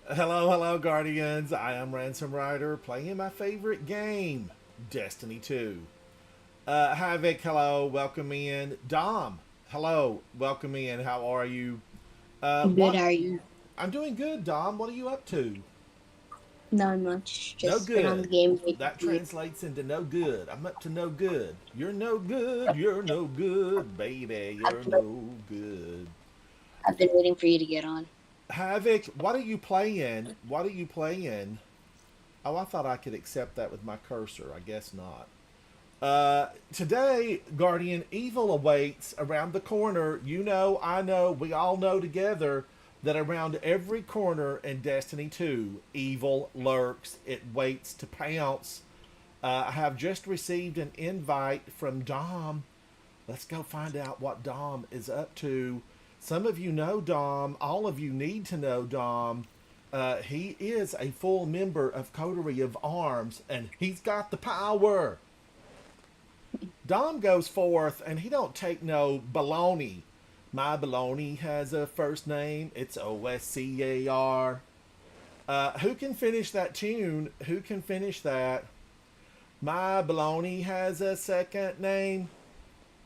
Hello, hello, Guardians. I am Ransom Rider playing my favorite game, Destiny 2. Havoc, hello, welcome in. Dom, hello, welcome in. How are you? Good, What? are you? I'm doing good, Dom. What are you up to? Not much. No Just been on the good. game waiting That for you. translates into no good. I'm up to no good. You're no good. You're no good, baby. I've You're been, no good. I've been waiting for you to get on. Havoc, what are you playing? What are you playing? Oh, I thought I could accept that with my cursor. I guess not. Today, Guardian, evil awaits around the corner. You know, I know, we all know together that around every corner in Destiny 2, evil lurks. It waits to pounce. I have just received an invite from Dom. Let's go find out what Dom is up to. Some of you know Dom. All of you need to know Dom. He is a full member of Coterie of Arms, and he's got the power. Dom goes forth, and he don't take no baloney. My baloney has a first name. It's OSCAR. Who can finish that tune? Who can finish that? My baloney has a second name.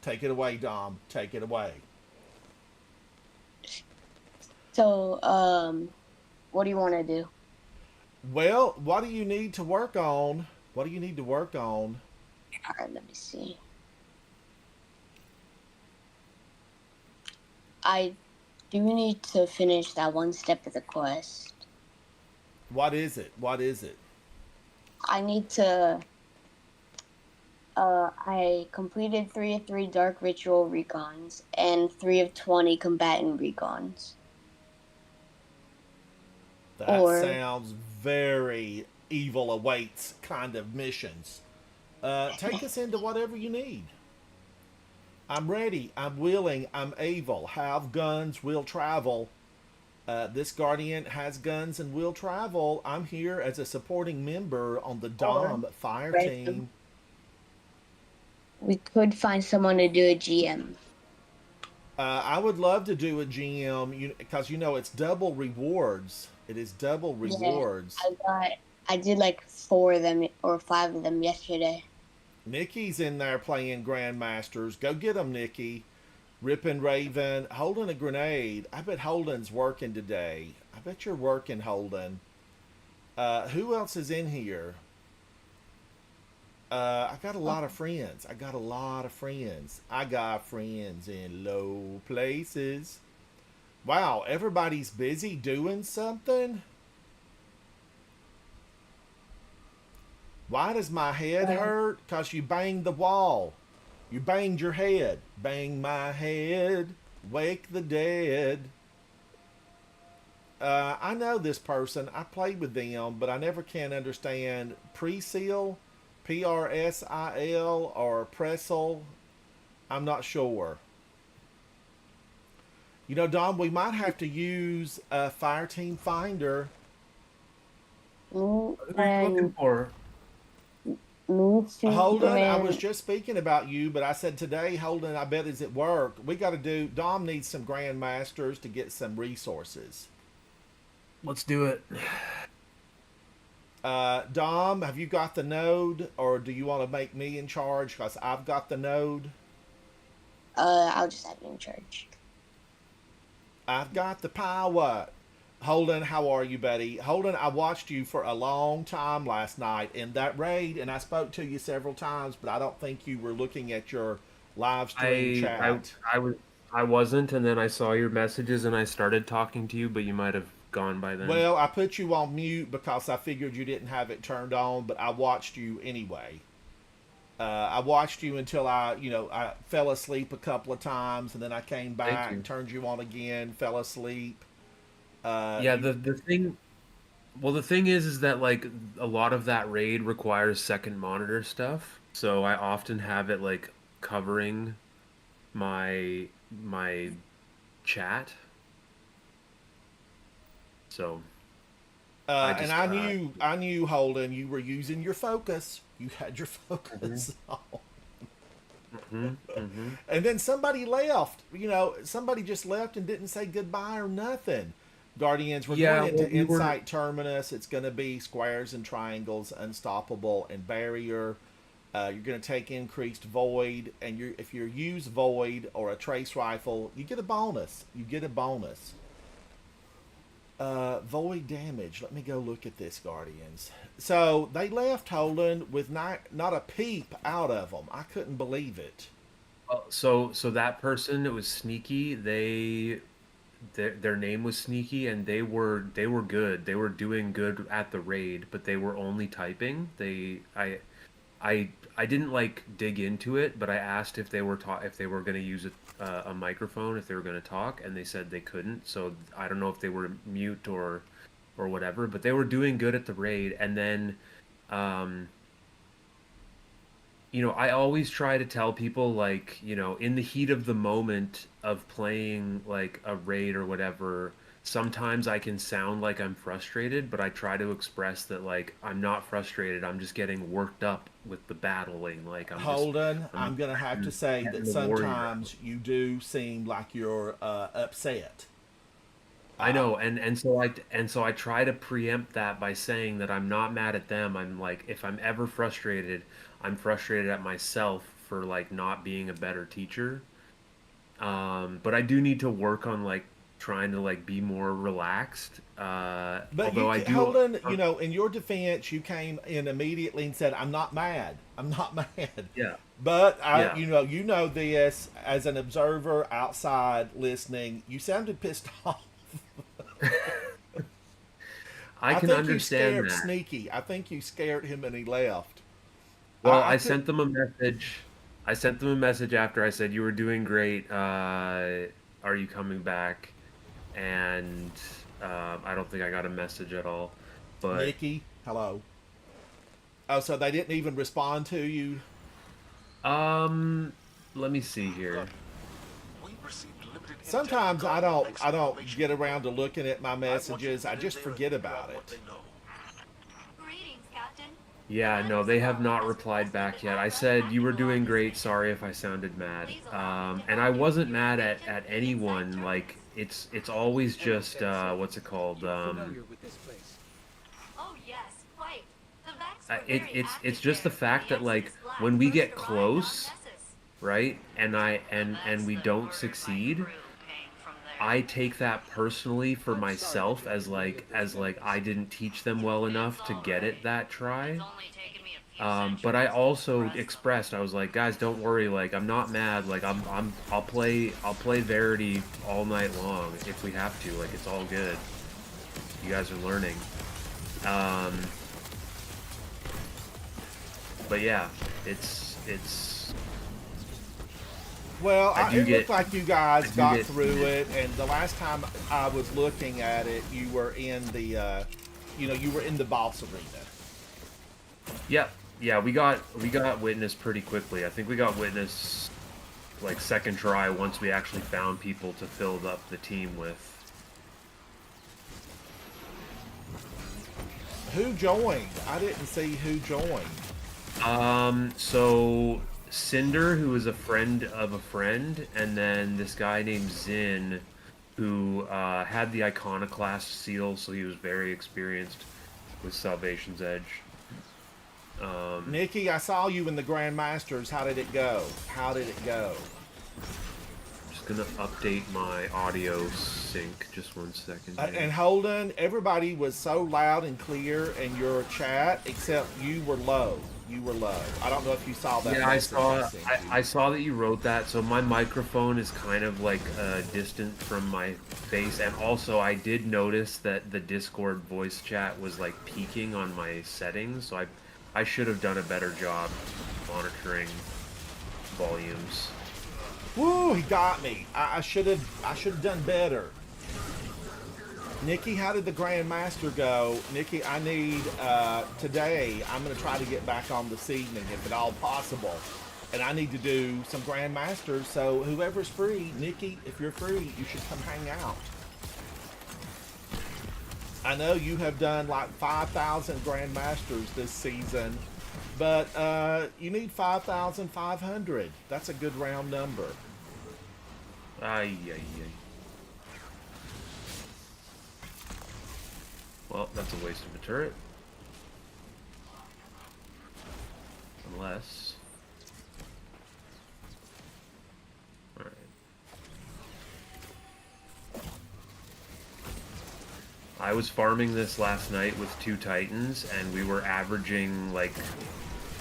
Take it away, Dom. Take it away. So, what do you want to do? Well, what do you need to work on? What do you need to work on? All right, let me see. I do need to finish that one step of the quest. What is it? What is it? I need to. I completed 3 of 3 Dark Ritual recons and 3 of 20 combatant recons. That Or sounds very evil awaits kind of missions. Take us into whatever you need. I'm ready. I'm willing. I'm able. Have guns. Will travel. This Guardian has guns and will travel. I'm here as a supporting member on the or Dom fire random. team. We could find someone to do a GM. I would love to do a GM because it's double rewards. It is double Yeah, rewards. I got. I did like 4 of them or 5 of them yesterday. Nikki's in there playing Grandmasters. Go get him, Nikki. Ripping Raven, holding a grenade. I bet Holden's working today. I bet you're working, Holden. Who else is in here? I got a lot of friends. I got a lot of friends. I got friends in low places. Wow, everybody's busy doing something? Why does my head Um, hurt? Because you banged the wall. You banged your head. Bang my head. Wake the dead. I know this person. I played with them, but I never can understand Presil, Prsil, or Pressel. I'm not sure. Dom, we might have to use a Fireteam Finder. me Who are you looking and for? me, Holden, I was Superman. just speaking about you, but I said today, Holden, I bet is at work. We got to do. Dom needs some Grandmasters to get some resources. Let's do it. Dom, have you got the node, or do you want to make me in charge? Because I've got the node. I'll just have you in charge. I've got the power. Holden, how are you, buddy? Holden, I watched you for a long time last night in that raid, and I spoke to you several times, but I don't think you were looking at your live stream I I chat. I was I wasn't, and then I saw your messages and I started talking to you, but you might have gone by then. Well, I put you on mute because I figured you didn't have it turned on, but I watched you anyway. I watched you until I fell asleep a couple of times, and then I came Thank back, you. turned you on again, fell asleep. Yeah, You the thing is that like a lot of that raid requires second monitor stuff, so I often have it like covering my chat. So I and just I knew Holden, you were using your focus. You had your mhm, focus on. mhm, mhm. And then somebody left. Somebody just left and didn't say goodbye or nothing. Guardians, we're Yeah, going into well, we were. Insight Terminus. It's going to be squares and triangles, unstoppable, and barrier. You're going to take increased void, and if you use void or a trace rifle, you get a bonus. You get a bonus. Void damage. Let me go look at this, Guardians. So they left Holden with not a peep out of them. I couldn't believe it. So that person, it was Sneaky. Their name was Sneaky, and they were good. They were doing good at the raid, but they were only typing. I didn't like dig into it, but I asked if they were going to use a microphone, if they were going to talk, and they said they couldn't. So I don't know if they were mute or whatever, but they were doing good at the raid. And then, um, I always try to tell people, like, in the heat of the moment of playing like a raid or whatever, sometimes I can sound like I'm frustrated, but I try to express that, like, I'm not frustrated. I'm just getting worked up with the battling. Like, Holden, I'm I'm going to have to say that the warrior. sometimes you do seem like you're upset. I Uh, know, and so I try to preempt that by saying that I'm not mad at them. I'm like, if I'm ever frustrated, I'm frustrated at myself for like not being a better teacher. But I do need to work on like trying to like be more relaxed. but Although I do, Holden, in your defense, you came in immediately and said, "I'm not mad. I'm not mad." yeah, But yeah. you know this as an observer outside listening. You sounded pissed off. I I can think you understand scared that. Sneaky. I think you scared him and he left. Well, I I could. sent them a message. I sent them a message after I said you were doing great. Are you coming back? And I don't think I got a message at all. But Nikki, hello. Oh, so they didn't even respond to you? um, let me see Good. here. We received limited intel Sometimes I regarding the don't next I don't operation. get around to looking at my I want you to messages. I get in just there and forget figure about out what it. they know. Greetings, Captain. Yeah, no, they have not replied back yet. I said you were doing great. Sorry if I sounded mad. And I wasn't mad at anyone. Like it's always just what's it called? Oh yes, quite. The Vex Uh, were it, very it's active it's just the there. fact The that like Exodus Black when we first get arrived on close, Nessus. right, and we don't succeed, I take that personally for myself as like I didn't teach them well enough to get it that try. But I also expressed, I was like, guys, don't worry, like I'm not mad, like I'll play Verity all night long if we have to, like it's all good. You guys are learning. Um, but yeah, it's Well, I do it looked get like you I guys do got get through heated. it, and the last time I was looking at it, you were in you were in the boss arena. Yep. Yeah, we got Witness pretty quickly. I think we got Witness like second try once we actually found people to fill up the team with. Who joined? I didn't see who joined. So Cinder, who is a friend of a friend, and then this guy named Zin, who had the Iconoclast seal, so he was very experienced with Salvation's Edge. Nikki, I saw you in the Grandmasters. How did it go? How did it go? Just gonna update my audio sync. Just one second here. And Holden, everybody was so loud and clear in your chat, except you were low. You were low. I don't know if you saw that Yeah, I message I saw. sent I, you. I saw that you wrote that. So my microphone is kind of like distant from my face, and also I did notice that the Discord voice chat was like peaking on my settings. So I should have done a better job monitoring volumes. Woo, he got me. I should have done better. Nikki, how did the Grandmaster go? Nikki, I need today. I'm going to try to get back on this evening, if at all possible, and I need to do some Grandmasters. So whoever's free, Nikki, if you're free, you should come hang out. I know you have done like 5,000 Grandmasters this season, but you need 5,500. That's a good round number. Ay, ay, ay. Well, that's a waste of a turret. Unless... Alright. I was farming this last night with 2 Titans, and we were averaging like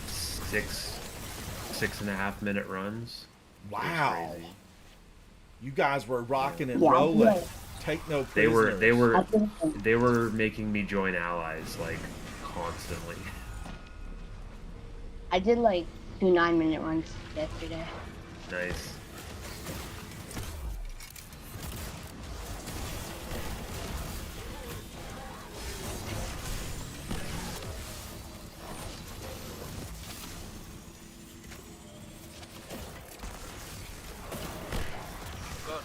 6.5 minute runs. It was Wow. crazy. You guys were rocking and Yeah, rolling. yeah. Take no They prisoners. were making me join allies like constantly. I did like 2 9-minute runs yesterday. Nice. Gun,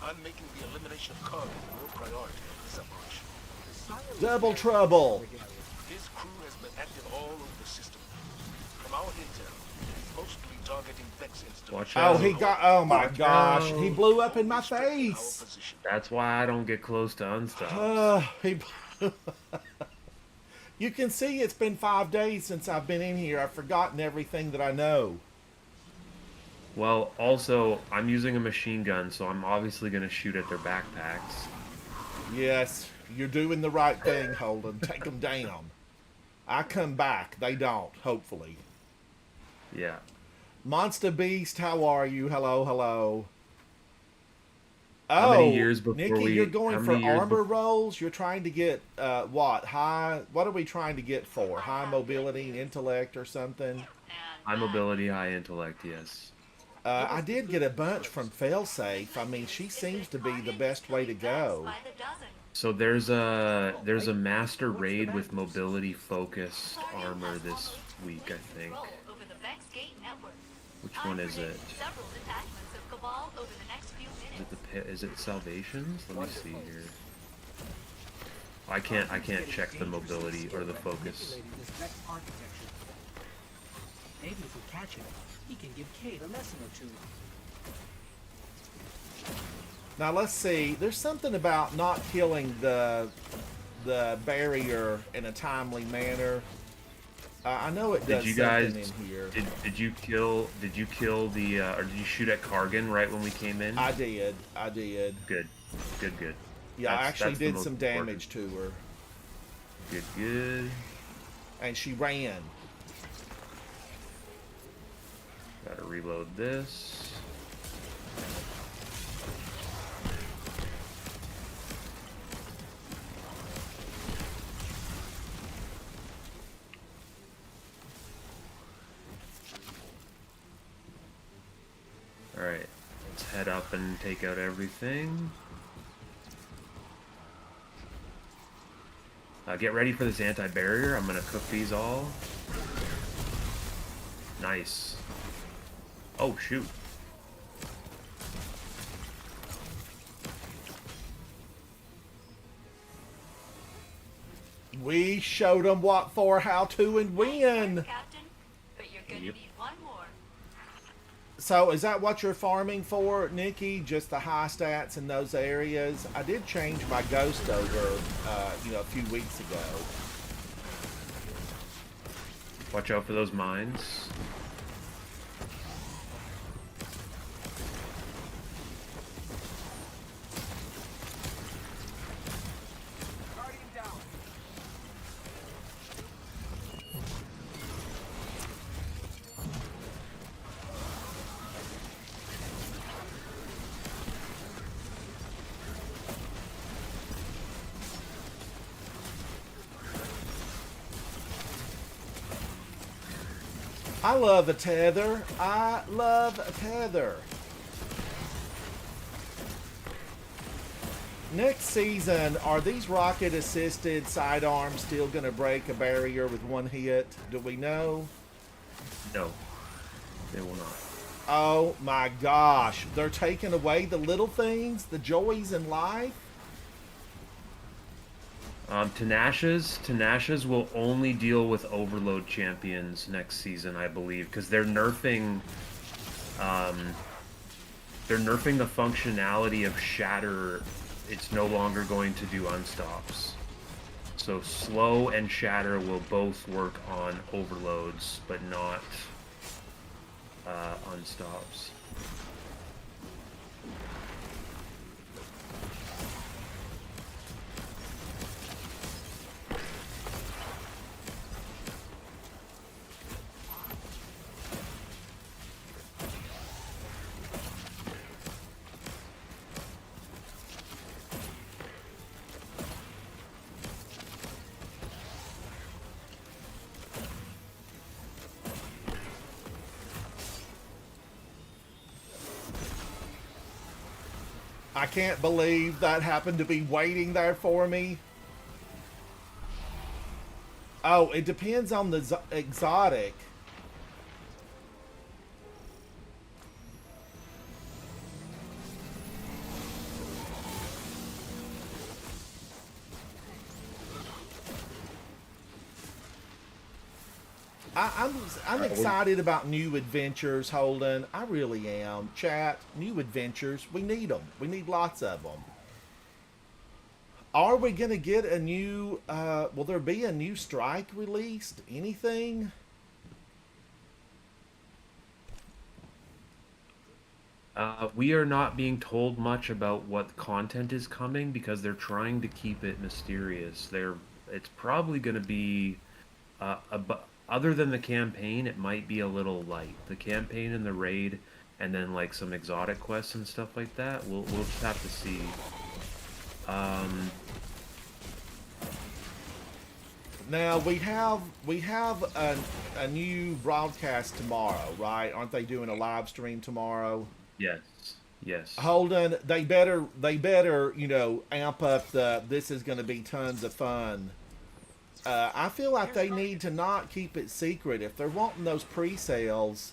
I'm making the elimination of Carl a low priority in this operation. Double trouble. His crew has been active all over the system. From our intel, he's mostly targeting Vex installations. Watch Oh, out. he got. Oh my Watch gosh! out. He blew up in my Restricting our face. position. That's why I don't get close to unstops. He. You can see it's been 5 days since I've been in here. I've forgotten everything that I know. Well, also, I'm using a machine gun, so I'm obviously going to shoot at their backpacks. Yes, you're doing the right thing, Holden. Take them down. I come back. They don't. Hopefully. Yeah. Monster Beast, how are you? Hello, hello. How many years before Nikki, we- you're how going for many years armor rolls. You're trying to get what? High? What are we trying to get for? High mobility and intellect or something? High mobility, high intellect, yes. I did get a bunch from Failsafe. I mean, she seems to be the best way to go. By the dozen. So there's a master raid with mobility focused armor this week, I think. Roll over the Vex Gate network. Which one is it? Several detachments of Cabal over the next few Is minutes. it is it Salvations? Let me see here. I can't check the mobility or the focus. This Vex architecture. Maybe if we catch him, he can give Kate a lesson or two. Now let's see. There's something about not killing the barrier in a timely manner. I know it does Did you guys something in here. did you kill the or did you shoot at Kargan right when we came in? I did. Good. Yeah, I actually that's the did most some important. damage to her, Good. and she ran. Gotta reload this. Alright, let's head up and take out everything. Get ready for this anti-barrier. I'm gonna cook these all. Nice. Oh, shoot. We showed them what for, how to, and when. Captain, but you're gonna Yep. need one more. So is that what you're farming for, Nikki? Just the high stats in those areas? I did change my ghost over, a few weeks ago. Watch out for those mines. Guardian down. I love a tether. I love a tether. Next season, are these rocket-assisted sidearms still going to break a barrier with one hit? Do we know? No, they will not. Oh my gosh. They're taking away the little things, the joys in life? Tenashas will only deal with Overload champions next season, I believe, because they're nerfing the functionality of Shatter. It's no longer going to do unstops. So slow and shatter will both work on overloads, but not on stops. I can't believe that happened to be waiting there for me. Oh, it depends on the exotic. I'm excited about new adventures, Holden. I really am. Chat, new adventures. We need them. We need lots of them. Are we going to get a new, will there be a new strike released? Anything? We are not being told much about what content is coming because they're trying to keep it mysterious. It's probably going to be, other than the campaign, it might be a little light. The campaign and the raid, and then like some exotic quests and stuff like that. We'll just have to see. Now we have a new broadcast tomorrow, right? Aren't they doing a live stream tomorrow? Yes. Yes. Holden, they better amp up this is going to be tons of fun. I feel like they need to not keep it secret. If they're wanting those pre-sales,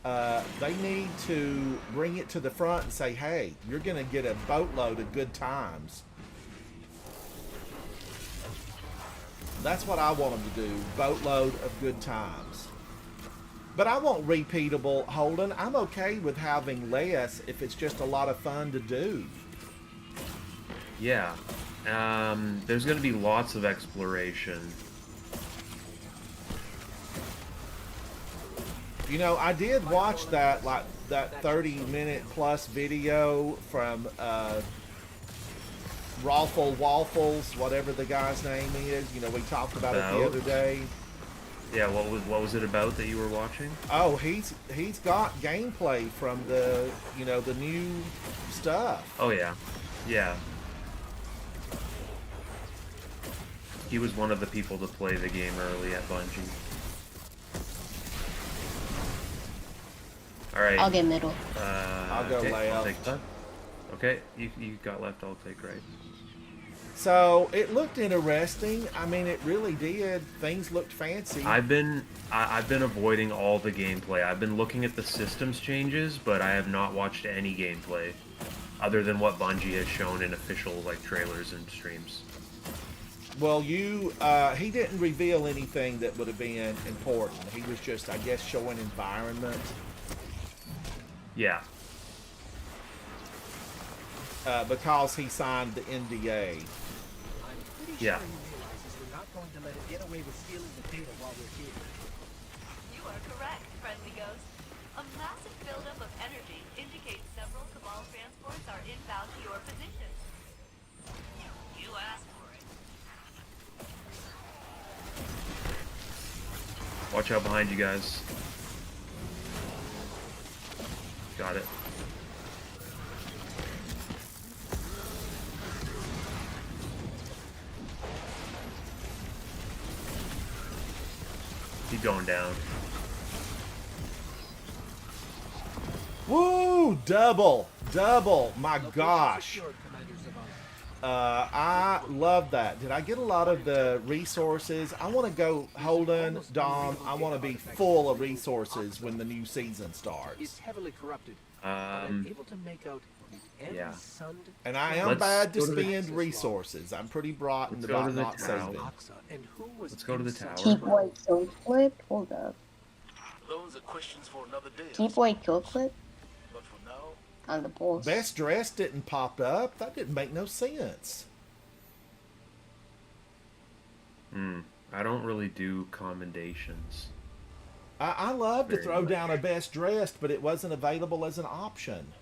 they need to bring it to the front and say, hey, you're going to get a boatload of good times. That's what I want them to do, boatload of good times. But I want repeatable, Holden. I'm okay with having less if it's just a lot of fun to do. Yeah. There's going to be lots of exploration. You know, I did watch that 30-minute plus video from Rawful Waffles, whatever the guy's name is. You know, we talked about it the other day. Yeah, what was it about that you were watching? Oh, he's got gameplay from the new stuff. Oh yeah. Yeah. He was one of the people to play the game early at Bungie. Alright. I'll get middle. I'll go left. I'll take left. Okay, you got left, I'll take right. So, it looked interesting. I mean, it really did. Things looked fancy. I've been avoiding all the gameplay. I've been looking at the systems changes, but I have not watched any gameplay other than what Bungie has shown in official trailers and streams. Well, he didn't reveal anything that would have been important. He was just, I guess, showing environment. Yeah. Because he signed the NDA. I'm pretty Yeah. sure he realizes we're not going to let him get away with stealing the data while we're here. You are correct, friendly ghost. A massive buildup of energy indicates several Cabal transports are inbound to your position. You asked for it. Watch out behind you guys. Got it. Keep going down. Woo! Double! My gosh! Secured, Commander Zavala. I love that. Did I get a lot of the resources? I want to go, Holden, Dom, I want to be full of resources when the new season It's starts. heavily corrupted, but I'm Um, able to make out the yeah. end-sunned And I am Let's bad to go to the- spend resources. I'm pretty rotten Let's go to about the not town. saving. Aksa, and who was Let's go to the inside? tower. Keep white kill clip. Hold up. Those are questions for another day. Keep white kill clip But for now, on the pulse. Best dressed didn't pop up. That didn't make no sense. I don't really do commendations I love to very throw much. down a best dressed, but it wasn't available as an option.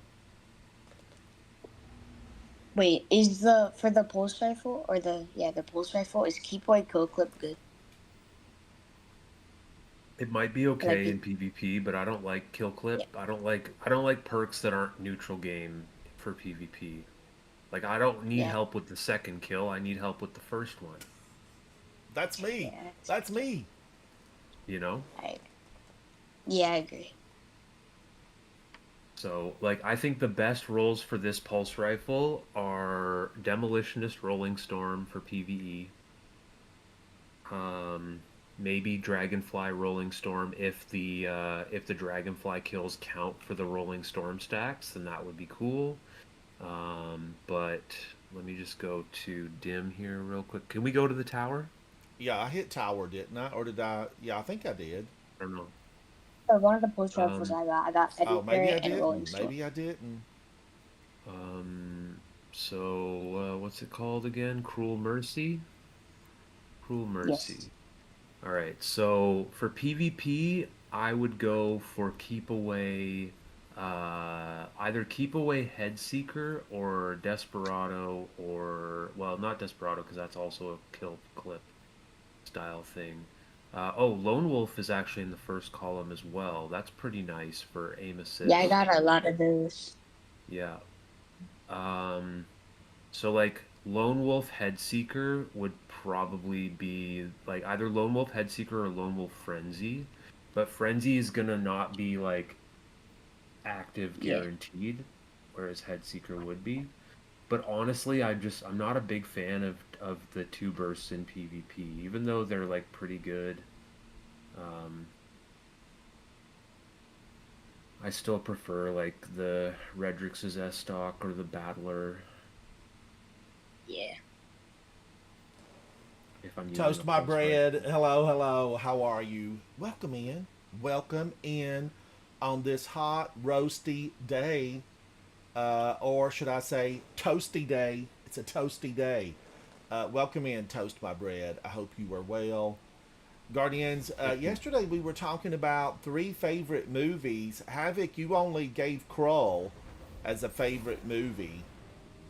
Wait, is the for the pulse rifle or the pulse rifle is keep away kill clip good? It might be Like okay it, in PvP, but I don't like kill yeah, clip. I don't like perks that aren't neutral game for PvP. Like I don't need yeah, help with the second kill. I need help with the first one. That's me. yeah. That's me. You know? I, yeah, I agree. So, like, I think the best roles for this pulse rifle are Demolitionist Rolling Storm for PvE. Um, Maybe Dragonfly Rolling Storm if the Dragonfly kills count for the Rolling Storm stacks, then that would be cool. But let me just go to dim here real quick. Can we go to the tower? Yeah, I hit tower, didn't I? Or did I? Yeah, I think I did. I don't know. So one of the pulse rifles Um, I got Oh, Edit maybe I Barret and Rolling didn't. Storm. Maybe I didn't. what's it called again? Cruel Mercy? Cruel Mercy. Yes. All right. So for PvP, I would go for Keep Away, either Keep Away Headseeker or Desperado, or well, not Desperado because that's also a kill clip style thing. Oh, Lone Wolf is actually in the first column as well. That's pretty nice for aim Yeah, I assist. got a lot of those. Yeah. Um, so like Lone Wolf Headseeker would probably be like either Lone Wolf Headseeker or Lone Wolf Frenzy, but Frenzy is gonna not be like active Yeah. guaranteed, whereas Headseeker would be. But honestly, I'm not a big fan of the two bursts in PvP, even though they're like pretty good. Um, I still prefer like the Redrix's S stock or the Battler Yeah. if I'm using a Toast my pulse bread. rifle. Hello, hello. How are you? Welcome in. Welcome in on this hot, roasty day. Or should I say, toasty day? It's a toasty day. Welcome in, Toast my bread. I hope you are well. Guardians, yesterday we were talking about three favorite movies. Havoc, you only gave Krull as a favorite movie.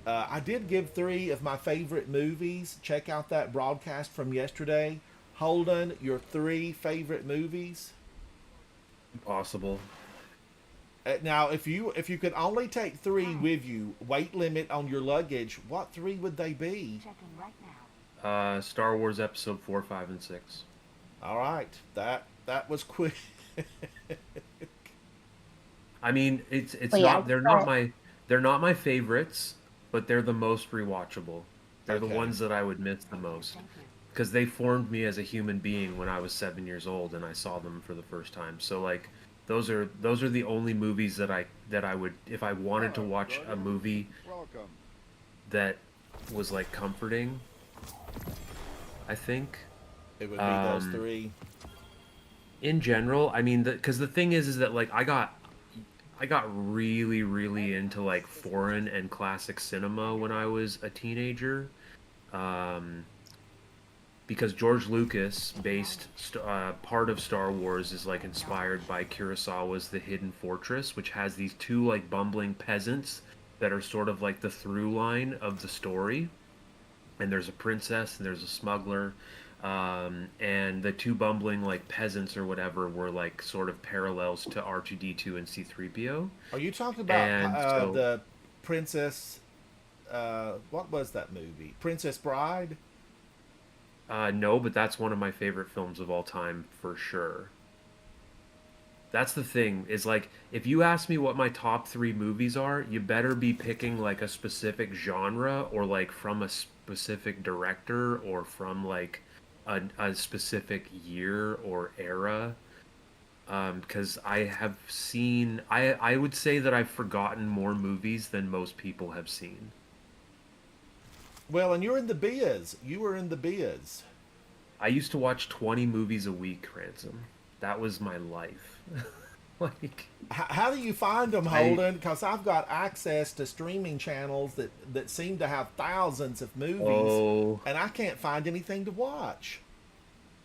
I did give three of my favorite movies. Check out that broadcast from yesterday. Holden, your three favorite movies. Impossible. Now, if you could only take three with you, weight limit on your luggage, what three would they be? Star Wars Episode 4, 5, and 6. All right, that was quick. I mean, it's But yeah, not they're not my favorites, but they're the most rewatchable. They're the Okay. ones that I would miss the most because they formed me as a human being when I was 7 years old and I saw them for the first time. So like those are the only movies that I would if I wanted to watch a movie that was like comforting, I think. It would be those Um, three. in general, I mean, because the thing is that like I got really really into like foreign and classic cinema when I was a teenager, um, because George Lucas based part of Star Wars is like inspired by Kurosawa's The Hidden Fortress, which has these two like bumbling peasants that are sort of like the through line of the story, and there's a princess and there's a smuggler, and the two bumbling like peasants or whatever were like sort of parallels to R2D2 and C3PO. Are you talking about And so the Princess? What was that movie? Princess Bride. no, but that's one of my favorite films of all time for sure. That's the thing is like if you ask me what my top 3 movies are, you better be picking like a specific genre or like from a specific director or from like a specific year or era. Because I have seen, I would say that I've forgotten more movies than most people have seen. Well, and you're in the biz. You were in the biz. I used to watch 20 movies a week, Ransom. That was my life. Like, How do you find them, I, Holden? Because I've got access to streaming channels that seem to have thousands of movies, oh, and I can't find anything to watch.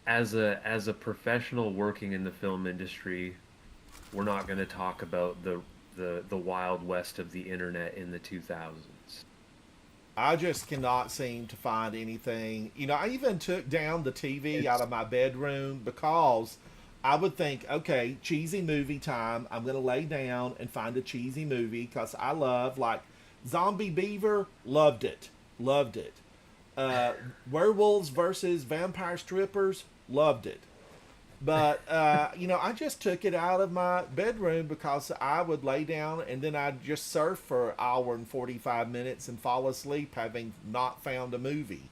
as a professional working in the film industry, we're not going to talk about the wild west of the internet in the 2000s. I just cannot seem to find anything. I even took down the TV out It's of my bedroom because I would think, okay, cheesy movie time. I'm going to lay down and find a cheesy movie because I love, like, Zombie Beaver, loved it. Loved it. Uh, Werewolves versus Vampire Strippers, loved it. But I just took it out of my bedroom because I would lay down and then I'd just surf for an hour and 45 minutes and fall asleep having not found a movie.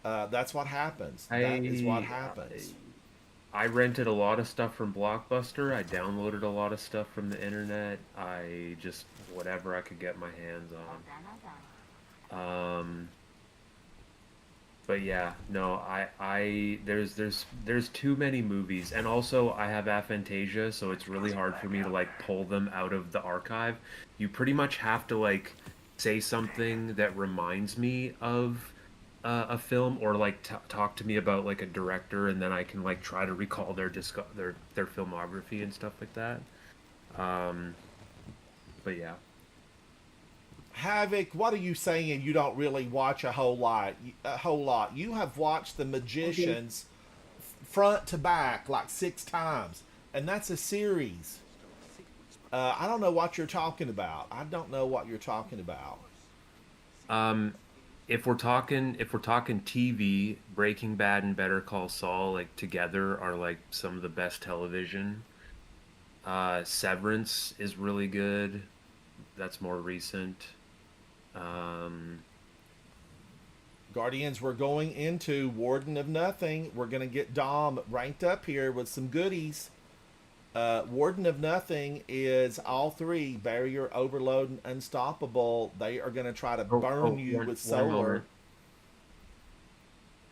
That's what happens. That is what I happens. I rented a lot of stuff from Blockbuster. I downloaded a lot of stuff from the internet. I just whatever I could get my hands on. But yeah, no, there's too many movies, and also I have aphantasia, so it's really hard for me to like pull them out of the archive. You pretty much have to like say something that reminds me of a film, or like talk to me about like a director, and then I can like try to recall their filmography and stuff like that. Um, but yeah. Havoc, what are you saying? You don't really watch a whole lot. A whole lot. You have watched The Okay. Magicians front to back like 6 times, and that's a series. I don't know what you're talking about. I don't know what you're talking about. Um, if we're talking TV, Breaking Bad and Better Call Saul like together are like some of the best television. Severance is really good. That's more recent. Um, Guardians, we're going into Warden of Nothing. We're going to get Dom ranked up here with some goodies. Warden of Nothing is all three: Barrier, Overload, and Unstoppable. They are going to try to burn you one with one solar. moment.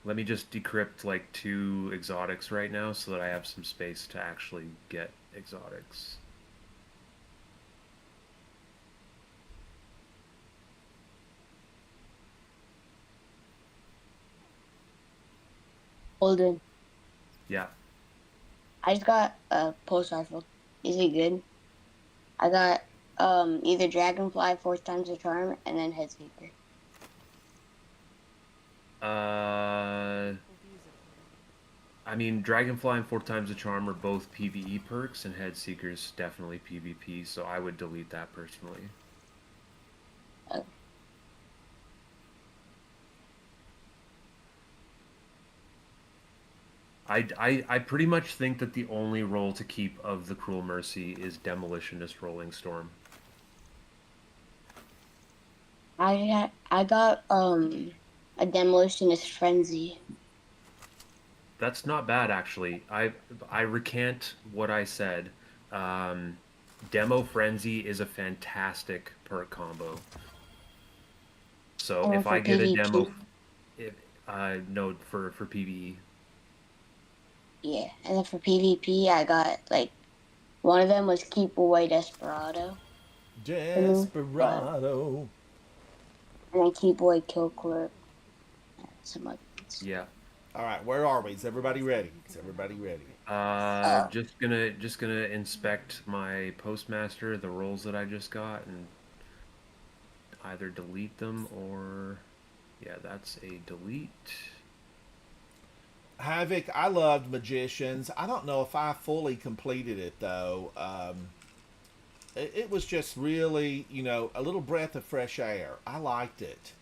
Let me just decrypt like two exotics right now so that I have some space to actually get exotics. Holden. Yeah. I just got a post rifle. Is it good? I got either Dragonfly, Fourth Time's a Charm, and then Headseeker. Uh, I mean, Dragonfly and Four Times the Charm are both PvE perks, and Head Seeker's definitely PvP, so I would delete that personally. Uh, I pretty much think that the only role to keep of the Cruel Mercy is Demolitionist Rolling Storm. I got a Demolitionist Frenzy. That's not bad, actually. I recant what I said. Um, Demo Frenzy is a fantastic perk combo. So And then if for I get a demo, PvP, if no for PvE. yeah. And then for PvP, I got like one of them was Keep Away Desperado, but Desperado. and then Keep Away Kill Clerk. Some other ones. Yeah. All right, where are we? Is everybody ready? Is everybody ready? Uh, Just gonna inspect my postmaster, the rolls that I just got, and either delete them or yeah, that's a delete. Havoc, I loved Magicians. I don't know if I fully completed it though. It was just really, a little breath of fresh air. I liked it.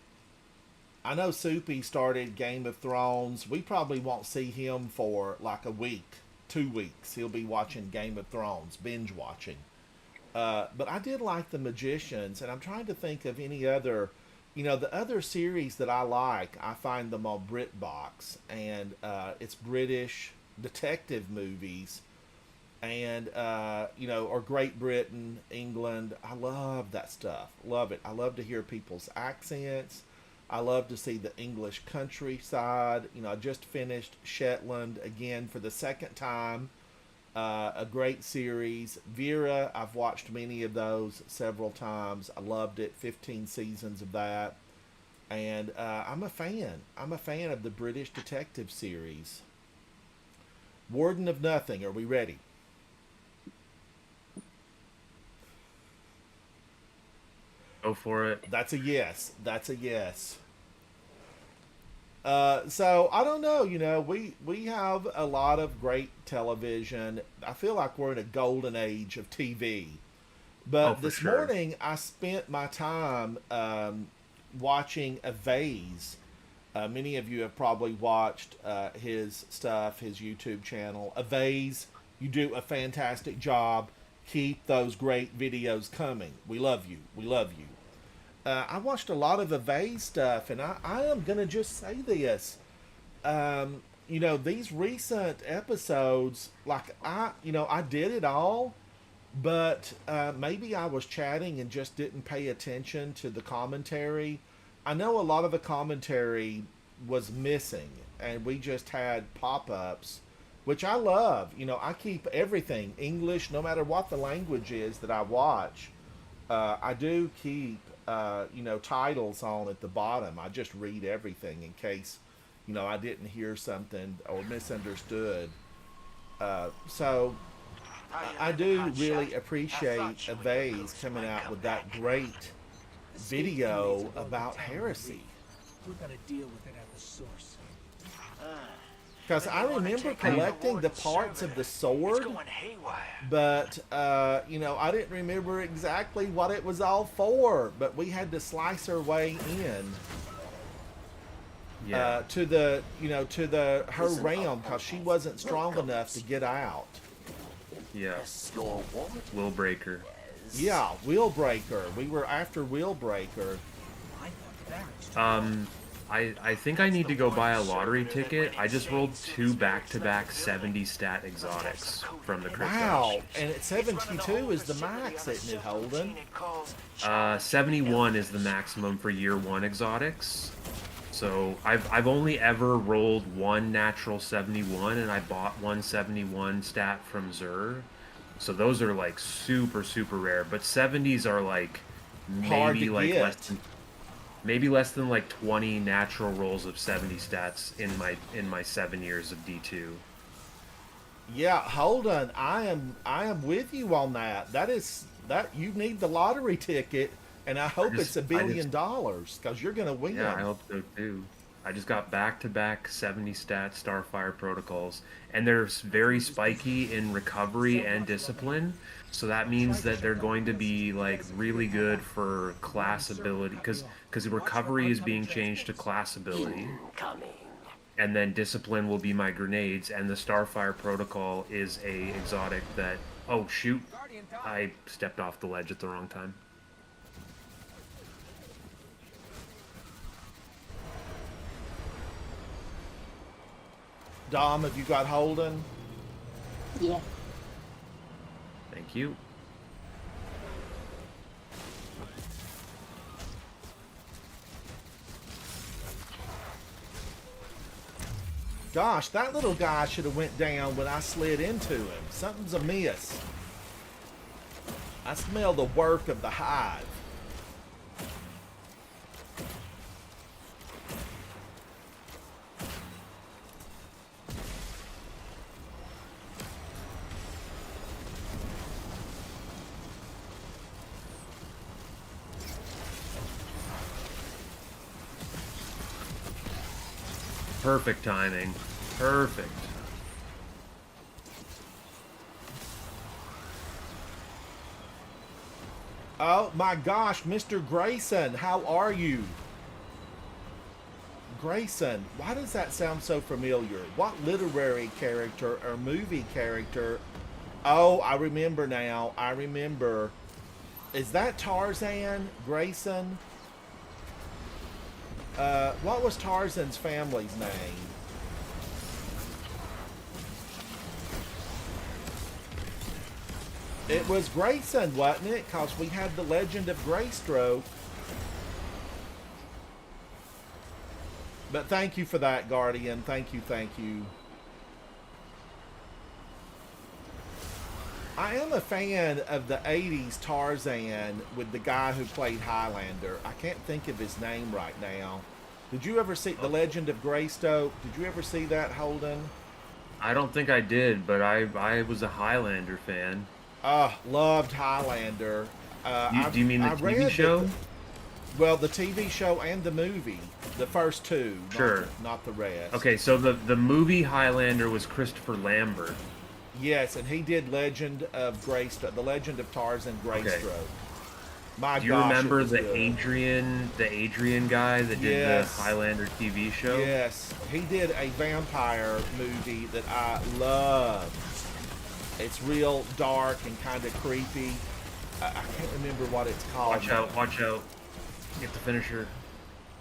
I know Soupy started Game of Thrones. We probably won't see him for like a week, 2 weeks. He'll be watching Game of Thrones, binge watching. But I did like The Magicians, and I'm trying to think of any other, the other series that I like. I find them on BritBox, and it's British detective movies, and or Great Britain, England. I love that stuff. Love it. I love to hear people's accents. I love to see the English countryside. I just finished Shetland again for the second time. A great series. Vera, I've watched many of those several times. I loved it. 15 seasons of that. And I'm a fan. I'm a fan of the British detective series. Warden of Nothing, are we ready? Go for it. That's a yes. That's a yes. So I don't know. We have a lot of great television. I feel like we're in a golden age of TV. But For this sure. morning, I spent my time watching a vase. Many of you have probably watched his stuff, his YouTube channel. A vase, you do a fantastic job. Keep those great videos coming. We love you. We love you. I watched a lot of Ave stuff, and I am going to just say this. These recent episodes, I did it all, but maybe I was chatting and just didn't pay attention to the commentary. I know a lot of the commentary was missing, and we just had pop-ups, which I love. I keep everything English, no matter what the language is that I watch. I do keep titles on at the bottom. I just read everything in case, I didn't hear something or misunderstood. So I do really appreciate Vase coming out with that great video about heresy. We're gonna deal with it at the source. Because I remember collecting the parts of the sword, but, I didn't remember exactly what it was all for. But we had to slice our way in to her realm because she wasn't strong enough to get out. Yes. Will Breaker. Yeah, Wheelbreaker. We were after Wheelbreaker. I think I need to go buy a lottery ticket. I just rolled 2 back-to-back 70 stat exotics from the crypto. Wow, and at 72 is the max, isn't it, Holden? 71 is the maximum for year 1 exotics. So I've only ever rolled 1 natural 71, and I bought 171 stat from Zur. So those are like super, super rare. But 70s are like Hard maybe to like get. less than like 20 natural rolls of 70 stats in my 7 years of D2. Yeah, Holden, I am with you on that. That you need the lottery ticket, and I hope it's $1 billion because you're gonna win. Yeah, I hope so too. I just got back-to-back 70 stat Starfire protocols, and they're very spiky in recovery and discipline. So that means that they're going to be like really good for class ability, because recovery is being changed to class ability, and then discipline will be my grenades, and the Starfire protocol is a exotic that. Oh shoot! I stepped off the ledge at the wrong time. Dom, have you got Holden? Yeah. Thank you. Gosh, that little guy should have went down when I slid into him. Something's amiss. I smell the work of the hive. Perfect timing. Perfect. Oh my gosh, Mr. Grayson, how are you? Grayson, why does that sound so familiar? What literary character or movie character? Oh, I remember now. I remember. Is that Tarzan, Grayson? What was Tarzan's family's name? It was Grayson, wasn't it? Because we had the Legend of Greystroke. But thank you for that, Guardian. Thank you, thank you. I am a fan of the 80s Tarzan with the guy who played Highlander. I can't think of his name right now. Did you ever see The Legend of Greystoke? Did you ever see that, Holden? I don't think I did, but I was a Highlander fan. Loved Highlander. Do you mean the I TV read show? Well, the TV show and the movie, the first two, Sure. not the rest. Okay, so the movie Highlander was Christopher Lambert. Yes, and he did Legend of Greystoke, the Legend of Tarzan Greystoke. My Do you gosh, remember it was the good. Adrian guy that did Yes. the Highlander TV show? Yes, he did a vampire movie that I love. It's real dark and kind of creepy. I can't remember what it's called. Watch out, watch out. Get the finisher.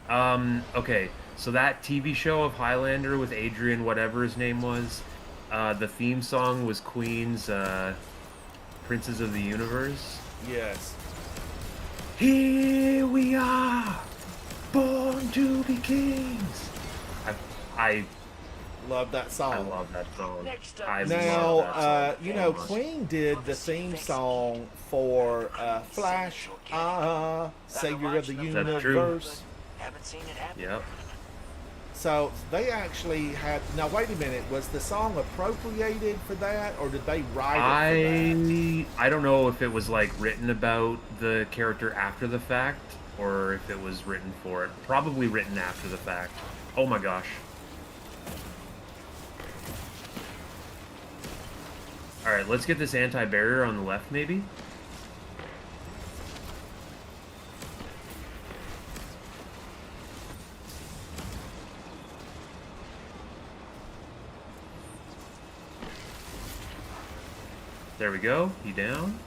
Okay, so that TV show of Highlander with Adrian, whatever his name was, the theme song was Queen's Princes of the Universe. Yes. Here we are, born to be kings. I Love that song. I love that song. Next up I is- love Now, that song you so know, much. Queen did the theme song for Flash, Savior of the That's true. Universe. Haven't seen it happen. Yep. So they actually had. Now, wait a minute. Was the song appropriated for that, or did they write it for that? I don't know if it was like written about the character after the fact or if it was written for it. Probably written after the fact. Oh my gosh. Alright, let's get this anti-barrier on the left maybe. There we go. He down.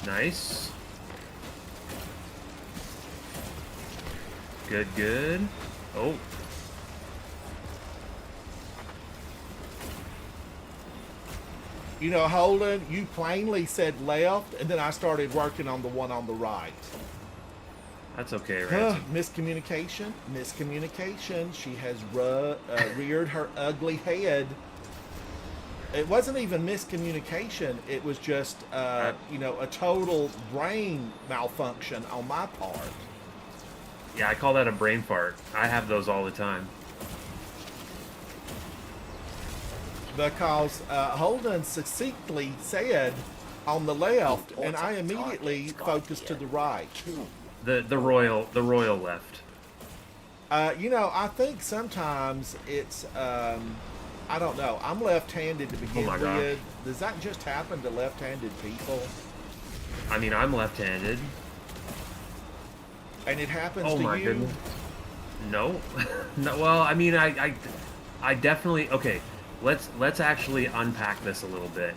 Nice. Good, good. Oh. You know, Holden, you plainly said left, and then I started working on the one on the right. That's okay, right? Miscommunication. Miscommunication. She has reared her ugly head. It wasn't even miscommunication. It was just, you know, a total brain malfunction on my part. Yeah, I call that a brain fart. I have those all the time. Because Holden succinctly said on the left, and I immediately focused to the right. The royal left. You know, I think sometimes it's, I don't know. I'm left-handed to begin my gosh. with. Does that just happen to left-handed people? I mean, I'm left-handed. And it happens Oh to my you? goodness. No. No, well, I mean, I definitely, okay, let's actually unpack this a little bit.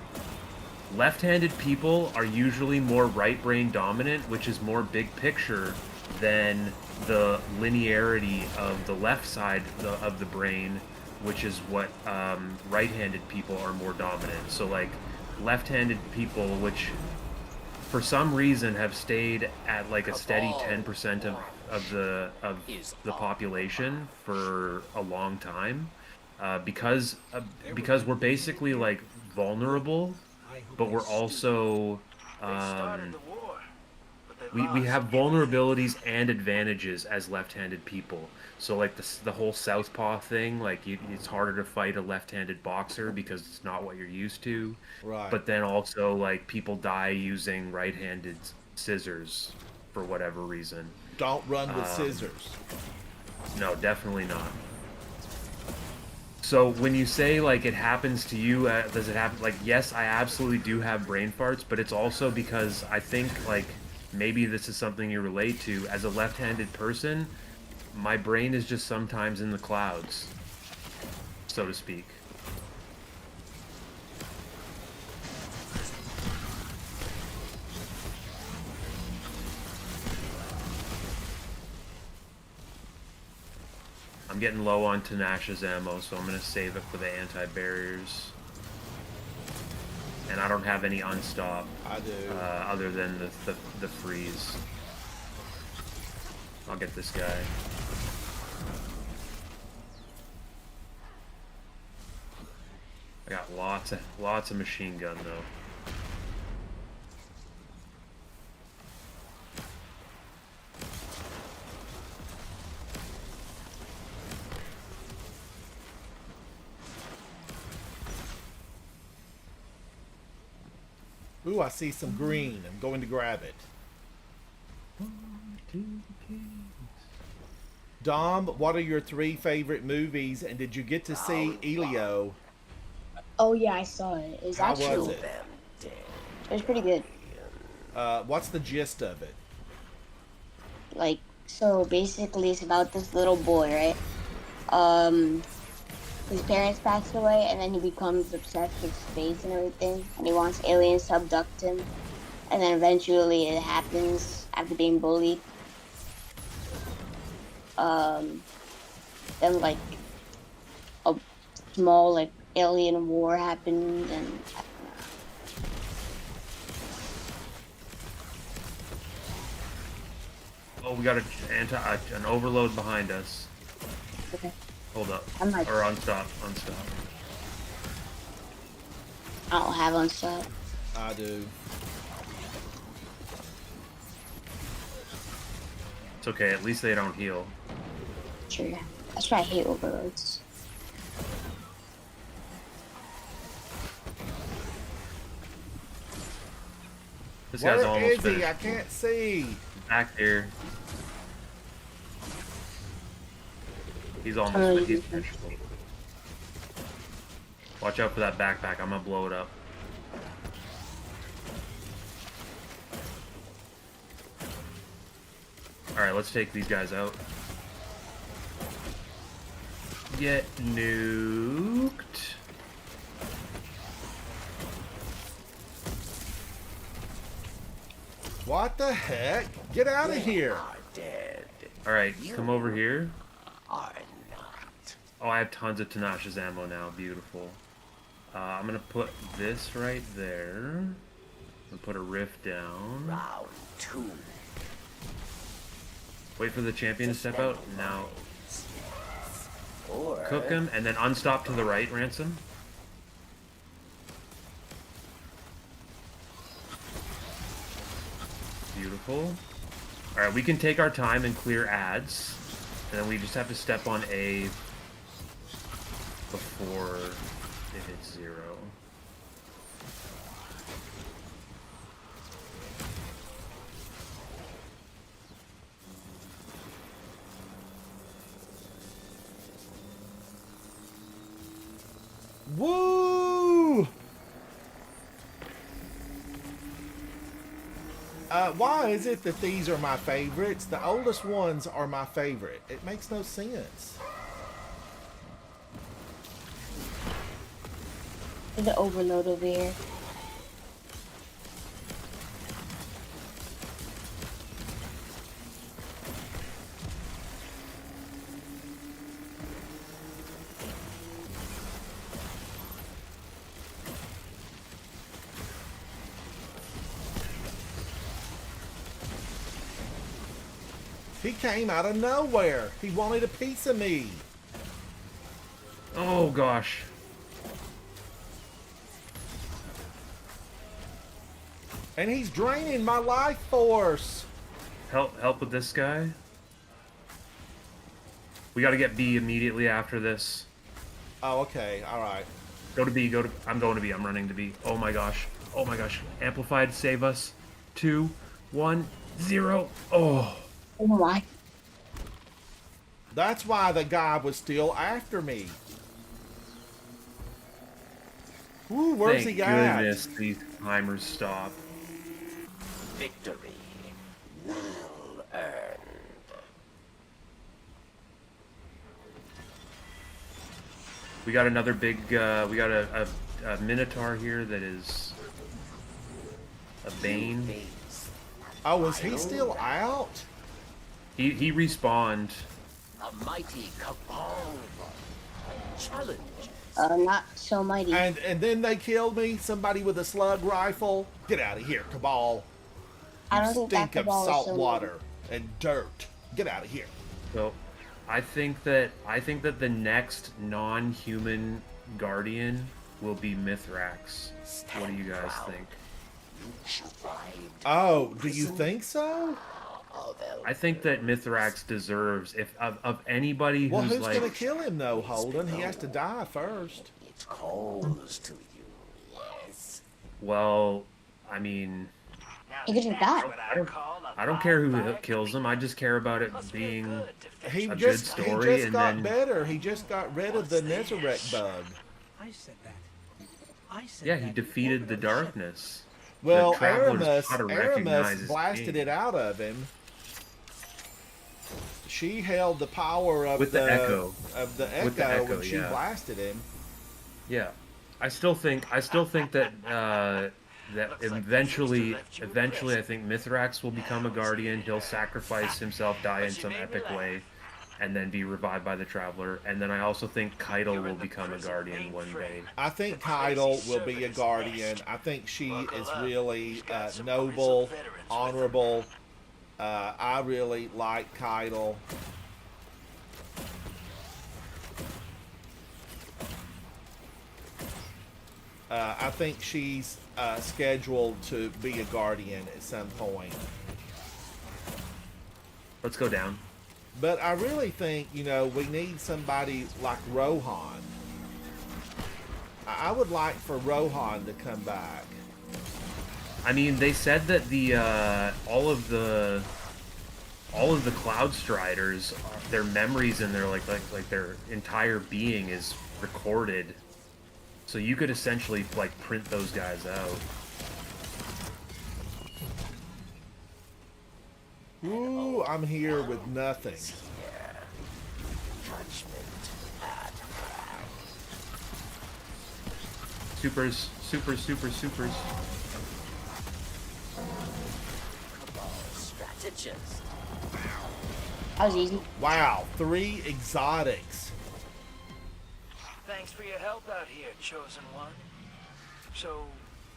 Left-handed people are usually more right brain dominant, which is more big picture than the linearity of the left side of the brain, which is what right-handed people are more dominant. So like left-handed people, which for some reason have stayed at like a steady 10% of the population for a long time, because we're basically like vulnerable, but we're also They started the war, but they we lost. have vulnerabilities and advantages as left-handed people. So like the whole southpaw thing, like it's harder to fight a left-handed boxer because it's not what you're used to. Right. But then also like people die using right-handed scissors for whatever reason. Don't run with scissors. No, definitely not. So when you say like it happens to you, does it happen? Like, yes, I absolutely do have brain farts, but it's also because I think like maybe this is something you relate to. As a left-handed person, my brain is just sometimes in the clouds, so to speak. I'm getting low on Tinashe's ammo, so I'm going to save it for the anti-barriers. And I don't have any unstop, I do. other than the freeze. I'll get this guy. I got lots of machine gun though. Ooh, I see some green. I'm going to grab it. Dom, what are your 3 favorite movies, and did you get to see Elio? Oh yeah, I saw it. It was How actually was it? it was pretty good. What's the gist of it? Like, so basically, it's about this little boy, right? Um, his parents passed away, and then he becomes obsessed with space and everything, and he wants aliens to abduct him. And then eventually, it happens after being bullied. Then like a small like alien war happened, and Oh, we got an overload behind us. okay, Hold up. I'm like, Or unstop. Unstop. I don't have unstop. I do. It's okay. At least they don't heal. Sure, that's why I hate overloads. This guy's Where almost is he? finished. I can't see. Back here. He's almost Oh, he's you- finished. Watch out for that backpack. I'm gonna blow it up. Alright, let's take these guys out. Get nuked. What the heck? Get out of here. Alright, come over here. Oh, I have tons of Tenacious ammo now. Beautiful. I'm gonna put this right there. And put a rift down. Round 2. Wait for the champion to step out. Now cook him and then unstop to the right, Ransom. Beautiful. Alright, we can take our time and clear ads. And then we just have to step on A before it hits 0. Woo! Why is it that these are my favorites? The oldest ones are my favorite. It makes no sense. There's an overload over here. He came out of nowhere. He wanted a piece of me. Oh gosh. And he's draining my life force. Help with this guy. We gotta get B immediately after this. Oh, okay. All right. Go to B, I'm going to B, I'm running to B. Oh my gosh. Oh my gosh. Amplified, save us. 2, 1, 0. Oh. Oh my! That's why the guy was still after me. Ooh, where's Thank he at? goodness these timers stop. Victory. Well earned. We got another big, we got a Minotaur here that is a Bane. Oh, is he still out? He respawned. A mighty cabal. Challenge. Not so mighty. And then they killed me. Somebody with a slug rifle. Get out of here, Cabal. I You don't think that stink of cabal is salt so water and dirt. Get out of here. So, I think that the next non-human guardian will be Mithrax. What do you guys think? Oh, do you think so? I think that Mithrax deserves, if of anybody Well, who's who's like, gonna kill him though, Holden? He has to die first. It calls to you. Yes. well, I mean, He could just die. I don't care who kills him. I just care about it being He a good just story, and got then better. He just got rid of the Nezarec bug. I said that. I said yeah, that he before, defeated but the I'm shut- darkness. Well, The travelers Aramis, gotta recognize Aramis his blasted game. it out of him. She held the power of With the echo. of the With the echo echo, when she yeah. blasted him. Yeah, I still think that that eventually I think Mithrax will become a guardian. He'll sacrifice himself, die in some epic way, and then be revived by the Traveler. And then I also think Keitel will become a guardian one day. I think Keitel will be a guardian. I think she is really noble, honorable. I really like Keitel. I think she's scheduled to be a guardian at some point. Let's go down. But I really think, we need somebody like Rohan. I would like for Rohan to come back. I mean, they said that the all of the Cloud Striders, their memories and their like their entire being is recorded. So you could essentially like print those guys out. Ooh, I'm here with nothing. Supers. Strategist. That was easy. Wow, 3 exotics. Thanks for your help out here, Chosen One. So,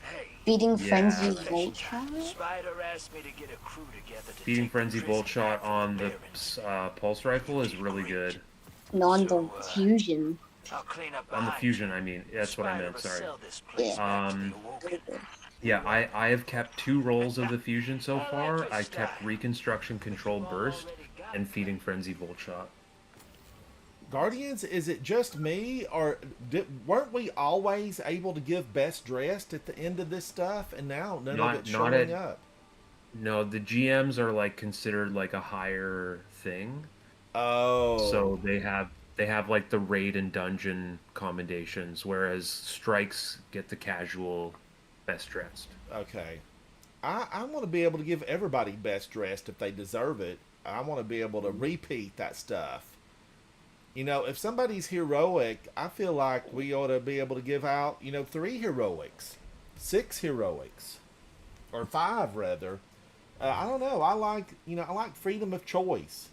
hey, Beating Yeah. Frenzy confession Volt time. Shot? Spider asked me to get a crew together to Beating take Frenzy the prison Bolt Shot back from on the Barons. pulse rifle is really good. No, on the fusion. I'll clean up On the behind fusion, you. I mean. That's what I Spider meant, will sorry. sell this place back to the Awoken. Yeah, I have kept 2 rolls of the fusion so far. I kept Reconstruction Controlled Burst and Feeding Frenzy Bolt Shot. Guardians, is it just me, or weren't we always able to give best dressed at the end of this stuff, and now none of it's Not showing at- up? No, the GMs are like considered like a higher thing. Oh, So they have like the raid and dungeon commendations, whereas strikes get the casual best dressed. okay. I want to be able to give everybody best dressed if they deserve it. I want to be able to repeat that stuff. If somebody's heroic, I feel like we ought to be able to give out, 3 heroics, 6 heroics, or 5 rather. I don't know. I like freedom of choice.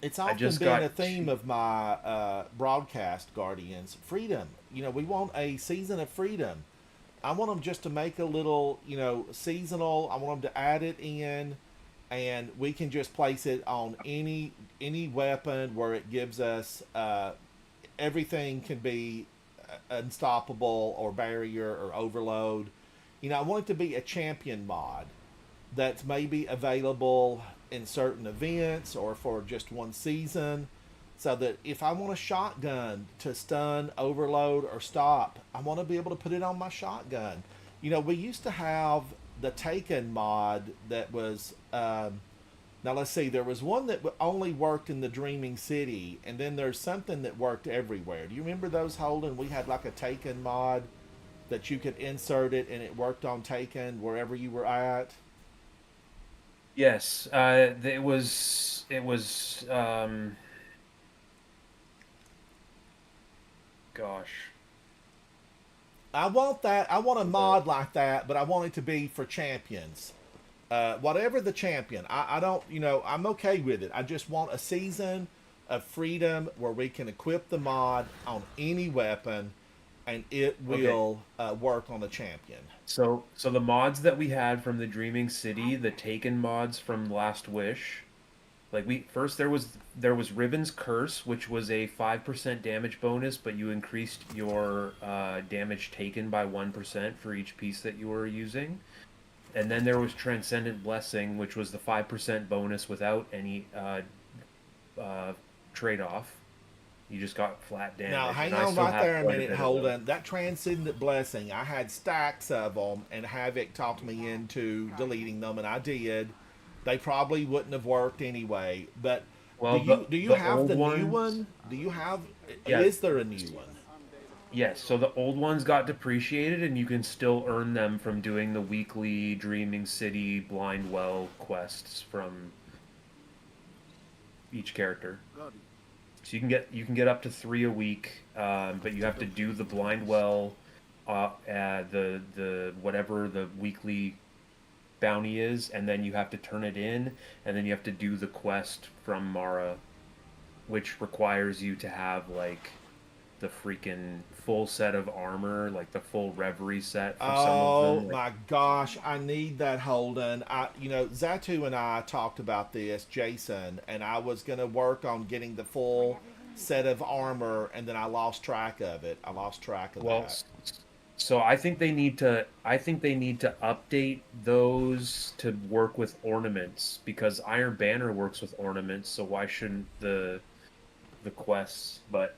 It's often just been got a theme of my broadcast, Guardians. Freedom. We want a season of freedom. I want them just to make a little, seasonal. I want them to add it in, and we can just place it on any weapon where it gives us everything can be unstoppable or barrier or overload. I want it to be a champion mod that's maybe available in certain events or for just one season, so that if I want a shotgun to stun, overload, or stop, I want to be able to put it on my shotgun. We used to have the Taken mod that was now let's see, there was one that only worked in the Dreaming City, and then there's something that worked everywhere. Do you remember those, Holden? We had like a Taken mod that you could insert it and it worked on Taken wherever you were at. Yes, it was gosh. I want that. I want a mod like that, but I want it to be for champions. Whatever the champion, I don't, I'm okay with it. I just want a season of freedom where we can equip the mod on any weapon, and it will work on the champion. So the mods that we had from the Dreaming City, the Taken mods from Last Wish, like there was Ribbon's Curse, which was a 5% damage bonus, but you increased your damage taken by 1% for each piece that you were using. And then there was Transcendent Blessing, which was the 5% bonus without any trade-off. You just got flat damage. Now, hang and I on still right have there a quite minute, bit of hold those. on. That Transcendent Blessing, I had stacks of them, and Havoc talked me into deleting them, and I did. They probably wouldn't have worked anyway. But do Well, you do you the have old the new ones, one? Do you have? yeah, Is there a new one? yes. So the old ones got depreciated, and you can still earn them from doing the weekly Dreaming City Blind Well quests from each character. So you can get up to 3 a week, but you have to do the blind well, the whatever the weekly bounty is, and then you have to turn it in, and then you have to do the quest from Mara, which requires you to have like the freaking full set of armor, like the full Reverie set for some of Oh them. Like, my gosh, I need that Holden. Zatu and I talked about this, Jason, and I was gonna work on getting the full set of armor, and then I lost track of it. I lost track of well, that. so I think they need to update those to work with ornaments because Iron Banner works with ornaments, so why shouldn't the quests? But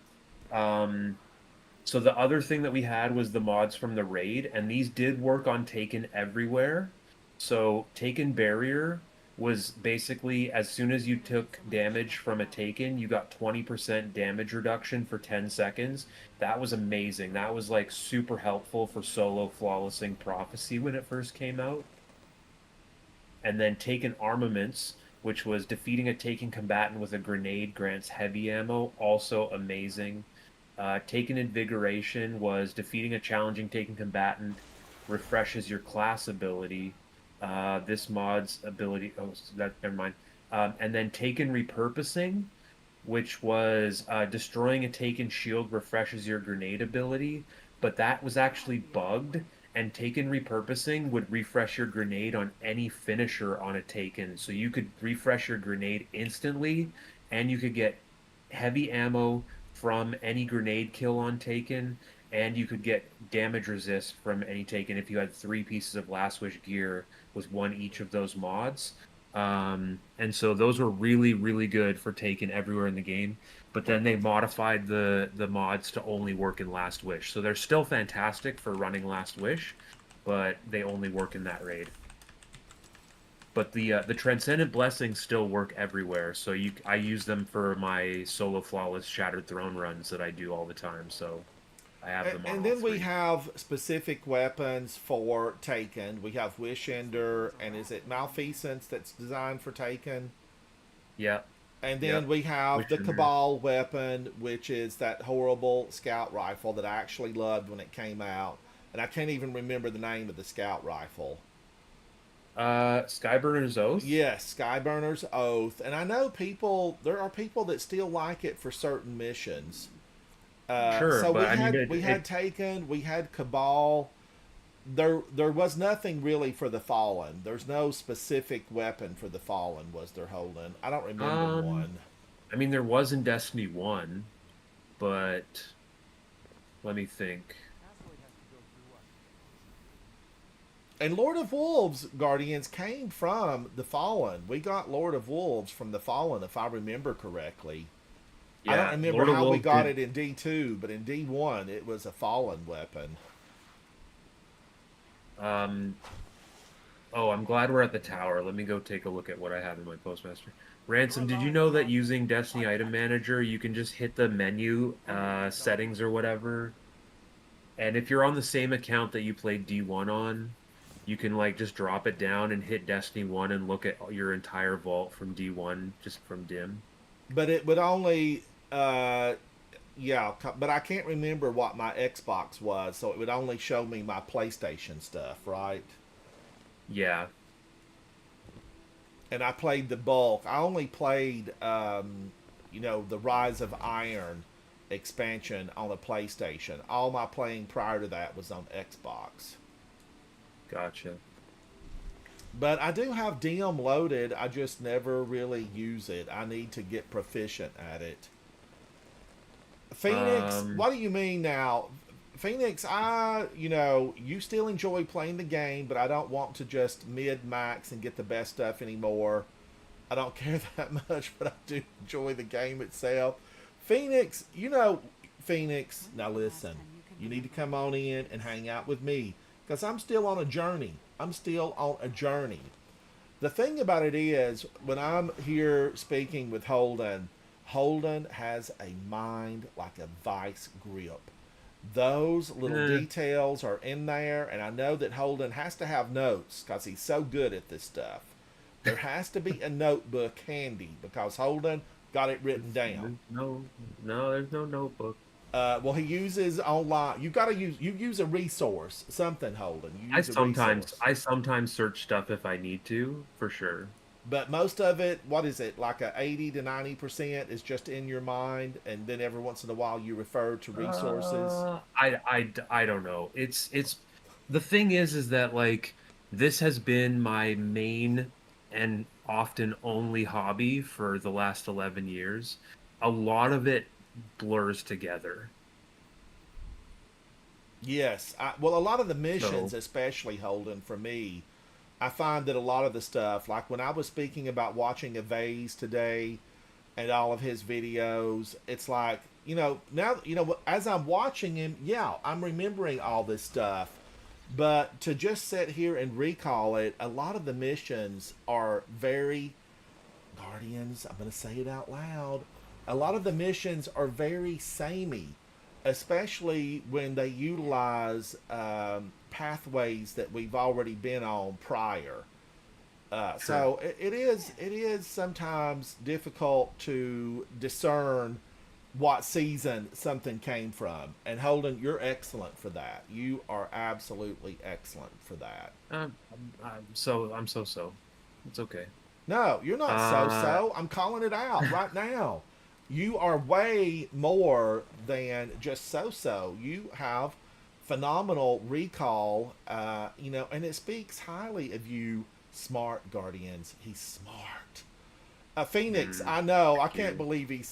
so the other thing that we had was the mods from the raid, and these did work on Taken Everywhere. So Taken Barrier was basically as soon as you took damage from a Taken, you got 20% damage reduction for 10 seconds. That was amazing. That was like super helpful for solo flawlessing Prophecy when it first came out. And then Taken Armaments, which was defeating a Taken combatant with a grenade grants heavy ammo, also amazing. Taken Invigoration was defeating a challenging Taken combatant, refreshes your class ability. This mod's ability, oh, that never mind. And then Taken Repurposing, which was destroying a Taken shield refreshes your grenade ability, but that was actually bugged. And Taken Repurposing would refresh your grenade on any finisher on a Taken, so you could refresh your grenade instantly, and you could get heavy ammo from any grenade kill on Taken, and you could get damage resist from any Taken if you had 3 pieces of Last Wish gear with one each of those mods. And so those were really, really good for Taken everywhere in the game. But then they modified the mods to only work in Last Wish. So they're still fantastic for running Last Wish, but they only work in that raid. But the Transcendent Blessings still work everywhere. So I use them for my solo flawless Shattered Throne runs that I do all the time. So I have them on And all then we 3. have specific weapons for Taken. We have Wish Ender, and is it Malfeasance that's designed for Taken? Yeah. And then Yep. we have Wish the Ender. Cabal weapon, which is that horrible scout rifle that I actually loved when it came out. And I can't even remember the name of the scout rifle. Skyburner's Oath? Yes, Skyburner's Oath. And I know there are people that still like it for certain missions. Sure, So but I mean, we had Taken, we had Cabal. There was nothing really for the Fallen. There's no specific weapon for the Fallen, was there, Holden? I don't remember one. I mean, there was in Destiny 1, but let me think. And Lord of Wolves Guardians came from the Fallen. We got Lord of Wolves from the Fallen, if I remember correctly. I don't remember Lord of how we Wolves got did- it in D2, but in D1 it was a Fallen weapon. Oh, I'm glad we're at the tower. Let me go take a look at what I have in my Postmaster. Ransom, did you know that using Destiny Item Manager, you can just hit the menu settings or whatever, and if you're on the same account that you played D1 on, you can like just drop it down and hit Destiny 1 and look at your entire vault from D1 just from DIM. But it would only, but I can't remember what my Xbox was, so it would only show me my PlayStation stuff, right? Yeah. And I played the bulk. I only played, the Rise of Iron expansion on a PlayStation. All my playing prior to that was on Xbox. Gotcha. But I do have DM loaded. I just never really use it. I need to get proficient at it. Phoenix, what do you mean now? Phoenix, you still enjoy playing the game, but I don't want to just mid-max and get the best stuff anymore. I don't care that much, but I do enjoy the game itself. Phoenix, Phoenix, now listen, you need to come on in and hang out with me because I'm still on a journey. I'm still on a journey. The thing about it is, when I'm here speaking with Holden, Holden has a mind like a vice grip. Those little Eh, details are in there, and I know that Holden has to have notes because he's so good at this stuff. There has to be a notebook handy because Holden got it written down. there's no, there's no notebook. Well, he uses online. You use a resource, something, Holden. You use a resource. I sometimes search stuff if I need to, for sure. But most of it, what is it, like a 80 to 90% is just in your mind, and then every once in a while you refer to resources. I don't know. It's the thing is that like this has been my main and often only hobby for the last 11 years. A lot of it blurs together. Yes, well, a lot of the So, missions, especially Holden, for me, I find that a lot of the stuff, like when I was speaking about watching a vase today and all of his videos, it's like, now, as I'm watching him, yeah, I'm remembering all this stuff. But to just sit here and recall it, a lot of the missions are very Guardians. I'm going to say it out loud. A lot of the missions are very samey, especially when they utilize pathways that we've already been on prior. sure. So it is sometimes difficult to discern what season something came from. And Holden, you're excellent for that. You are absolutely excellent for that. I'm so so. It's okay. No, you're not so Uh, so. I'm calling it out right now. You are way more than just so so. You have phenomenal recall, and it speaks highly of you, smart Guardians. He's smart. Phoenix, I know. I thank can't you. believe he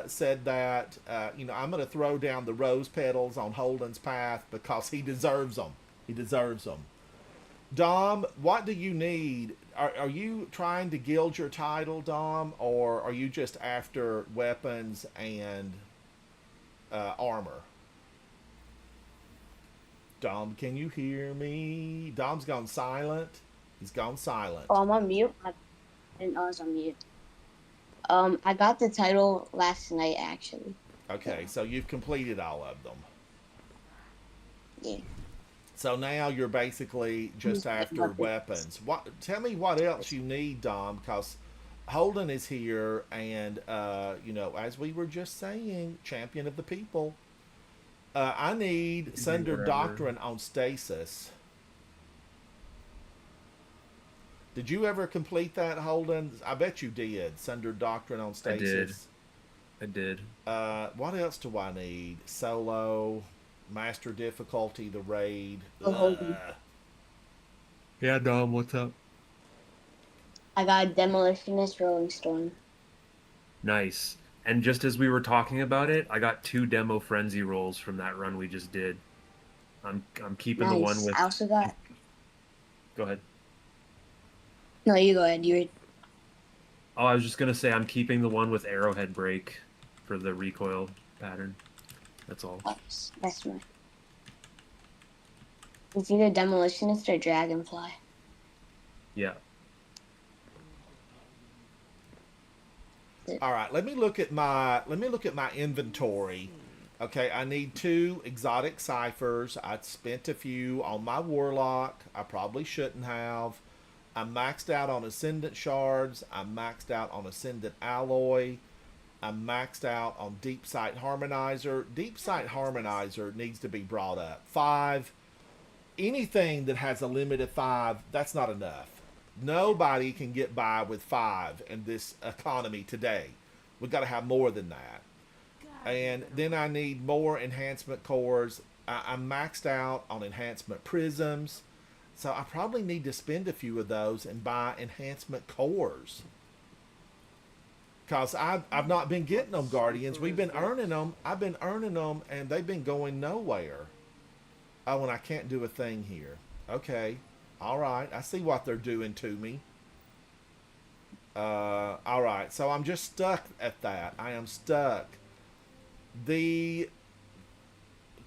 said that. I'm going to throw down the rose petals on Holden's path because he deserves them. He deserves them. Dom, what do you need? Are you trying to gild your title, Dom, or are you just after weapons and armor? Dom, can you hear me? Dom's gone silent. He's gone Oh, silent. I'm on mute. I didn't know I was on mute. I got the title last night actually. Okay, So so you've completed all of them. yeah. So now you're basically I'm just just getting after weapons. weapons. What? Tell me what else you need, Dom, because Holden is here, and as we were just saying, champion of the people. I need You can do Sunder whatever. Doctrine on Stasis. Did you ever complete that, Holden? I bet you did. Sunder Doctrine on I did. Stasis. I did. What else do I need? Solo, Master Difficulty, the raid. Oh, hold on. Yeah, Dom, what's up? I got Demolitionist Rolling Storm. Nice. And just as we were talking about it, I got two demo frenzy rolls from that run we just did. I'm keeping the one Nice. with. I also got. Go ahead. No, you go ahead. You. Oh, I was just gonna say I'm keeping the one with arrowhead break for the recoil pattern. That's all. That's my. It's either Demolitionist or Dragonfly. Yeah. All right, let me look at my inventory. Okay, I need two exotic ciphers. I spent a few on my warlock. I probably shouldn't have. I'm maxed out on ascendant shards. I'm maxed out on ascendant alloy. I'm maxed out on deep sight harmonizer. Deep sight harmonizer needs to be brought up. Five. Anything that has a limit of five, that's not enough. Nobody can get by with five in this economy today. We've got to have more than that. And then I need more enhancement cores. I'm maxed out on enhancement prisms. So I probably need to spend a few of those and buy enhancement cores. Because I've not been getting them, Guardians. We've been earning them. I've been earning them, and they've been going nowhere. Oh, and I can't do a thing here. Okay. All right. I see what they're doing to me. All right. So I'm just stuck at that. I am stuck. The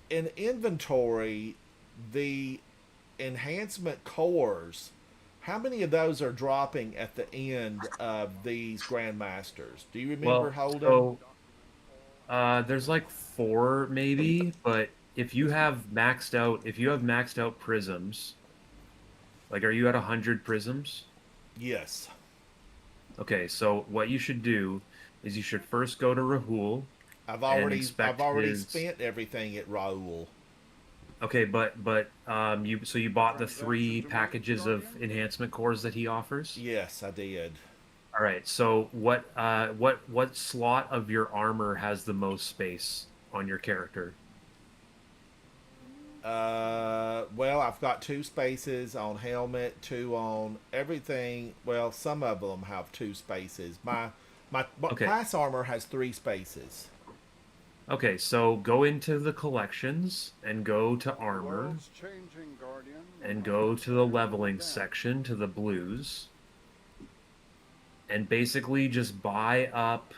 in inventory, the enhancement cores, how many of those are dropping at the end of these Grandmasters? Do you remember, Well, Holden? so there's like four maybe, but if you have maxed out prisms, like are you at 100 prisms? Yes. Okay, so what you should do is you should first go to Rahul and I've inspect already his. spent everything at Raul. Okay, but you bought the three packages of enhancement cores that he offers? Yes, I did. All right. So what slot of your armor has the most space on your character? Well, I've got 2 spaces on helmet, 2 on everything. Well, some of them have 2 spaces. My Okay. class armor has 3 spaces. Okay, so go into the collections and go to armor and go to the leveling section to the blues and basically just buy up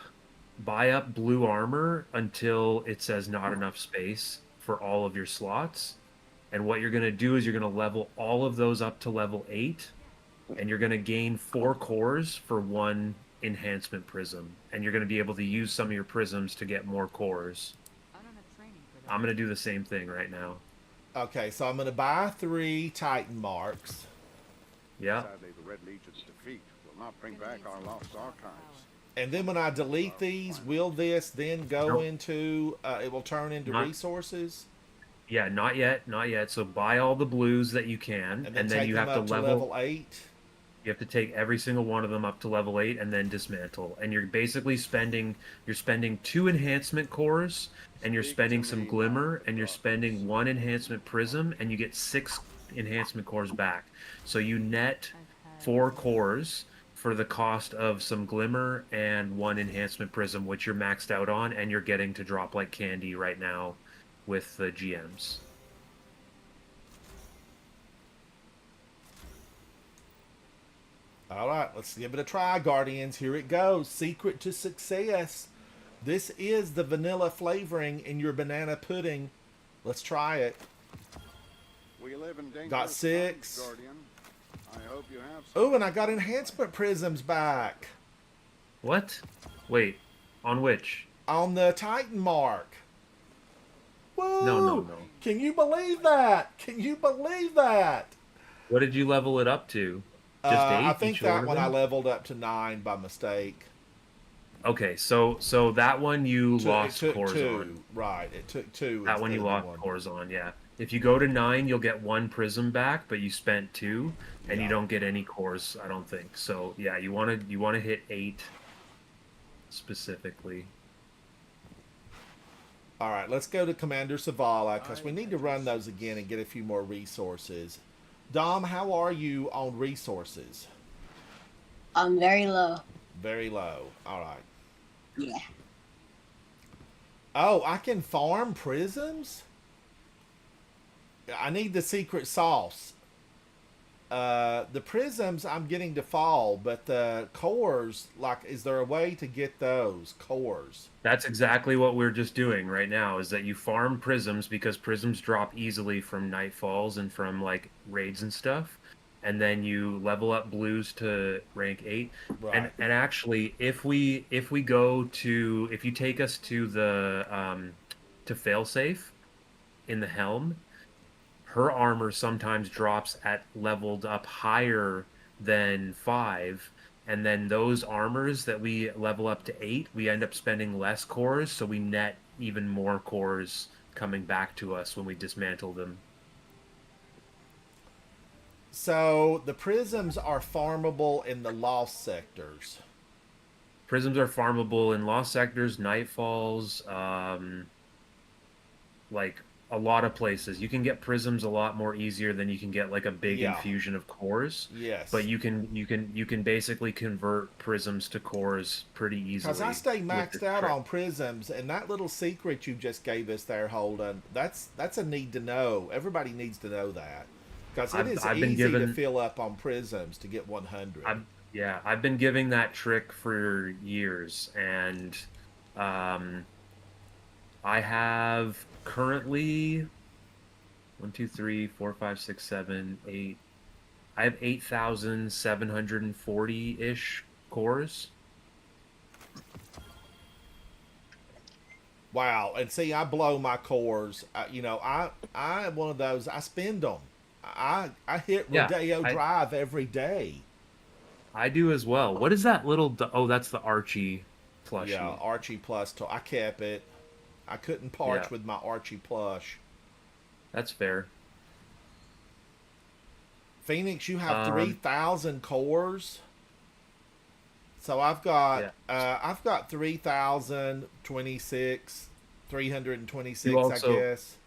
blue armor until it says not enough space for all of your slots. And what you're going to do is you're going to level all of those up to level 8 and you're going to gain 4 cores for 1 enhancement prism, and you're going to be able to use some of your prisms to get more cores. I'm going to do the same thing right now. Okay, so I'm going to buy 3 Titan marks. Yeah. Sadly, the Red Legion's defeat will not bring back our lost archives. And then when I delete these, will this then go Nope. into, it will turn into Not- resources? Yeah, not yet, not yet. So buy all the blues that you can, And then then take you them have up to to level. level 8? You have to take every single one of them up to level 8 and then dismantle. And you're basically spending 2 enhancement cores, and you're spending some glimmer, and you're spending 1 enhancement prism, and you get 6 enhancement cores back. So you net 4 cores for the cost of some glimmer and 1 enhancement prism, which you're maxed out on, and you're getting to drop like candy right now with the GMs. All right, let's give it a try, Guardians. Here it goes. Secret to success. This is the vanilla flavoring in your banana pudding. Let's try it. We live in dangerous Got 6. times, Guardian. I hope you have some. Oh, and I got enhancement prisms back What? Wait, on which? on the Titan mark. Whoa! No. Can you believe that? Can you believe that? What did you level it up to? Just 8? I think each that of one I them? leveled up to 9 by mistake. Okay, so that one you lost it took cores 2. on. Right, it took 2. That one you instead of lost 1. cores on, yeah. If you go to 9, you'll get 1 prism back, but you spent 2, and you Yeah. don't get any cores, I don't think. So yeah, you wanna hit 8 specifically. All right, let's go to Commander Zavala because we need to run those again and get a few more resources. Dom, how are you on resources? Very low. Very low. All right. Yeah. Oh, I can farm prisms? I need the secret sauce. The prisms I'm getting to fall, but the cores, like, is there a way to get those cores? That's exactly what we're just doing right now, is that you farm prisms because prisms drop easily from Nightfalls and from like raids and stuff. And then you level up blues to rank 8. Right. And actually if you take us to the to failsafe in the helm, her armor sometimes drops at leveled up higher than 5, and then those armors that we level up to 8, we end up spending less cores, so we net even more cores coming back to us when we dismantle them. So the prisms are farmable in the lost sectors. Prisms are farmable in lost sectors, nightfalls, like a lot of places. You can get prisms a lot more easier than you can get like a big Yeah. infusion of cores. Yes. But you can basically convert prisms to cores pretty easily. Because I stay with maxed this out trick. on prisms, and that little secret you just gave us there, Holden, that's a need to know. Everybody needs to know that. Because it is I've been easy to given- fill up on prisms to get 100. I've been giving that trick for years, and I have currently 1, 2, 3, 4, 5, 6, 7, 8. I have 8,740 ish cores. Wow. And see, I blow my cores. I am one of those. I spend them. I hit Yeah, Rodeo I Drive every day. I do as well. What is that little? Oh, that's the Archie Yeah, plushie. Archie Plus. I kept it. I couldn't Yeah, parch with my Archie plush. that's fair. Phoenix, you have Um, 3,000 cores. So yeah. I've got 3,026, You 326, I also guess.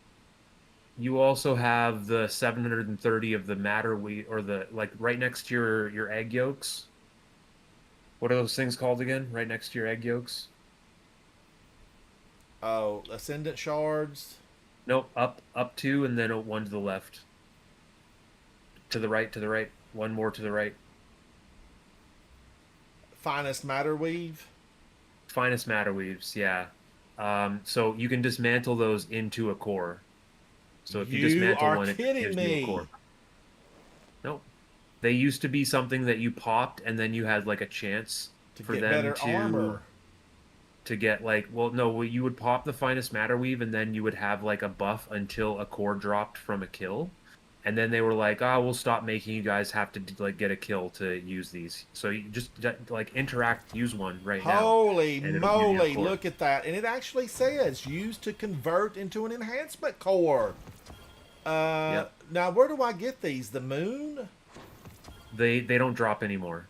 you also have the 730 of the matter wheat, or the like right next to your egg yolks. What are those things called again? Right next to your egg yolks? Oh, Ascendant Shards, Nope, up two, and then one to the left. To the right, to the right. One more to the right. Finest Matter Weave. Finest matter weaves, yeah. So you can dismantle those into a core. So if you You dismantle are one, it kidding gives you a core. me. Nope. They used to be something that you popped, and then you had like a chance To for get them better armor. to get like, well, no, well, you would pop the finest matter weave, and then you would have like a buff until a core dropped from a kill. And then they were like, "Ah, we'll stop making you guys have to like get a kill to use these. So you just like interact, use one right now, Holy and it'll give you a moly, core." look at that. And it actually says used to convert into an enhancement core. Yep. Now where do I get these? The moon? They don't drop anymore.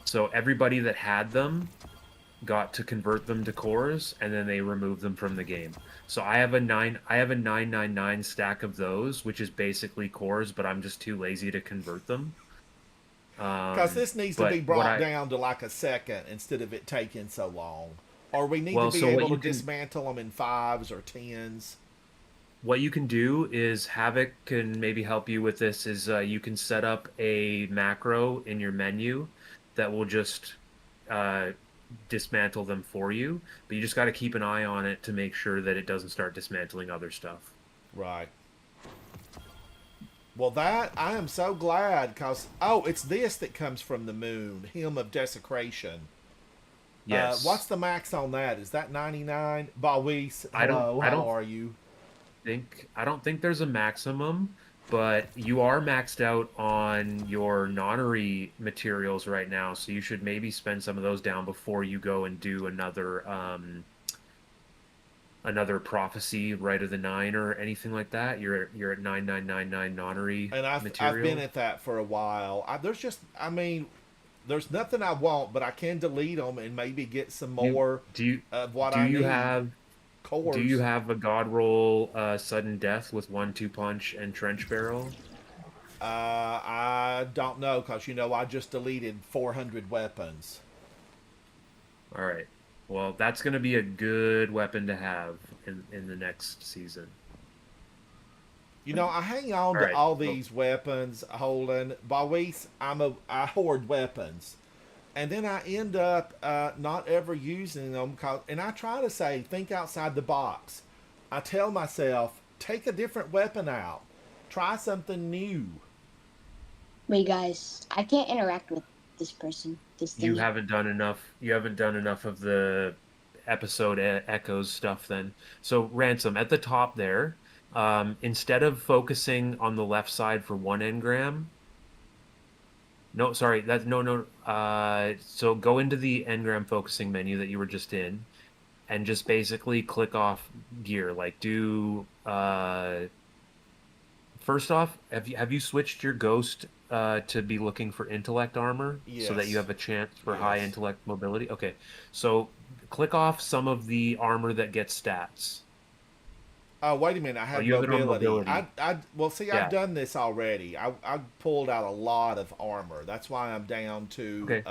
So everybody that had them got to convert them to cores, and then they removed them from the game. So I have a 999 stack of those, which is basically cores, but I'm just too lazy to convert them. Because this needs to But be what brought I down to like a second instead of it taking so long. Or we need to well, be so able to dismantle them in fives or tens. what you can do is Havoc can maybe help you with this. Is you can set up a macro in your menu that will just uh, dismantle them for you, but you just got to keep an eye on it to make sure that it doesn't start dismantling other stuff. Right. Well, that I am so glad because it's this that comes from the moon, Hymn of Desecration. What's Yes. the max on that? Is that 99? Bawis, I don't hello, I how don't are you? I don't think there's a maximum, but you are maxed out on your nonary materials right now, so you should maybe spend some of those down before you go and do another prophecy, Rite of the Nine, or anything like that. You're at 9999 nonary And I've been material. at that for a whial. There's nothing I want, but I can delete them and maybe get some You more do you of what do I you need. have do you Cores. have a god roll sudden death with 1-2 punch and trench barrel? I don't know because I just deleted 400 weapons. All right. Well, that's going to be a good weapon to have in the next season. I hang on All to right. all Well, these weapons, Holden. Bawis, I hoard weapons, and then I end up not ever using them. And I try to think outside the box. I tell myself, take a different weapon out, try something new. Wait, guys, I can't interact with this person, this thingy. you haven't done enough of the episode echoes stuff then. So Ransom at the top there, instead of focusing on the left side for one engram, no, sorry, that's no. So go into the engram focusing menu that you were just in, and just basically click off gear. Like do first off, have you switched your ghost to be looking for intellect armor so that you Yes, have a chance for high yes. intellect mobility? Okay, so click off some of the armor that gets stats. Oh, wait a minute. I Oh, have you have it on mobility. mobility. Well, see, I've Yeah. done this already. I pulled out a lot of armor. That's why Okay.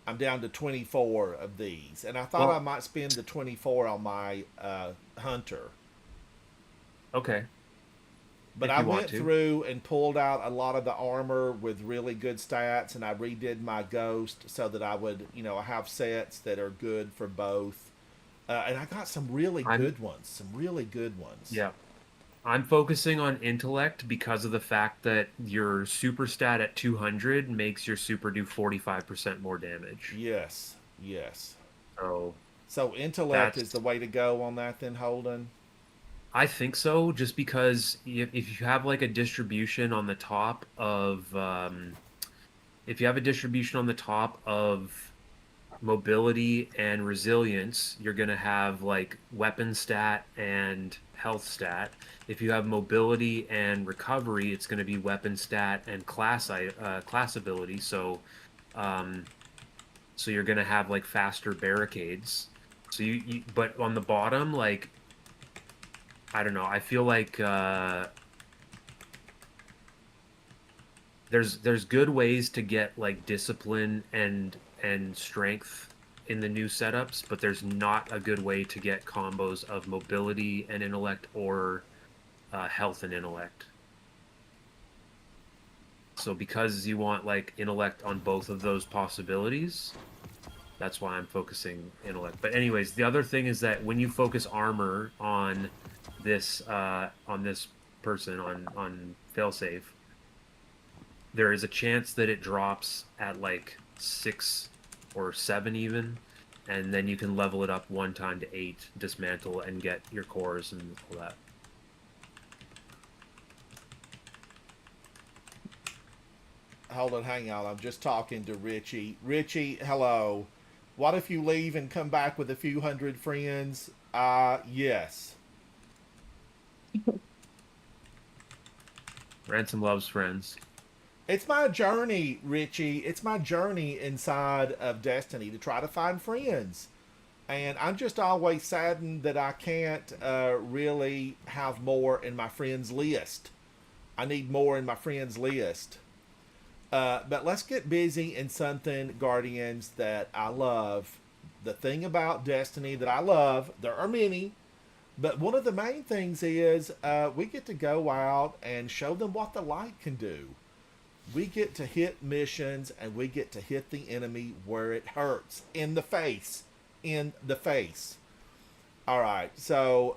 I'm down to 24 of these. And I thought I Well, might spend the 24 on my hunter. okay. But if I you want went to. through and pulled out a lot of the armor with really good stats, and I redid my ghost so that I would, have sets that are good for both. And I got some really I'm good ones, some really good ones. Yeah. I'm focusing on intellect because of the fact that your super stat at 200 makes your super do 45% more damage. Yes, yes. So So intellect is the that's way to go on that then, Holden? I think so, just because if you have like a distribution on the top of if you have a distribution on the top of mobility and resilience, you're going to have like weapon stat and health stat. If you have mobility and recovery, it's going to be weapon stat and class ability. Um, so you're going to have like faster barricades. So but on the bottom, like I don't know, I feel like there's good ways to get like discipline and strength in the new setups, but there's not a good way to get combos of mobility and intellect or health and intellect. So because you want like intellect on both of those possibilities, that's why I'm focusing intellect. But anyways, the other thing is that when you focus armor on this person on failsafe, there is a chance that it drops at like 6 or 7 even, and then you can level it up one time to 8, dismantle, and get your cores and all that. Hold on, hang on. I'm just talking to Richie. Richie, hello. What if you leave and come back with a few hundred friends? Yes. Ransom loves friends. It's my journey, Richie. It's my journey inside of Destiny to try to find friends. And I'm just always saddened that I can't really have more in my friends list. I need more in my friends list. But let's get busy in something, Guardians, that I love. The thing about Destiny that I love, there are many, but one of the main things is we get to go out and show them what the light can do. We get to hit missions and we get to hit the enemy where it hurts. In the face. In the face. Alright, so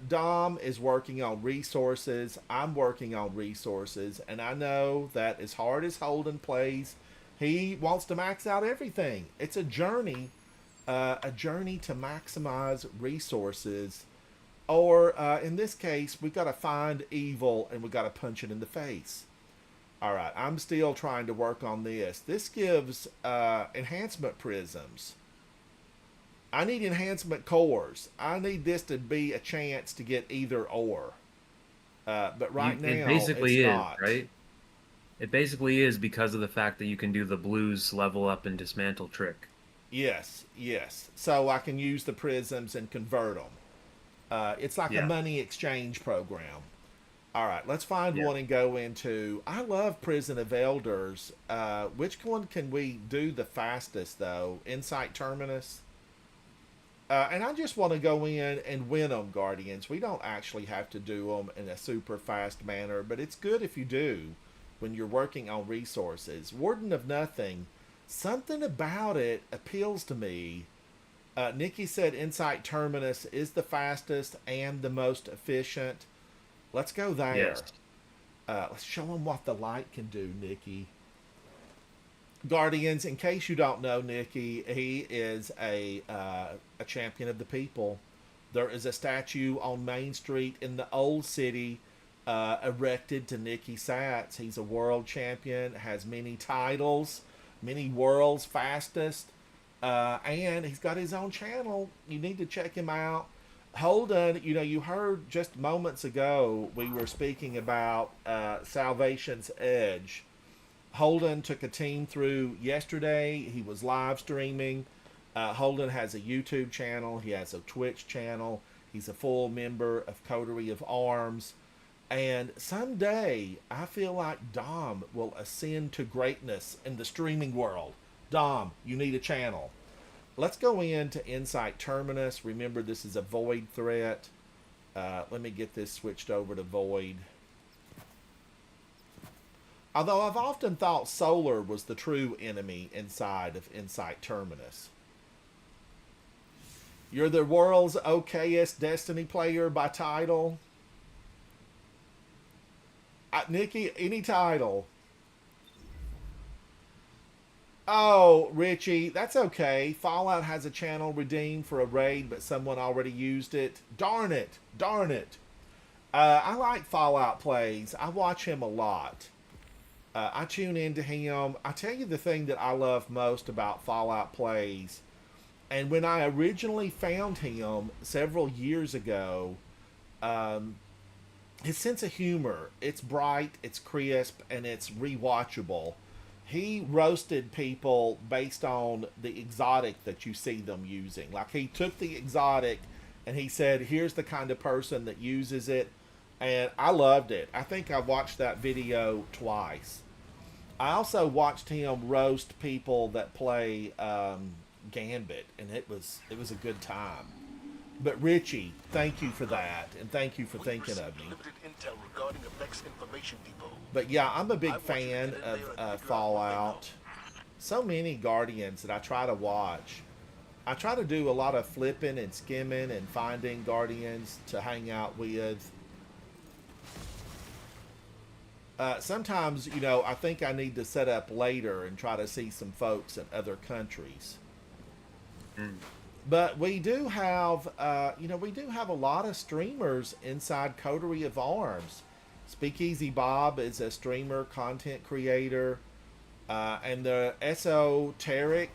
Dom is working on resources. I'm working on resources. And I know that as hard as Holden plays, he wants to max out everything. It's a journey to maximize resources. Or in this case, we've got to find evil and we've got to punch it in the face. Alright, I'm still trying to work on this. This gives enhancement prisms. I need enhancement cores. I need this to be a chance to get either or. But right now, It basically it's is, not. right? It basically is because of the fact that you can do the blues level up and dismantle trick. Yes, yes. So I can use the prisms and convert them. It's like a Yeah. money exchange program. All right, let's find Yeah. one and go into. I love Prison of Elders. Which one can we do the fastest, though? Insight Terminus? And I just want to go in and win them, Guardians. We don't actually have to do them in a super fast manner, but it's good if you do when you're working on resources. Warden of Nothing, something about it appeals to me. Nikki said Insight Terminus is the fastest and the most efficient. Let's go there. Yes. Let's show them what the light can do, Nikki. Guardians, in case you don't know Nikki, he is a champion of the people. There is a statue on Main Street in the old city erected to Nikki Sats. He's a world champion, has many titles, many world's fastest, and he's got his own channel. You need to check him out. Holden, you heard just moments ago we were speaking about Salvation's Edge. Holden took a team through yesterday. He was live streaming. Holden has a YouTube channel. He has a Twitch channel. He's a full member of Coterie of Arms. And someday, I feel like Dom will ascend to greatness in the streaming world. Dom, you need a channel. Let's go into Insight Terminus. Remember, this is a Void threat. Let me get this switched over to Void. Although I've often thought Solar was the true enemy inside of Insight Terminus. You're the world's okayest Destiny player by title. Nikki, any title. Oh, Richie, that's okay. Fallout has a channel redeemed for a raid, but someone already used it. Darn it. Darn it. I like Fallout Plays. I watch him a lot. I tune into him. I tell you the thing that I love most about Fallout Plays. And when I originally found him several years ago, his sense of humor, it's bright, it's crisp, and it's rewatchable. He roasted people based on the exotic that you see them using. Like, he took the exotic and he said, here's the kind of person that uses it. And I loved it. I think I watched that video twice. I also watched him roast people that play Gambit, and it was a good time. But Richie, thank you for that, and thank you for thinking of me. Limited intel regarding a Vex information depot. But yeah, I'm a big fan of Fallout. So many Guardians that I try to watch. I try to do a lot of flipping and skimming and finding Guardians to hang out with. Sometimes, you know, I think I need to set up later and try to see some folks in other countries. But we do have, we do have a lot of streamers inside Coterie of Arms. Speakeasy Bob is a streamer, content creator, and the exoteric,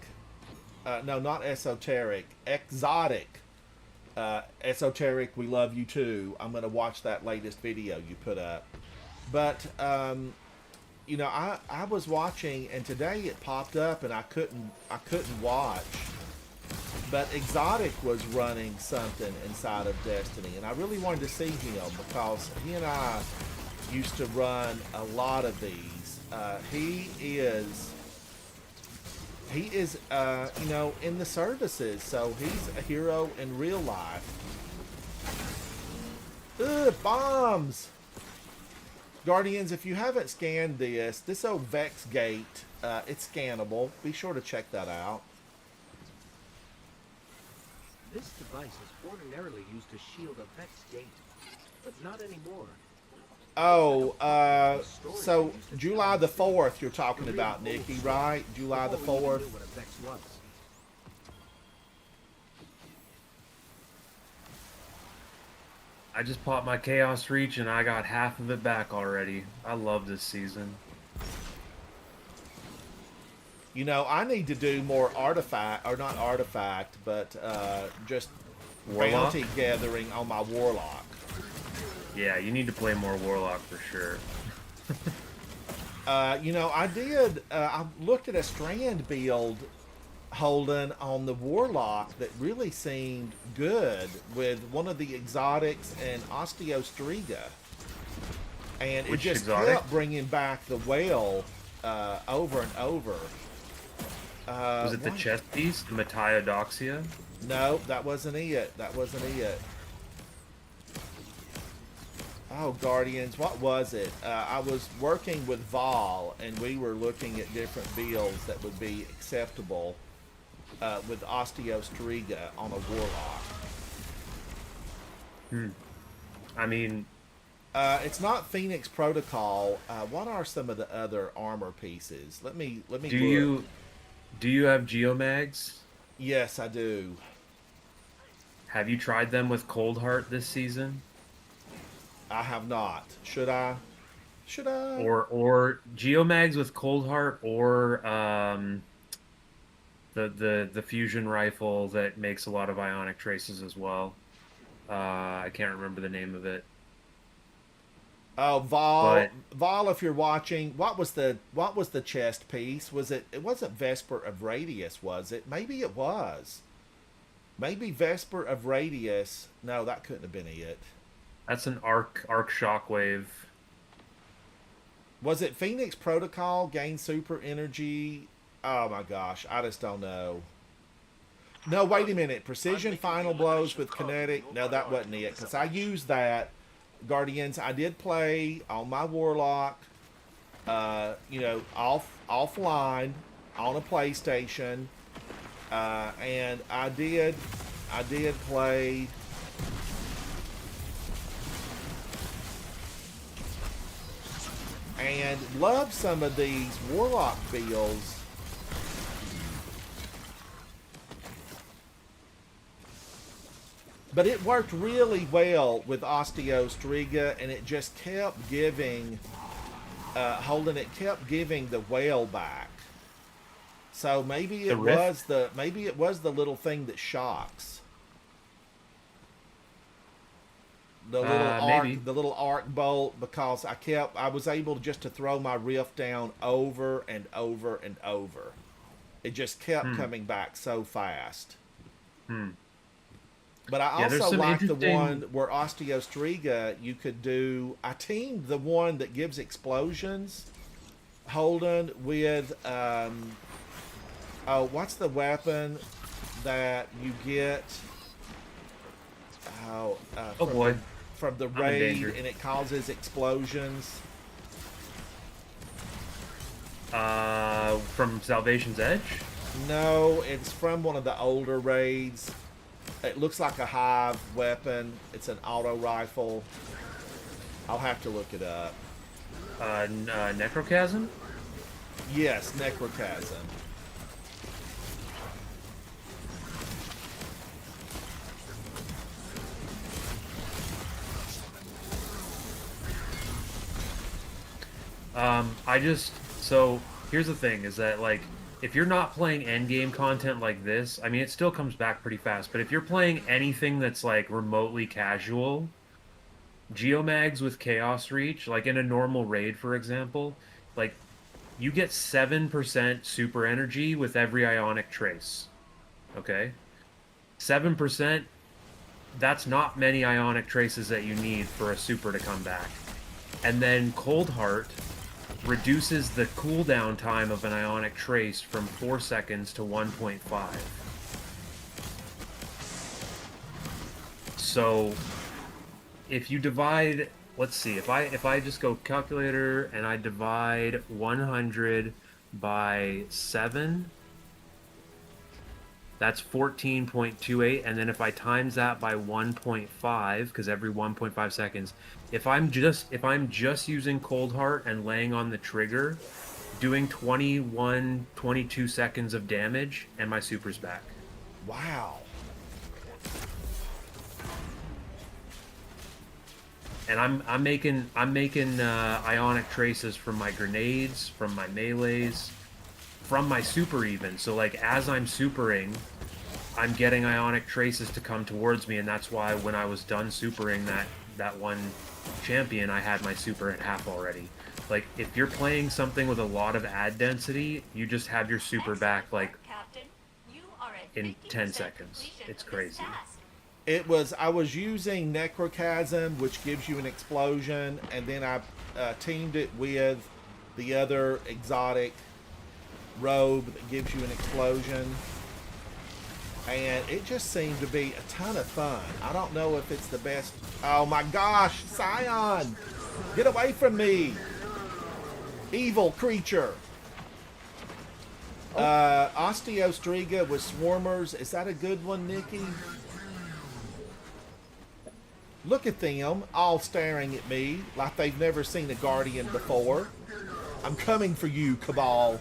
esoteric, we love you too. I'm going to watch that latest video you put up. But, I was watching, and today it popped up, and I couldn't watch. But Exotic was running something inside of Destiny, and I really wanted to see him because he and I used to run a lot of these. He is, in the services, so he's a hero in real life. Ugh, bombs! Guardians, if you haven't scanned this old Vex Gate, it's scannable. Be sure to check that out. This device is ordinarily used to shield a Vex gate, but not anymore. Oh, so July the 4th you're talking about, Nikki, right? July the 4th. I just popped my Chaos Reach and I got half of it back already. I love this season. You know, I need to do more just Warlock? bounty gathering on my Warlock. Yeah, you need to play more Warlock for sure. I looked at a Strand build, Holden, on the Warlock that really seemed good with one of the exotics and Osteostriga. And Which it just exotic? kept bringing back the whale over and over. Was it the chest piece, the Metiodoxia? No, that wasn't it. That wasn't it. Oh, Guardians, what was it? I was working with Vol, and we were looking at different builds that would be acceptable with Osteostriga on a Warlock. I mean... it's not Phoenix Protocol. What are some of the other armor pieces? Let me look. Do you have Geomags? Yes, I do. Have you tried them with Coldheart this season? I have not. Should I? Or Geomags with Coldheart, or the fusion rifle that makes a lot of ionic traces as well. I can't remember the name of it. Oh, Vol, if you're watching, what was the chest piece? It wasn't Vesper of Radius, was it? Maybe it was. Maybe Vesper of Radius. No, that couldn't have been it. That's an arc shockwave. Was it Phoenix Protocol? Gain super energy? Oh my gosh, I just don't know. No, wait a minute. Precision final blows with kinetic. No, that wasn't it. Because I used that. Guardians, I did play on my Warlock. offline on a PlayStation, and I did play. And love some of these Warlock builds. But it worked really well with Osteostriga, and it just kept giving, Holden, it kept giving the whale back. So maybe it was the little thing that shocks. The little arc bolt, because I was able just to throw my rift down over and over and over. It just kept coming back so fast. But I also like the one where Osteostriga, you could do. I teamed the one that gives explosions, Holden, with what's the weapon that you get? From the raid, and it causes explosions. From Salvation's Edge? No, it's from one of the older raids. It looks like a hive weapon. It's an auto rifle. I'll have to look it up. Necrochasm? Yes, Necrochasm. So here's the thing, is that, like, if you're not playing endgame content like this, I mean, it still comes back pretty fast, but if you're playing anything that's, like, remotely casual, Geomags with Chaos Reach, like in a normal raid, for example, like, you get 7% super energy with every Ionic Trace. Okay? 7%, that's not many Ionic Traces that you need for a super to come back. And then Cold Heart reduces the cooldown time of an Ionic Trace from 4 seconds to 1.5. So if you divide, let's see, if I just go calculator and I divide 100 by 7, that's 14.28, and then if I times that by 1.5, because every 1.5 seconds, if I'm just using Cold Heart and laying on the trigger, doing 22 seconds of damage, and my super's back. Wow. And I'm making Ionic Traces from my grenades, from my melees, from my super even. So, like, as I'm supering, I'm getting Ionic Traces to come towards me, and that's why when I was done supering that one champion, I had my super at half already. Like, if you're playing something with a lot of ad density, you just have your super back, like, in 10 seconds. It's crazy. I was using Necrochasm, which gives you an explosion, and then I teamed it with the other exotic robe that gives you an explosion, and it just seemed to be a ton of fun. I don't know if it's the best. Oh my gosh, Scion, get away from me, evil creature. Osteostriga with Swarmers, is that a good one, Nikki? Look at them all staring at me like they've never seen a Guardian before. I'm coming for you, Cabal.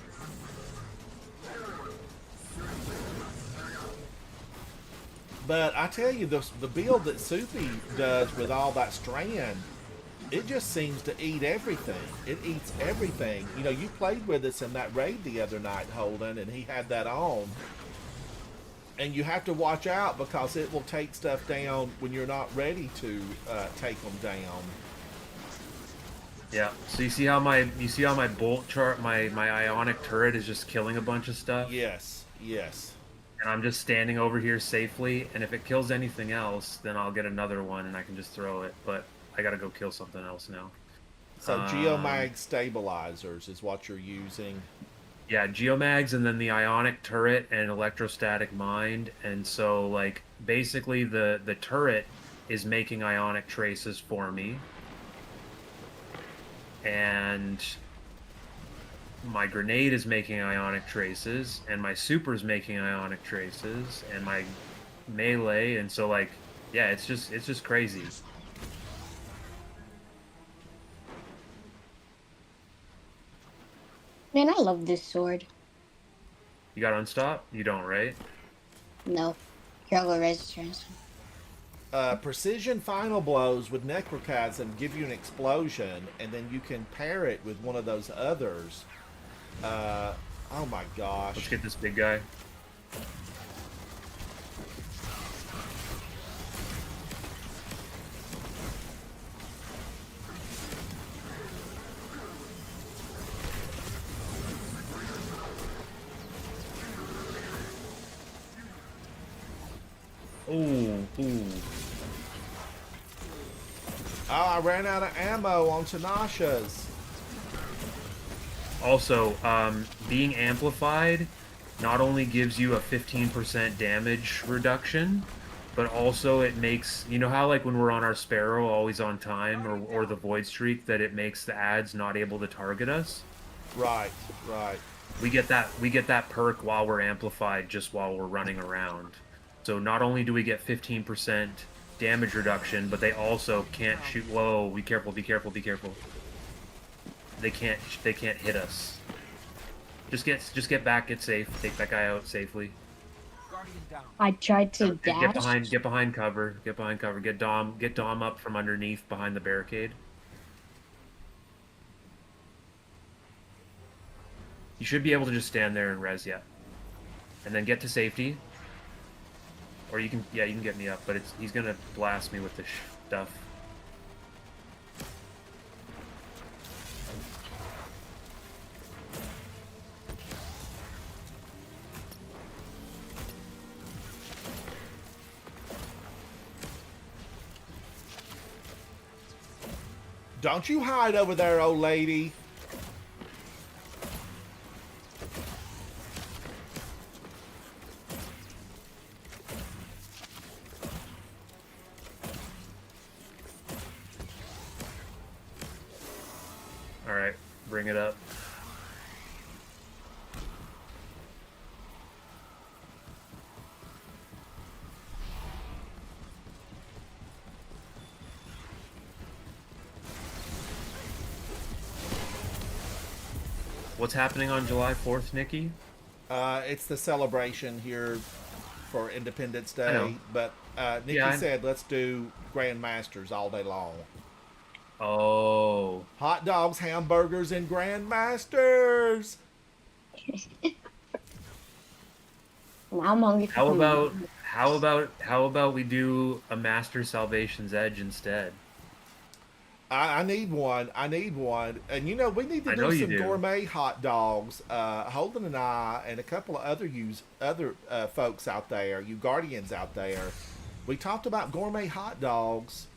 But I tell you, the build that Soupy does with all that strand, it just seems to eat everything. It eats everything. You know, you played with us in that raid the other night, Holden, and he had that on. And you have to watch out because it will take stuff down when you're not ready to take them down. Yeah. So you see how my bolt chart, my Ionic turret is just killing a bunch of stuff? Yes. Yes. And I'm just standing over here safely, and if it kills anything else, then I'll get another one and I can just throw it. But I gotta go kill something else now. So Geomag stabilizers is what you're using. Yeah, Geomags, and then the Ionic turret and Electrostatic Mind. And so, like, basically the turret is making Ionic Traces for me. And my grenade is making ionic traces, and my super is making ionic traces, and my melee, and so like, yeah, it's just crazy. Man, I love this sword. You got unstop? You don't, right? No. Here, I'll go resistance. Precision final blows with necrochasm give you an explosion, and then you can pair it with one of those others. Oh my gosh. Let's get this big guy. Ooh. Oh, I ran out of ammo on Tanasha's. Also, being amplified not only gives you a 15% damage reduction, but also it makes, you know how like when we're on our Sparrow always on time or the Void Streak, that it makes the ads not able to target us? Right. We get that perk while we're amplified, just while we're running around. So not only do we get 15% damage reduction, but they also can't shoot. Whoa, be careful. They can't hit us. Just get back, get safe, take that guy out safely. Guardian down. I tried to dash. Get behind cover. Get Dom up from underneath behind the barricade. You should be able to just stand there and res, yeah. And then get to safety. Or you can get me up, but he's gonna blast me with this stuff. Don't you hide over there, old lady. Alright, bring it up. What's happening on July 4th, Nikki? It's the celebration here for Independence I know. Day, but Nikki Yeah, said let's do Grandmasters all day long. Oh. Hot dogs, hamburgers, and Grandmasters. Now I'm hungry. How about we do a Master Salvation's Edge instead? I need one. And you know, we need to I know do you some do. gourmet hot dogs. Holden and I and a couple of other folks out there, you guardians out there, we talked about gourmet hot dogs.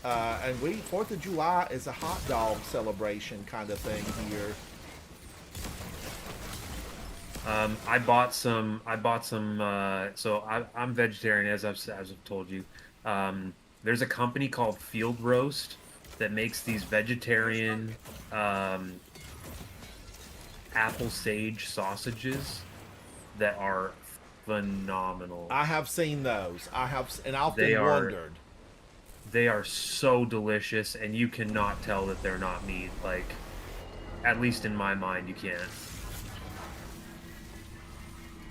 And 4th of July is a hot dog celebration kind of thing here. I bought some. So I'm vegetarian, as I've told you. There's a company called Field Roast that makes these vegetarian apple sage sausages that are phenomenal. I have seen those. And often They are- wondered. They are so delicious, and you cannot tell that they're not meat. Like, at least in my mind, you can't.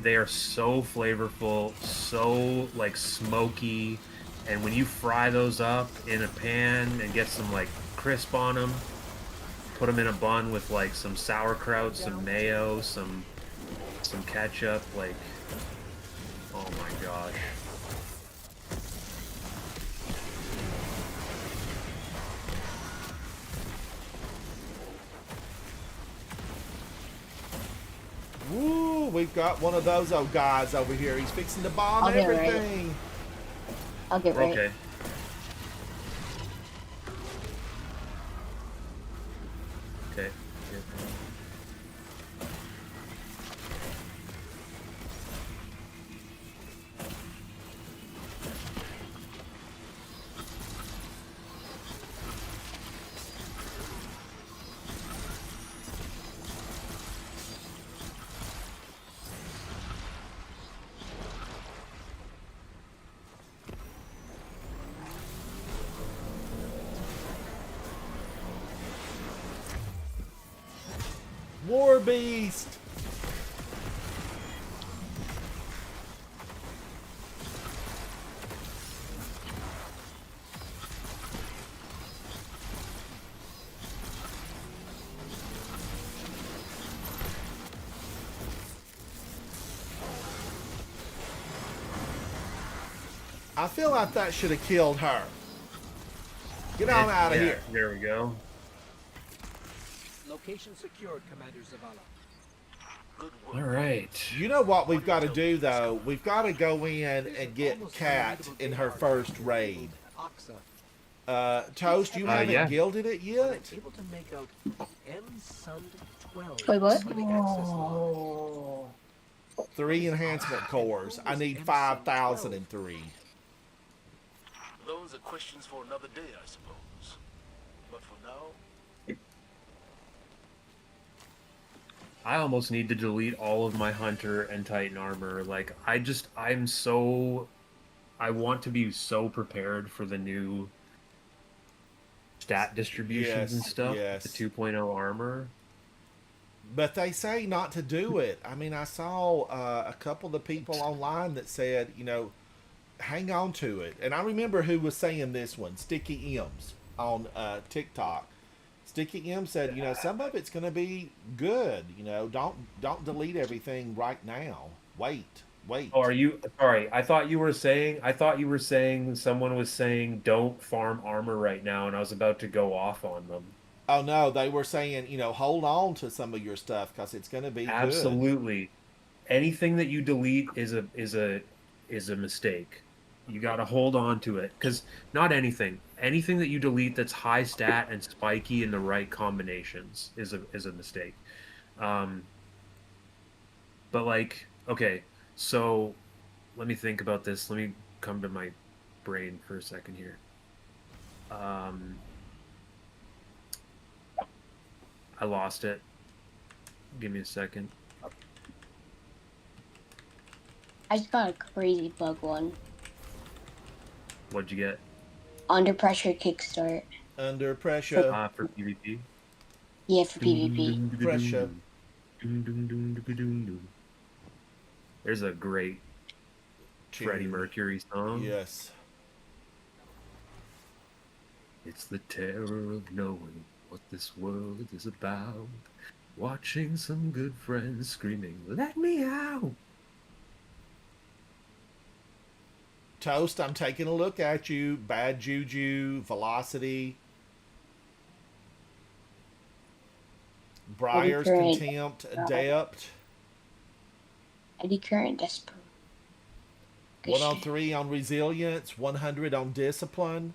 They are so flavorful, so like smoky, and when you fry those up in a pan and get some like crisp on them, put them in a bun with like some sauerkraut, some mayo, some ketchup, like, oh my gosh. Woo, we've got one of those old guys over here. He's fixing to bomb I'll get right. everything. I'll get right. Okay. Okay. beast. I feel like that should have killed her. Get on out of Yeah, here. There we go. Location secured, Commander Zavala. Good All work. right. You know what we've got to do, though? We've got to go in and get Almost Kat unreadable in her data first archive raid. Oxa. Toast, you haven't yeah. gilded it yet? Able to make out M-Sund 12. Wait, what? Sonic access log. Oh. 3 enhancement cores. I need 5,003. Those are questions for another day, I suppose. But for now, I almost need to delete all of my Hunter and Titan armor. Like, I want to be so prepared for the new stat distributions and Yes, stuff. yes. The 2.0 armor. But they say not to do it. I mean, I saw a couple of the people online that said, you know, hang on to it. And I remember who was saying this one, Sticky M's on TikTok. Sticky M said, you know, some of it's going to be good. You know, don't delete everything right now. Wait. Oh, are you sorry? I thought you were saying someone was saying don't farm armor right now, and I was about to go off on them. Oh no, they were saying, you know, hold on to some of your stuff because it's going to be good. Absolutely. Anything that you delete is a mistake. You got to hold on to it, because not anything that you delete that's high stat and spiky in the right combinations is a mistake. But like, okay, so let me think about this. Let me come to my brain for a second here. I lost it. Give me a second. I just got a crazy bug one. What'd you get? Under pressure kickstart. Under pressure. For PvP. Yeah, for PvP. Pressure. There's a great Freddie Mercury song. Yes. It's the terror of knowing what this world is about. Watching some good friends screaming, "Let me out!" Toast, I'm taking a look at you. Bad Juju, Velocity, Briar's Current. Contempt, Adept, Eddie Current Despo. 103 on Resilience, 100 on Discipline.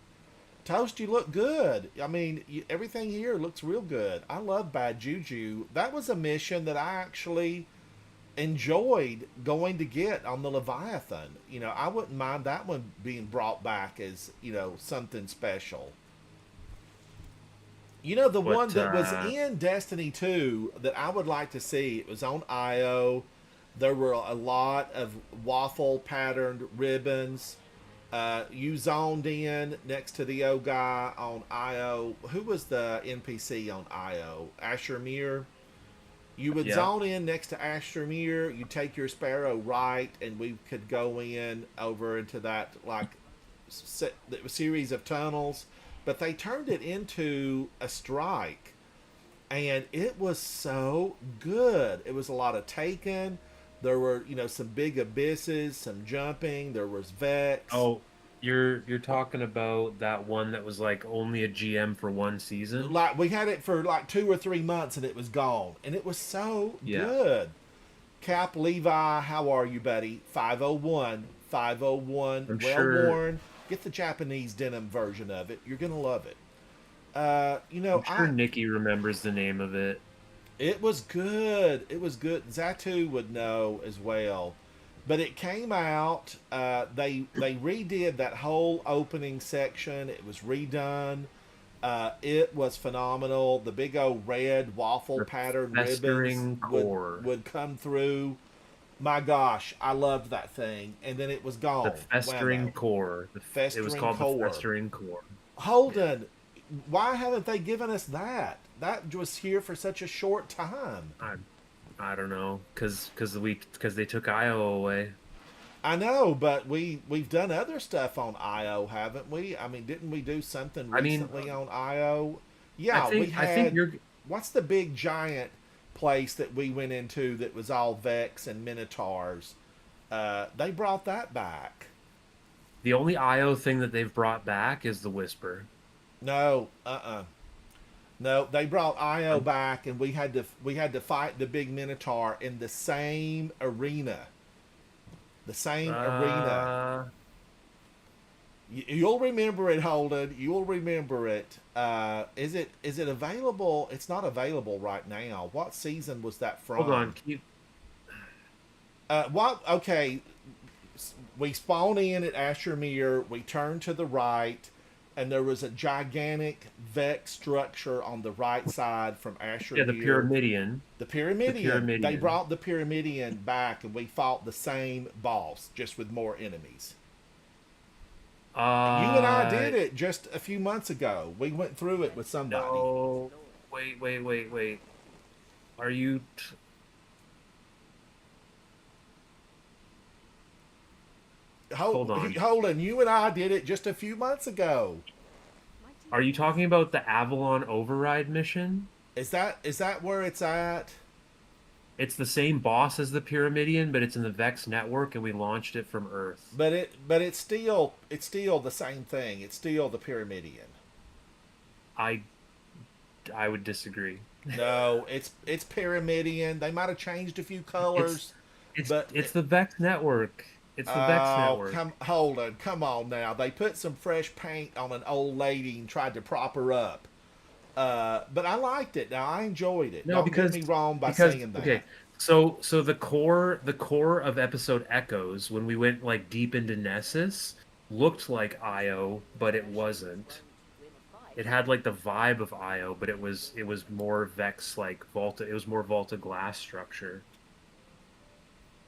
Toast, you look good. I mean, everything here looks real good. I love Bad Juju. That was a mission that I actually enjoyed going to get on the Leviathan. You know, I wouldn't mind that one being brought back as, you know, something special. You know, the one that was in Destiny 2 that I would like to see, it was on IO. There were a lot of waffle patterned ribbons. You zoned in next to the old guy on IO. Who was the NPC on IO? Asher Mir. You would zone in next to Asher Mir. You take your Sparrow right, and we could go in over into that like series of tunnels. But they turned it into a strike, and it was so good. It was a lot of Taken. There were, you know, some big abysses, some jumping. There was Vex. Oh, you're talking about that one that was like only a GM for one season? Like we had it for like 2 or 3 months, and it was gone, and it was so good. Cap Levi, how are you, buddy? 501, 501, I'm well sure- worn. Get the Japanese denim version of it. You're gonna love it. You know, I'm sure Nikki remembers the name of it. it was good. It was good. Zatu would know as well. But it came out. They redid that whole opening section. It was redone. It was phenomenal. The big old red waffle The pattern festering ribbons core. would come through. My gosh, I loved that thing. And then it was gone. The festering Whammo. core. It was Festering called core. the festering core. Holden, why haven't they given us that? That was here for such a short time. I don't know, because they took Io away. I know, but we've done other stuff on IO, haven't we? I mean, didn't we do something I mean, recently on IO? I Yeah, we think I think had. you're What's the big giant place that we went into that was all Vex and Minotaurs? They brought that back. the only Io thing that they've brought back is the Whisper. No, no, they brought Io Um, back, and we had to fight the big Minotaur in the same arena. The same arena. Uh, You'll remember it, Holden. You'll remember it. Is it available? It's not available right now. What season was that from? hold on, can you, What? Okay, we spawn in at Ashermere. We turn to the right, and there was a gigantic Vex structure on the right side from yeah, the Ashermere. Pyramidian. The The Pyramidian. They Pyramidian. brought the Pyramidian back, and we fought the same boss, just with more enemies. You and I Uh, did it just a few months ago. We went through it with somebody. no. Wait. Are you? Hold on. Holden, you and I did it just a few months ago. Are you talking about the Avalon Override mission? Is that where it's at? It's the same boss as the Pyramidian, but it's in the Vex network, and we launched it from Earth. But it's still the same thing. It's still the Pyramidian. I I would disagree. No, it's Pyramidian. They might have changed a few colors, but It's the Vex network. It's the Vex oh, network. come on now. They put some fresh paint on an old lady and tried to prop her up. But I liked it. Now I enjoyed it. No, Don't because get me wrong by because saying that. okay, so the core of episode Echoes, when we went like deep into Nessus, looked like Io, but it wasn't. It had like the vibe of Io, but it was more Vex like Volta. It was more Volta glass structure.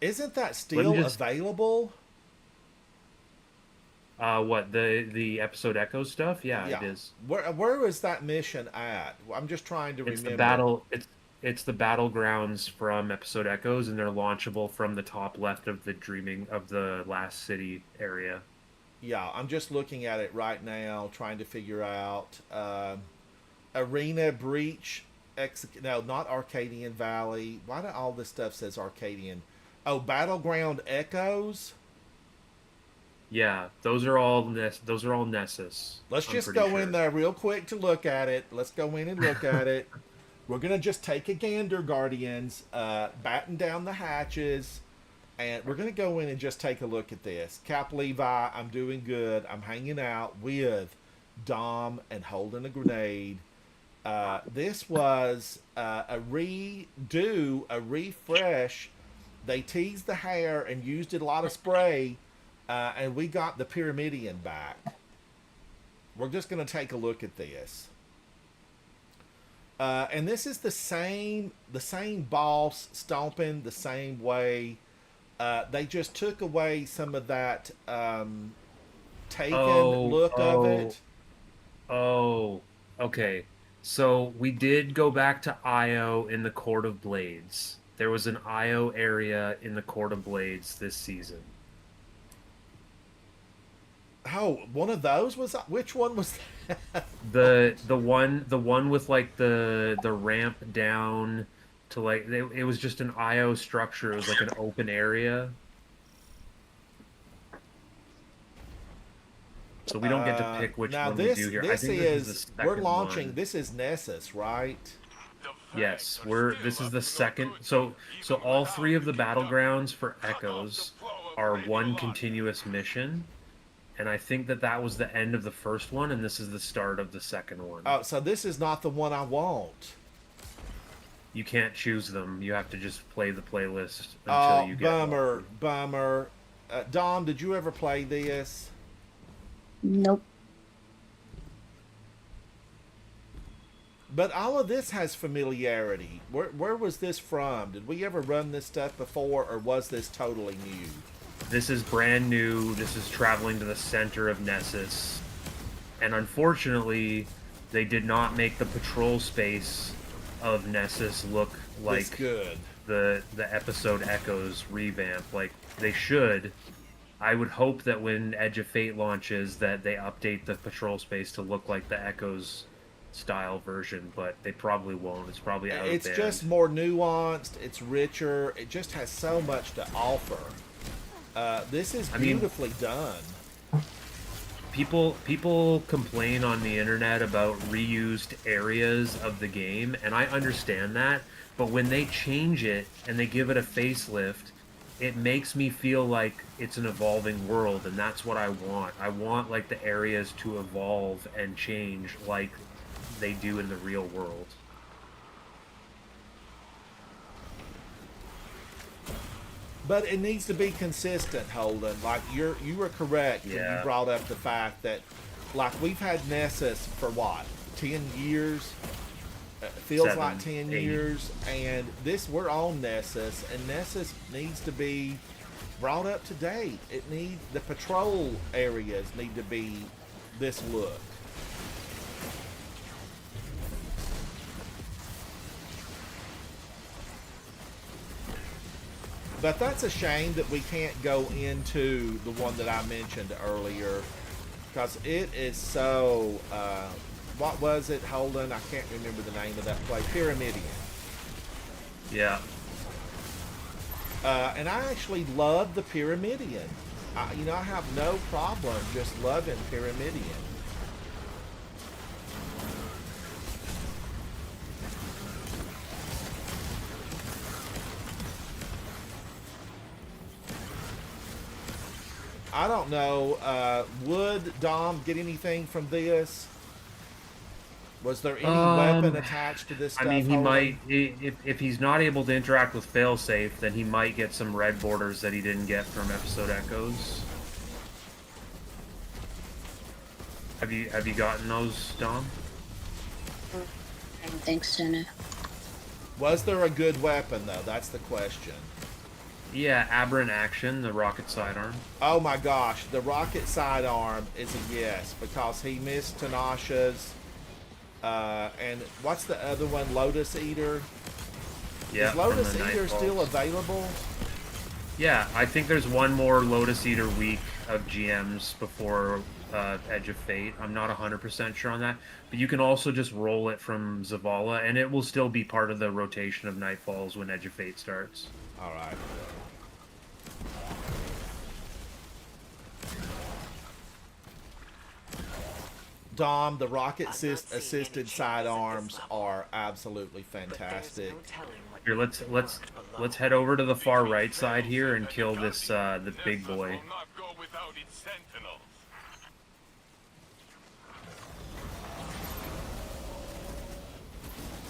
Isn't that Let still me just available? what the episode Echo stuff? Yeah, Yeah. it is. Where is that mission at? I'm just trying to It's the remember. battle. It's the battlegrounds from episode Echoes, and they're launchable from the top left of the Dreaming of the Last City area. Yeah, I'm just looking at it right now, trying to figure out Arena Breach. No, not Arcadian Valley. Why do all this stuff says Arcadian? Oh, Battleground Echoes. Yeah, those are all Nessus. Let's I'm just pretty go sure. in there real quick to look at it. Let's go in and look at it. We're gonna just take a gander, Guardians. Batten down the hatches, and we're gonna go in and just take a look at this. Cap Levi, I'm doing good. I'm hanging out with Dom and holding a grenade. This was a redo, a refresh. They teased the hair and used a lot of spray, and we got the Pyramidian back. We're just going to take a look at this. And this is the same boss stomping the same way. They just took away some of that taken look of it. Oh, okay. So we did go back to Io in the Court of Blades. There was an Io area in the Court of Blades this season. Oh, one of those was, which one was that? The one with like the ramp down to like it was just an IO structure. It was like an open area. So we don't get to pick which now one this we do here. I this think is, this is the we're second launching. one. This is Nessus, right? Yes, this is the second. So all three of the battlegrounds for Echoes are one continuous mission, and I think that was the end of the first one, and this is the start of the second one. Oh, so this is not the one I want. You can't choose them. You have to just play the playlist until Oh, you get bummer, one. bummer. Dom, did you ever play this? Nope. But all of this has familiarity. Where was this from? Did we ever run this stuff before, or was this totally new? This is brand new. This is traveling to the center of Nessus. And unfortunately, they did not make the patrol space of Nessus look This like good. the episode Echoes revamp. Like they should. I would hope that when Edge of Fate launches, that they update the patrol space to look like the Echoes style version, but they probably won't. It's probably out of It's band. just more nuanced. It's richer. It just has so much to offer. This is beautifully done. People complain on the internet about reused areas of the game, and I understand that, but when they change it and they give it a facelift, it makes me feel like it's an evolving world, and that's what I want. I want like the areas to evolve and change like they do in the real world. But it needs to be consistent, Holden. Like you were correct when you brought up the fact that, like, we've had Nessus for what, 10 years? Feels like 10 years, and we're on Nessus, and Nessus needs to be brought up to date. The patrol areas need to be this look. But that's a shame that we can't go into the one that I mentioned earlier, because it is so, what was it, Holden? I can't remember the name of that place. Pyramidion. Yeah. And I actually love the Pyramidion. I have no problem just loving Pyramidion. I don't know. Would Dom get anything from this? Was there any weapon attached to this stuff? I mean, he might, if he's not able to interact with Failsafe, then he might get some red borders that he didn't get from episode Echoes. Have you gotten those, Dom? I don't think so, no. Was there a good weapon, though? That's the question. Yeah, Aberrant Action, the rocket sidearm. Oh my gosh, the rocket sidearm is a yes, because he missed Tanasha's. And what's the other one? Lotus Eater? Yeah. Is Lotus from the Eater Nightfalls. still available? Yeah, I think there's one more Lotus Eater week of GMs before Edge of Fate. I'm not 100% sure on that. But you can also just roll it from Zavala, and it will still be part of the rotation of Nightfalls when Edge of Fate starts. Alright. Dom, the rocket assisted sidearms are absolutely fantastic. Here, let's head over to the far right side here and kill this the big boy.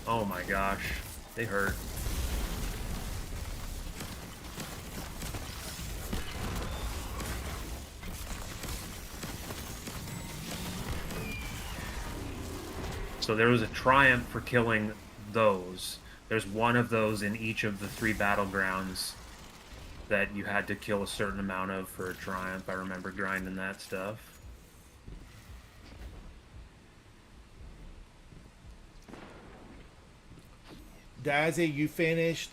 Oh my gosh, they hurt. So there was a triumph for killing those. There's one of those in each of the 3 battlegrounds that you had to kill a certain amount of for a triumph. I remember grinding that stuff. Dazzy, you finished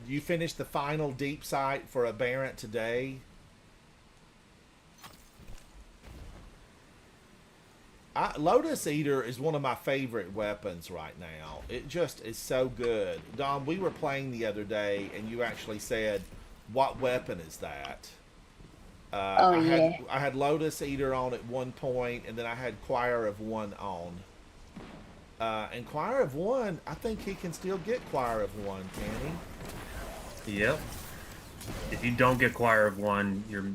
you finished the final deep sight for Aberrant today. Lotus Eater is one of my favorite weapons right now. It just is so good. Dom, we were playing the other day, and you actually said, "What weapon is that?" I had Lotus Eater on at one point, and then I had Choir of One on. And Choir of One, I think he can still get Choir of One, can he? Yep. If you don't get Choir of One, you're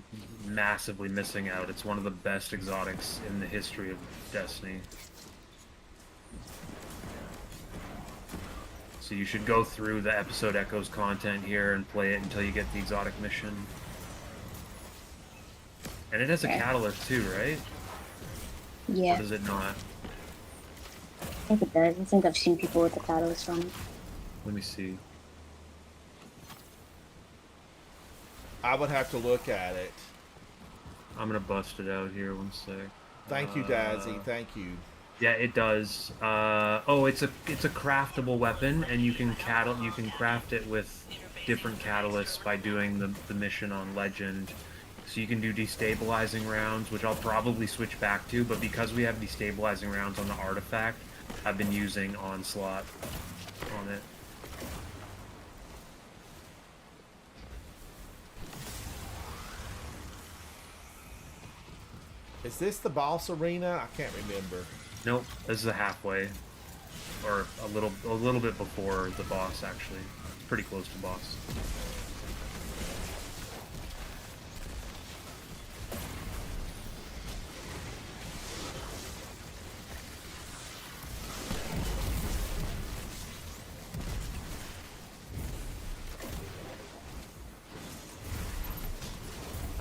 massively missing out. It's one of the best exotics in the history of Destiny. So you should go through the episode Echoes content here and play it until you get the exotic mission. And it has a catalyst too, right? Yeah. Or does it not? I think it does. I think I've seen people with the catalyst on it. Let me see. I would have to look at it. I'm gonna bust it out here one sec. Thank you, Dazzy. Thank you. Yeah, it does. Oh, it's a craftable weapon, and you can craft it with different catalysts by doing the mission on Legend. So you can do destabilizing rounds, which I'll probably switch back to, but because we have destabilizing rounds on the artifact, I've been using Onslaught on it. Is this the boss arena? I can't remember. Nope, this is a halfway, or a little bit before the boss. Actually, it's pretty close to boss.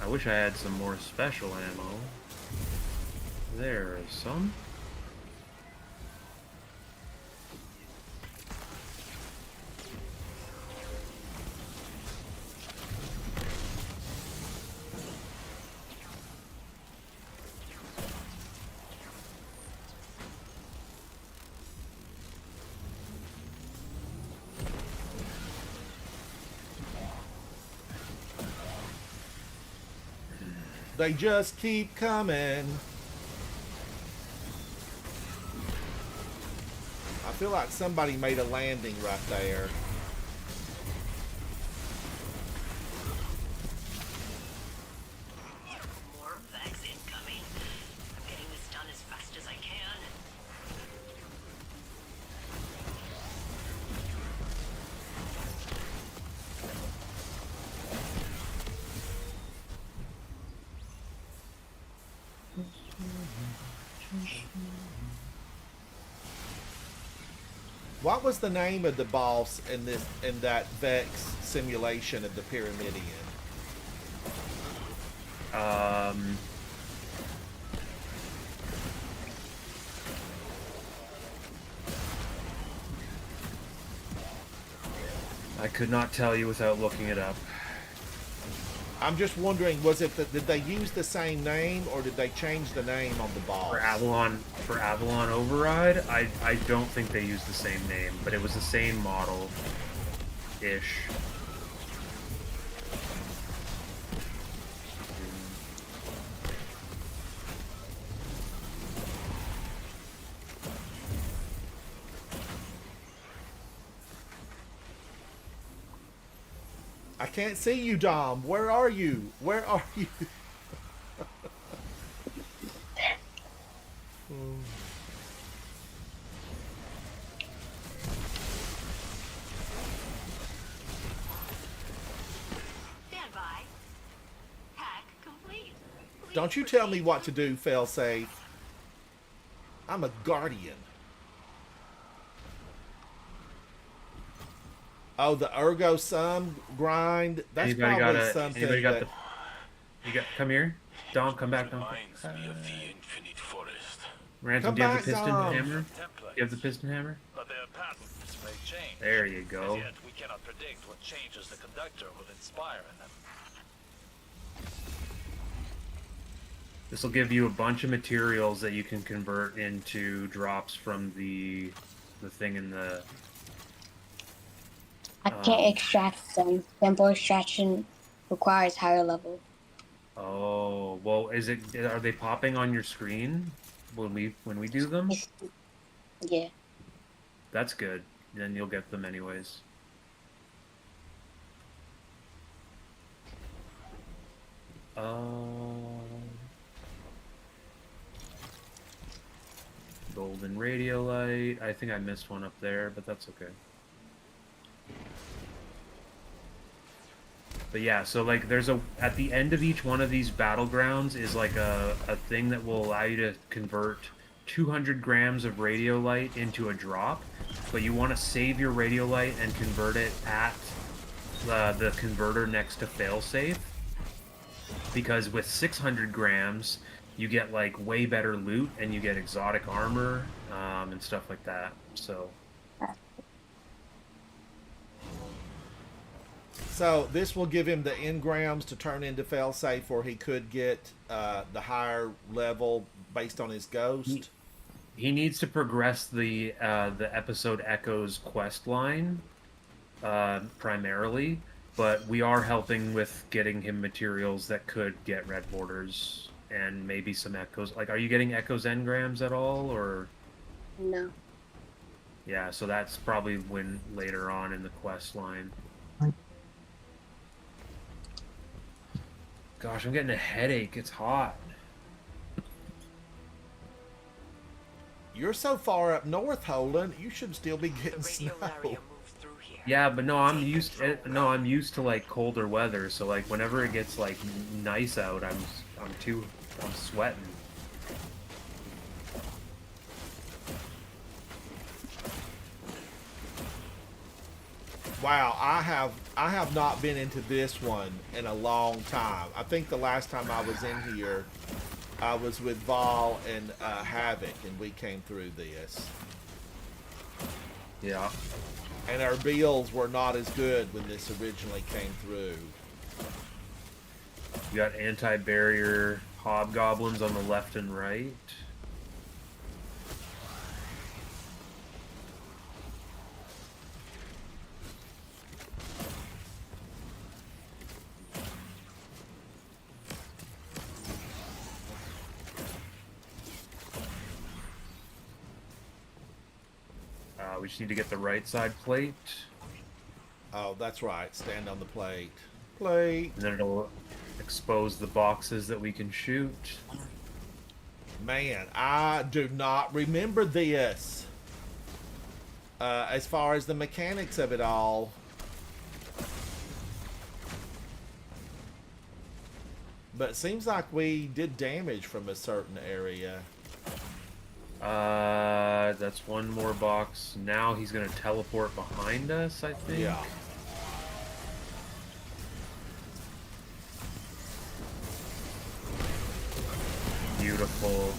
I wish I had some more special ammo. There is some. They just keep coming. I feel like somebody made a landing right there. More bags incoming. I'm getting this done as fast as I can. What was the name of the boss in that Vex simulation of the Pyramidion? I could not tell you without looking it up. I'm just wondering, was it did they use the same name or did they change the name on the boss? For Avalon Override, I don't think they used the same name, but it was the same model ish. I can't see you, Dom. Where are you? Where are you? Stand by. Hack complete. Please Don't you tell me proceed what to- to do, failsafe. I'm a guardian. Oh, the ergo sum grind. That's Anybody probably got something anybody got that. come here? Dom, come back, Dom. Reminds me of the infinite forest. Ransom, Come do you have back, the piston Dom. hammer? Templates, You have the piston hammer? but their patterns may change. There you go. As yet, we cannot predict what changes the conductor will inspire in them. This will give you a bunch of materials that you can convert into drops from the thing in the. I can't extract them. Simple extraction requires higher level. Oh well, are they popping on your screen when we do them? Yeah. That's good. Then you'll get them anyways. Golden radiolite. I think I missed one up there, but that's okay. But yeah, so like there's at the end of each one of these battlegrounds is like a thing that will allow you to convert 200 grams of radiolite into a drop, but you want to save your radiolite and convert it at the converter next to failsafe, because with 600 grams you get like way better loot and you get exotic armor and stuff like that. So this will give him the engrams to turn into failsafe, or he could get the higher level based on his ghost. he needs to progress the episode Echoes quest line primarily, but we are helping with getting him materials that could get red borders and maybe some echoes. Like, are you getting echoes engrams at all, or? No. Yeah, so that's probably when later on in the quest line. Gosh, I'm getting a headache. It's hot. You're so far up north, Holden. You should still be getting snow. Yeah, but no, I'm used to like colder weather. So like whenever it gets like nice out, I'm sweating. Wow, I have not been into this one in a long time. I think the last time I was in here, I was with Vol and Havoc, and we came through this. Yeah. And our bills were not as good when this originally came through. You got anti-barrier hobgoblins on the left and right. We just need to get the right side plate. Oh, that's right. Stand on the plate. Plate. And then it'll expose the boxes that we can shoot. Man, I do not remember this. As far as the mechanics of it all. But it seems like we did damage from a certain area. That's one more box. Now he's gonna teleport behind us, I think. Yeah. Beautiful.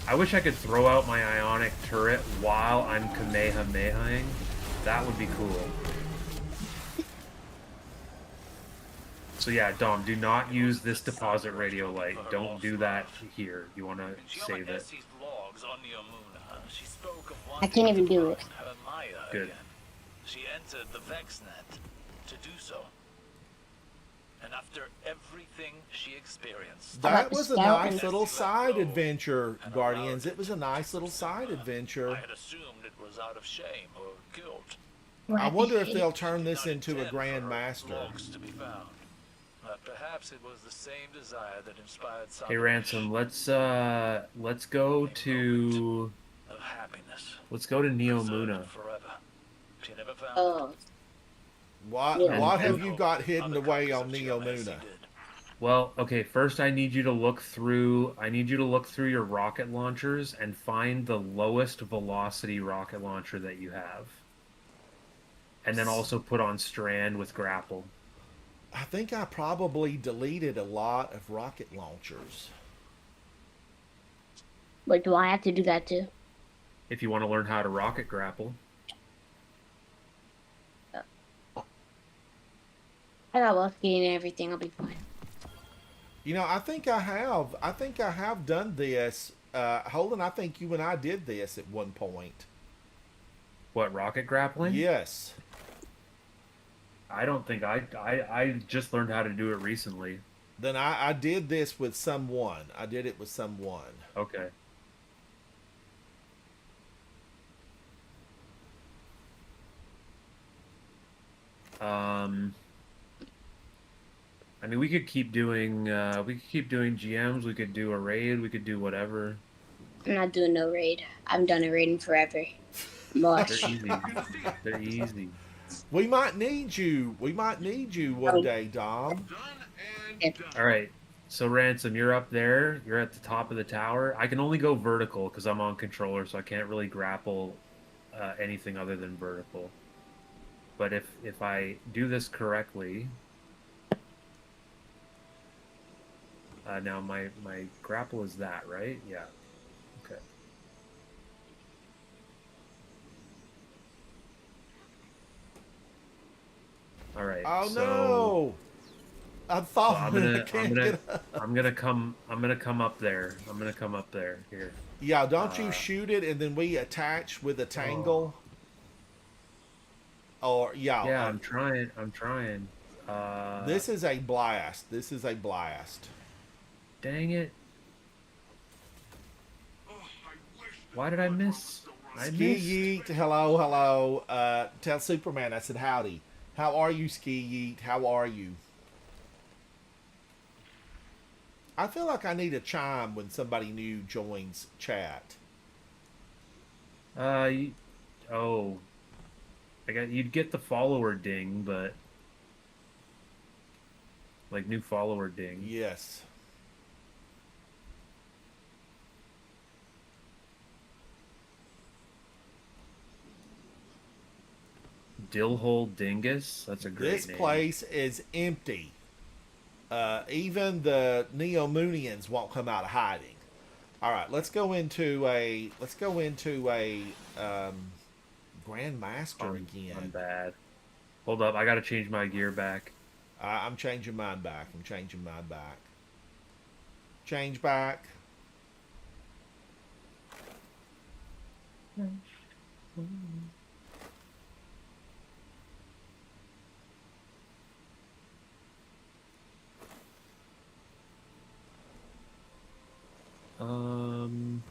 I wish I could throw out my ionic turret while I'm Kamehamehaing. That would be cool. So yeah, Dom, do not use this deposit radio light. Don't do that here. You want to save it. I can't even do it. Good. She entered the VexNet to do so. And after everything she experienced, That was a nice little side adventure, Guardians. It was a nice little side I adventure. had assumed it was out of shame or guilt. I wonder if they'll turn this into a Not Grand for Master. logs to be found. But perhaps it was the same desire that inspired Hey Ransom, let's go to of happiness. Neomuna. Forever. She never found Oh. What Yeah. what have you got hidden away on Neomuna? Well, okay, first I need you to look through your rocket launchers and find the lowest velocity rocket launcher that you have. And then also put on Strand with grapple. I think I probably deleted a lot of rocket launchers. But do I have to do that too? If you want to learn how to rocket grapple. I got Lusky and everything. I'll be fine. You know, I think I have done this. Holden, I think you and I did this at one point. What, rocket grappling? Yes. I don't think I just learned how to do it recently. Then I did this with someone. I did it with someone. Okay. I mean, we could keep doing GMs. We could do a raid. We could do whatever. I'm not doing no raid. I haven't done a raid in forever. Much. They're easy. They're easy. We might need you. We might need you one day, Dom. All right. So Ransom, you're up there. You're at the top of the tower. I can only go vertical because I'm on controller, so I can't really grapple anything other than vertical. But if I do this correctly, now my grapple is that, right? Yeah. Okay. All right. Oh so no! I So thought I'm I gonna I'm can't gonna get up. I'm gonna come up there. I'm gonna come up there. Here. Yeah, don't you Uh, shoot it and then we attach with a oh. tangle? Or yeah, Yeah, I'm trying. I'm trying. this is a blast. This is a blast. Dang it. Why did I miss? I Ski missed. Yeet, hello, hello. Tell Superman I said howdy. How are you, Ski Yeet? How are you? I feel like I need a chime when somebody new joins chat. You, oh, you'd get the follower ding, but like new follower ding. Yes. Dillhole Dingus. That's a great This name. place is empty. Even the Neomunians won't come out of hiding. All right, let's go into a Grandmaster I'm again. bad. Hold up, I gotta change my gear back. I'm changing mine back. I'm changing mine back. Change back. Um,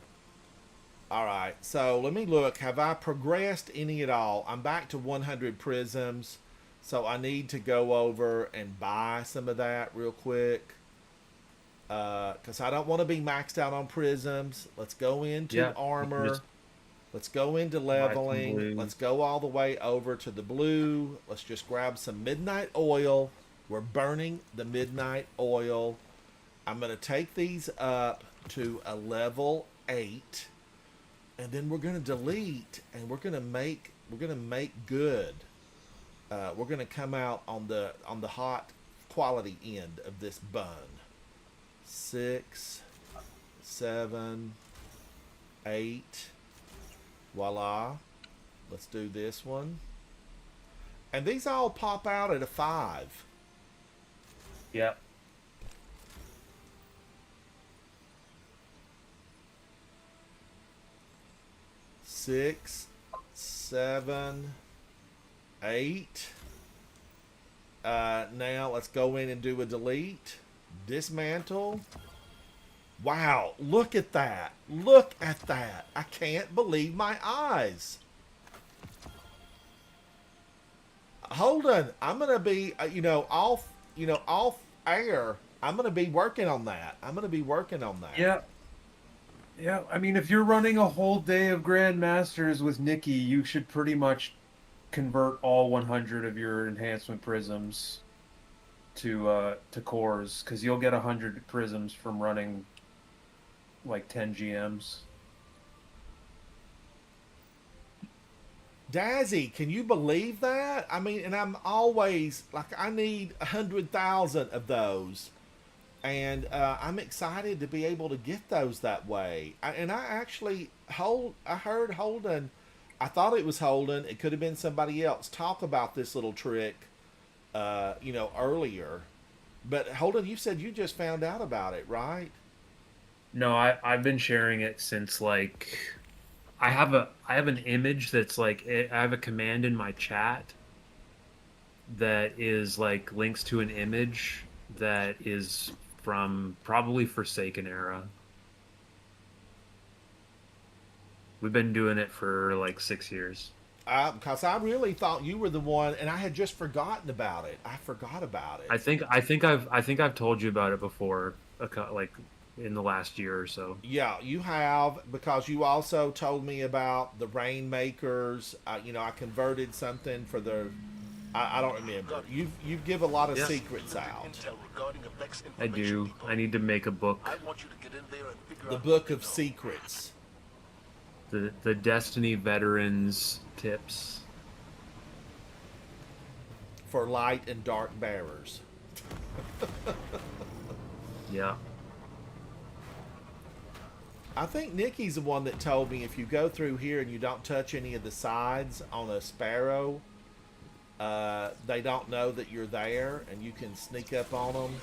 All right, so let me look. Have I progressed any at all? I'm back to 100 prisms, so I need to go over and buy some of that real quick. Because I don't want to be maxed out on prisms. Let's go into yeah, you can armor. just Let's go into buy some leveling. blue. Let's go all the way over to the blue. Let's just grab some midnight oil. We're burning the midnight oil. I'm going to take these up to a level 8. And then we're going to delete and we're going to make good. We're going to come out on the hot quality end of this bun. 6, 7, 8. Voila. Let's do this one. And these all pop out at a 5. Yeah. Six, 7, 8. Now let's go in and do a delete. Dismantle. Wow, look at that. Look at that. I can't believe my eyes. Holden, I'm going to be, off air. I'm going to be working on that. Yeah. Yeah, I mean, if you're running a whole day of Grandmasters with Nikki, you should pretty much convert all 100 of your enhancement prisms to cores, because you'll get 100 prisms from running like 10 GMs. Dazzy, can you believe that? I mean, and I'm always like, I need 100,000 of those, and I'm excited to be able to get those that way. I heard Holden. I thought it was Holden. It could have been somebody else. Talk about this little trick, earlier. But Holden, you said you just found out about it, right? No, I've been sharing it since like I have an image that's like I have a command in my chat that is like links to an image that is from probably Forsaken era. We've been doing it for like 6 years. Because I really thought you were the one, and I had just forgotten about it. I forgot about it. I think I've told you about it before, like in the last year or so. Yeah, you have, because you also told me about the Rainmakers. I converted something for the. I don't remember. You give a lot of Yeah. secrets out. Intel regarding a Vex I information do. depot. I need to make a book. I want you to get in there and figure The out Book what you of know. Secrets The Destiny veterans tips. for light and dark bearers. Yeah. I think Nikki's the one that told me if you go through here and you don't touch any of the sides on a sparrow, They don't know that you're there, and you can sneak up on them.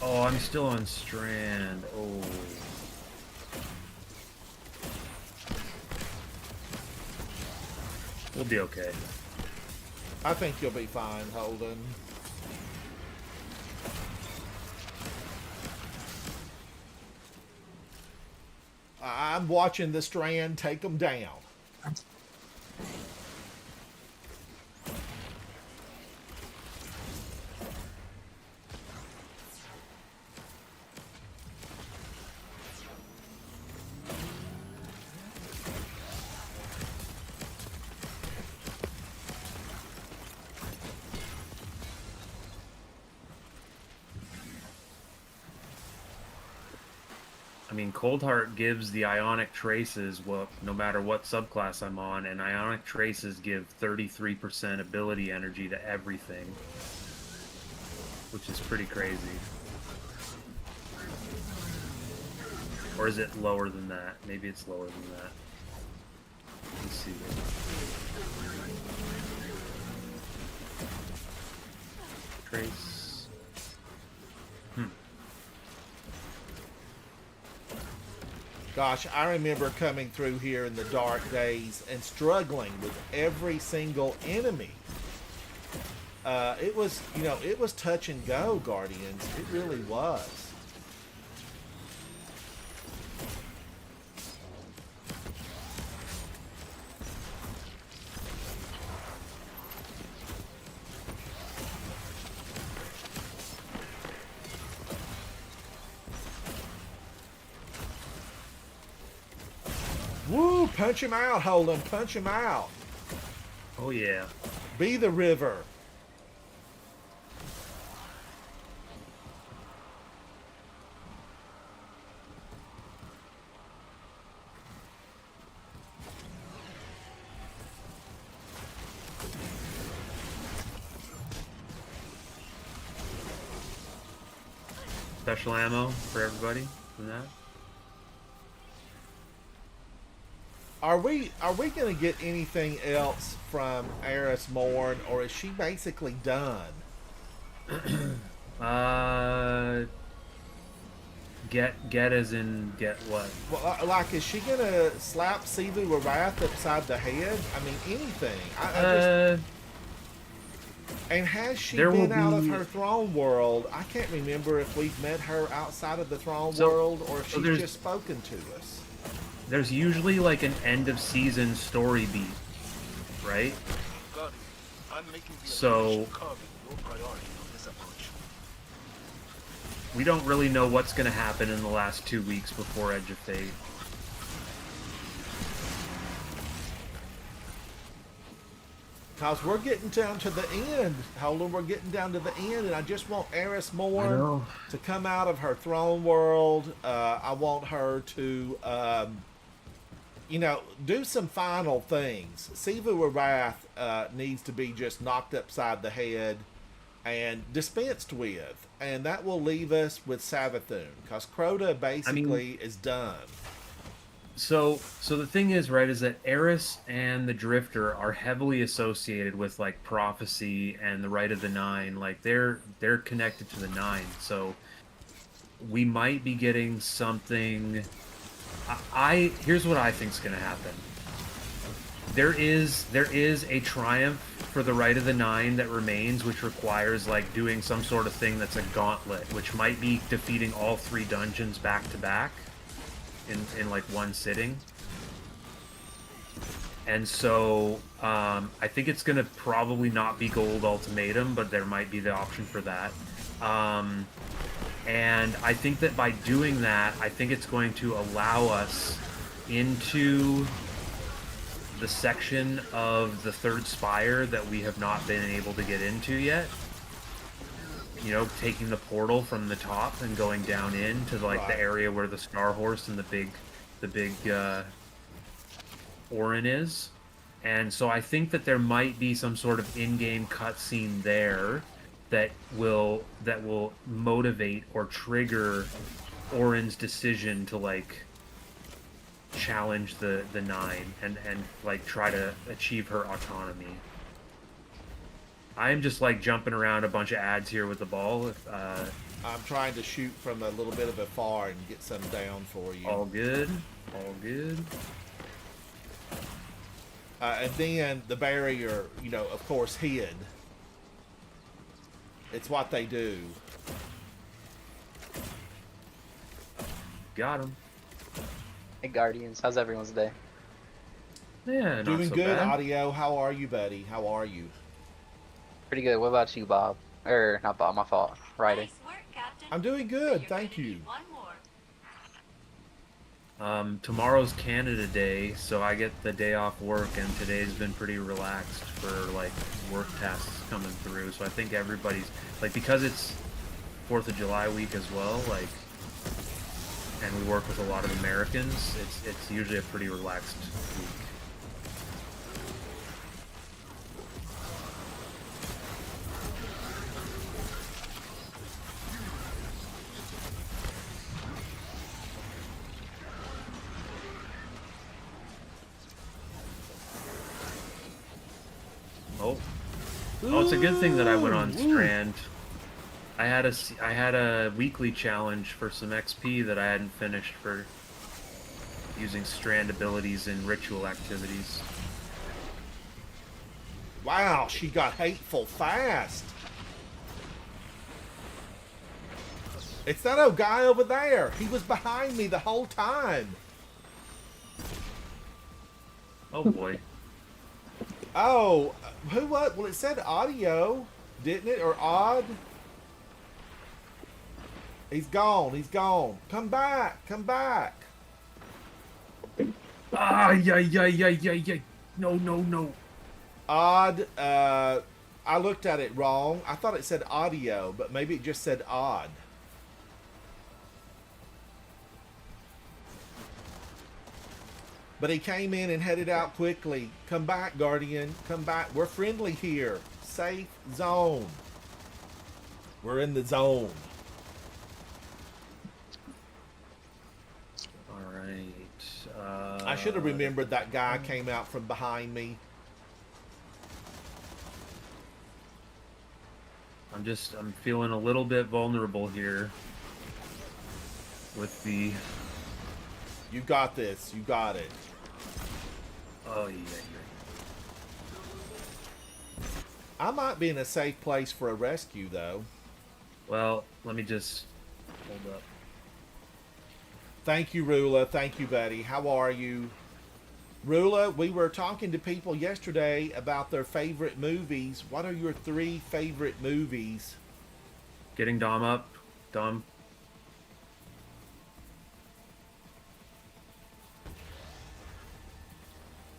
Oh, I'm still on Strand. Oh. We'll be okay. I think you'll be fine, Holden. I'm watching the Strand take them down. I mean, Coldheart gives the Ionic Traces, well, no matter what subclass I'm on, and Ionic Traces give 33% ability energy to everything, which is pretty crazy. Or is it lower than that? Maybe it's lower than that. Let's see. Trace. Gosh, I remember coming through here in the dark days and struggling with every single enemy. It was, it was touch and go, Guardians. It really was. Woo! Punch him out, Holden. Punch him out. Oh, yeah. Be the river. Special ammo for everybody from that. Are we gonna get anything else from Eris Morn, or is she basically done? Get as in get what? Well, like, is she gonna slap Sivu Arath upside the head? I mean, anything. And has she been out of her throne world? I can't remember if we've met her outside of the throne world, or if she's just spoken to us. There's usually like an end of season story beat, right? So we don't really know what's going to happen in the last 2 weeks before Edge of Fate. Because we're getting down to the end, Holden. We're getting down to the end, and I just want Eris Morn to come out of her throne world. I want her to, do some final things. Sivu Arath needs to be just knocked upside the head and dispensed with, and that will leave us with Savathun, because Crota basically is done. So the thing is, right, is that Eris and the Drifter are heavily associated with like prophecy and the Rite of the Nine. Like they're connected to the Nine. So we might be getting something. Here's what I think is going to happen. There is a triumph for the Rite of the Nine that remains, which requires like doing some sort of thing that's a gauntlet, which might be defeating all 3 dungeons back to back in like one sitting. And so I think it's going to probably not be Gold Ultimatum, but there might be the option for that. And I think that by doing that, I think it's going to allow us into the section of the Third Spire that we have not been able to get into yet. you know, taking the portal from the top and going down into like Right. the area where the Star Horse and the big Orin is. And so I think that there might be some sort of in-game cutscene there that will motivate or trigger Orin's decision to like challenge the Nine and like try to achieve her autonomy. I'm just like jumping around a bunch of ads here with the ball. I'm trying to shoot from a little bit of a far and get some down for you. All good, all good. And then the barrier, you know, of course, hid. It's what they do. Got him. Hey Guardians, how's everyone's day? Yeah, not Doing so good, bad. Audio. How are you, buddy? How are you? Pretty good. What about you, Bob? Or not Bob, my fault. Friday. Nice work, Captain. I'm doing But good, you're thank gonna you. need one more. Tomorrow's Canada Day, so I get the day off work, and today's been pretty relaxed for like work tasks coming through. So I think everybody's like, because it's 4th of July week as well, like, and we work with a lot of Americans. It's usually a pretty relaxed week. Oh, it's a good thing that I went on Strand. I had a weekly challenge for some XP that I hadn't finished for using Strand abilities in ritual activities. Wow, she got hateful fast. It's that old guy over there. He was behind me the whole time. Oh boy. Oh, who what? Well, it said Audio, didn't it? Or Odd? He's gone. He's gone. Come back. Come back. Ah, yeah. No. Odd. I looked at it wrong. I thought it said Audio, but maybe it just said Odd. But he came in and headed out quickly. Come back, Guardian. Come back. We're friendly here. Safe zone. We're in the zone. All right. I should have remembered that guy came out from behind me. I'm feeling a little bit vulnerable here with the. You got this. You got it. Oh yeah. I might be in a safe place for a rescue, though. Well, let me just hold up. Thank you, Rula. Thank you, buddy. How are you? Rula, we were talking to people yesterday about their favorite movies. What are your 3 favorite movies? Getting Dom up. Dom.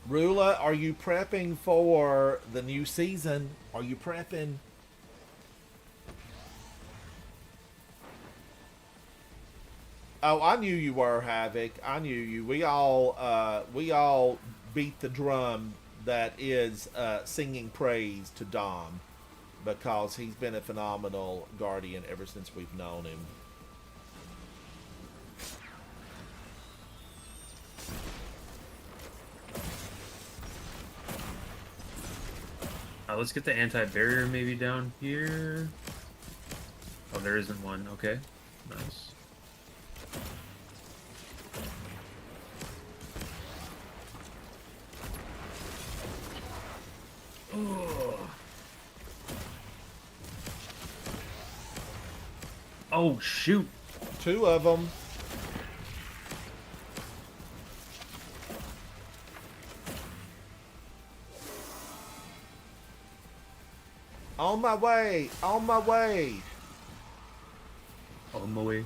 Rula, are you prepping for the new season? Are you prepping? Oh, I knew you were, Havoc. I knew you. We all beat the drum that is singing praise to Dom, because he's been a phenomenal guardian ever since we've known him. Let's get the anti-barrier maybe down here. Oh, there isn't one. Okay, nice. Oh shoot! 2 of them. On my way. On my way. On my way.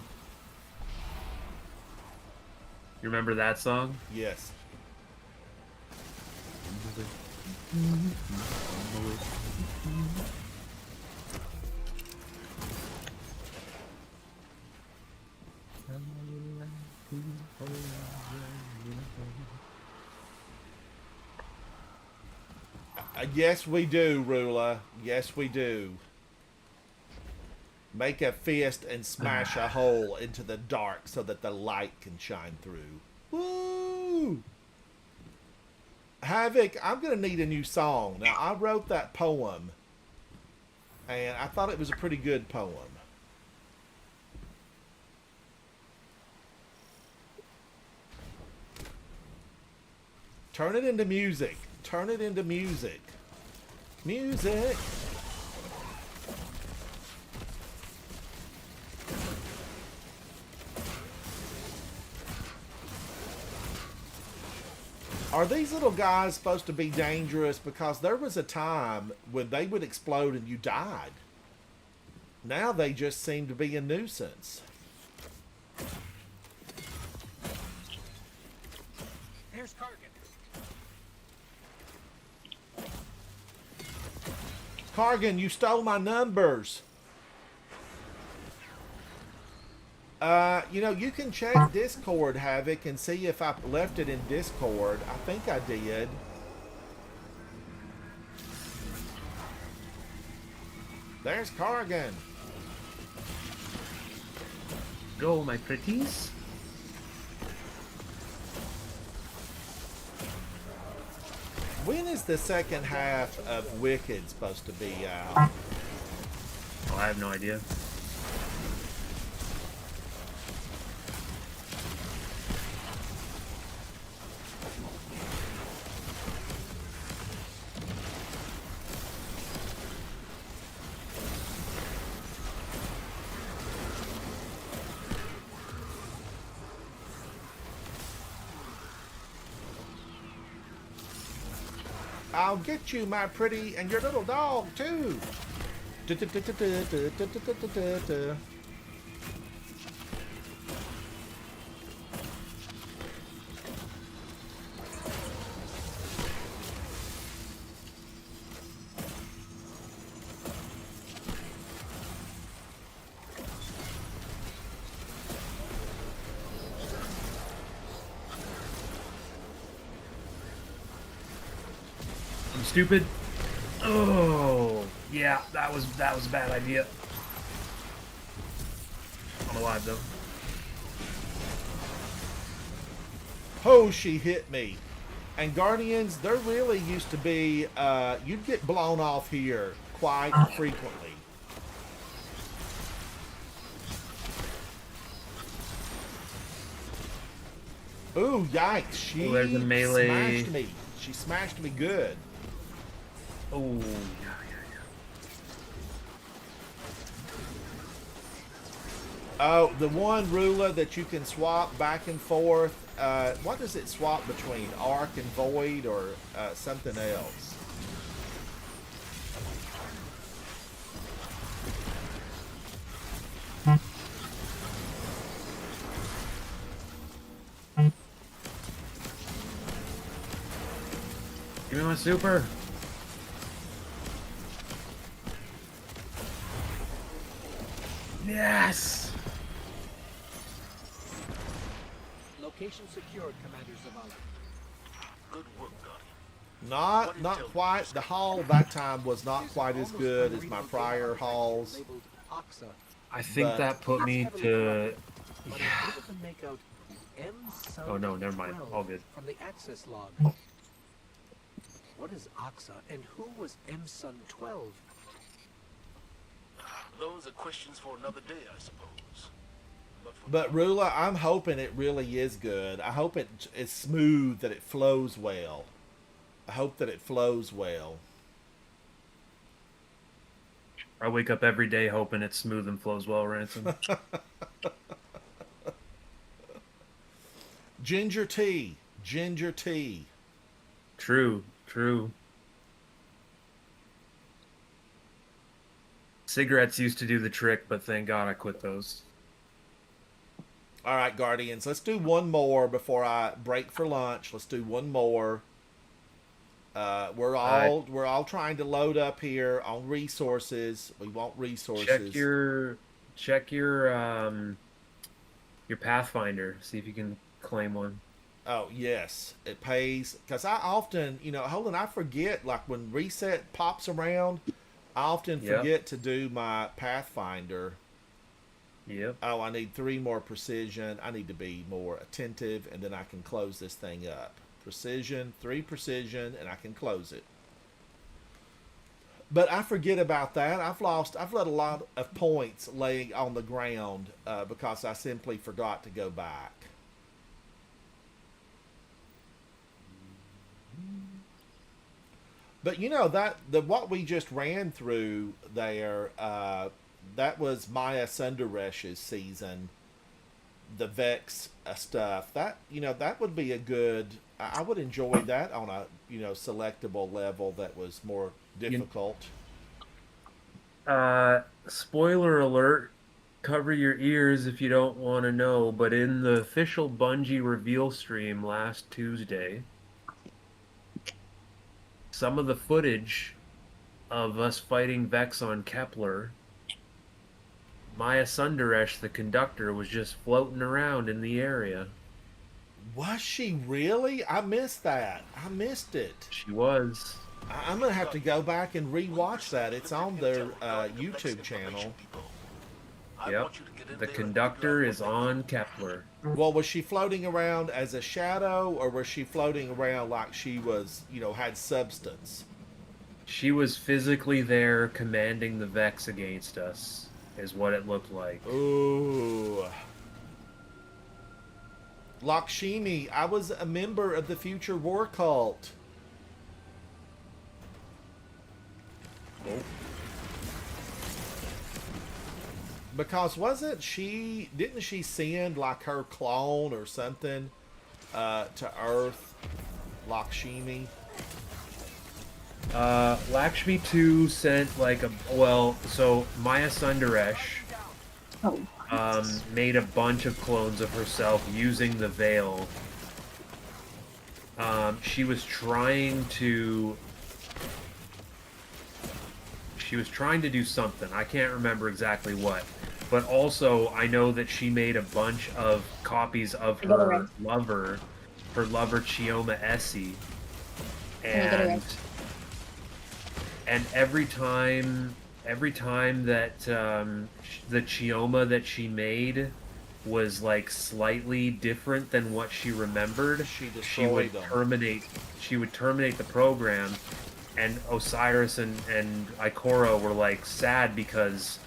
You remember that song? Yes. Yes, we do, Rula. Yes, we do. Make a fist and smash a hole into the dark so that the light can shine through. Woo! Havoc, I'm going to need a new song. Now, I wrote that poem, and I thought it was a pretty good poem. Turn it into music. Turn it into music. Music. Are these little guys supposed to be dangerous? Because there was a time when they would explode and you died. Now they just seem to be a nuisance. Here's Kargan. Kargan, you stole my numbers. You know, you can check Discord, Havoc, and see if I left it in Discord. I think I did. There's Kargan. Go, my pretties. When is the second half of Wicked supposed to be out? Oh, I have no idea. I'll get you, my pretty, and your little dog, too. I'm stupid. Oh, yeah, that was a bad idea. I'm alive though. Oh, she hit me. And Guardians, there really used to be, you'd get blown off here quite frequently. Ooh, yikes. She there's a melee. smashed me. She smashed me good. Oh, yeah. Oh, the one Rula that you can swap back and forth. What does it swap between? Arc and Void or something else? Give me my super. Yes. Location secured, Commander Zavala. Good work, Guardian. Not quite. The haul that time was not quite as good as my prior hauls. Labeled Oxa, I think But- that put me to. but I'm Yeah. able to make out M Sun Oh no, never mind. 12 All good. from the access log. What is Oxa and who was M Sun 12? Those are questions for another day, I suppose. But Rula, I'm hoping it really is good. I hope it is smooth, that it flows well. I hope that it flows well. I wake up every day hoping it's smooth and flows well, Ransom. Ginger tea. Ginger tea. True, true. Cigarettes used to do the trick, but thank God I quit those. All right, Guardians. Let's do one more before I break for lunch. Let's do one more. We're all trying to load up here on resources. We want resources. Check your Your Pathfinder. See if you can claim one. Oh yes, it pays because I often, hold on, I forget. Like when reset pops around, I often Yep. forget to do my Pathfinder. Yep. Oh, I need 3 more precision. I need to be more attentive, and then I can close this thing up. Precision, 3 precision, and I can close it. But I forget about that. I've let a lot of points laying on the ground because I simply forgot to go back. But what we just ran through there, that was Maya Sundaresh's season, the Vex stuff. That would be a good. I would enjoy that on a selectable level that was more difficult. Spoiler alert. Cover your ears if you don't want to know, but in the official Bungie reveal stream last Tuesday, some of the footage of us fighting Vex on Kepler, Maya Sundaresh, the conductor, was just floating around in the area. Was she really? I missed that. I missed it. She was. I'm gonna have to go back and rewatch that. It's on their YouTube channel. Yep. The conductor is on Kepler. Well, was she floating around as a shadow, or was she floating around like she was, had substance? She was physically there commanding the Vex against us, is what it looked like. Ooh. Lakshmi, I was a member of the Future War Cult. Oh. Because didn't she send like her clone or something to Earth, Lakshmi? Lakshmi 2 sent so Maya Sundaresh made a bunch of clones of herself using the Veil. She was trying to do something. I can't remember exactly what. But also, I know that she made a bunch of copies of her lover Chioma Essie. And every time that the Chioma that she made was like slightly different than what she remembered, she would terminate the program. And Osiris and Ikora were like sad because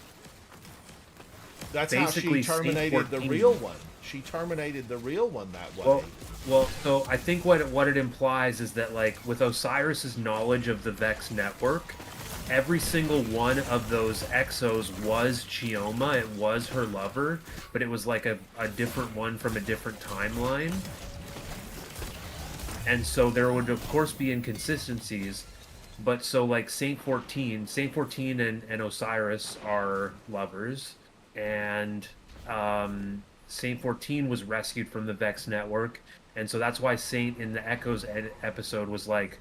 that's how she terminated the real one. She terminated the real one that way. Well, so I think what it implies is that like with Osiris's knowledge of the Vex network, every single one of those exos was Chioma. It was her lover, but it was like a different one from a different timeline. And so there would of course be inconsistencies. But so like Saint 14 and Osiris are lovers, and Saint 14 was rescued from the Vex network, and so that's why Saint in the Echoes episode was like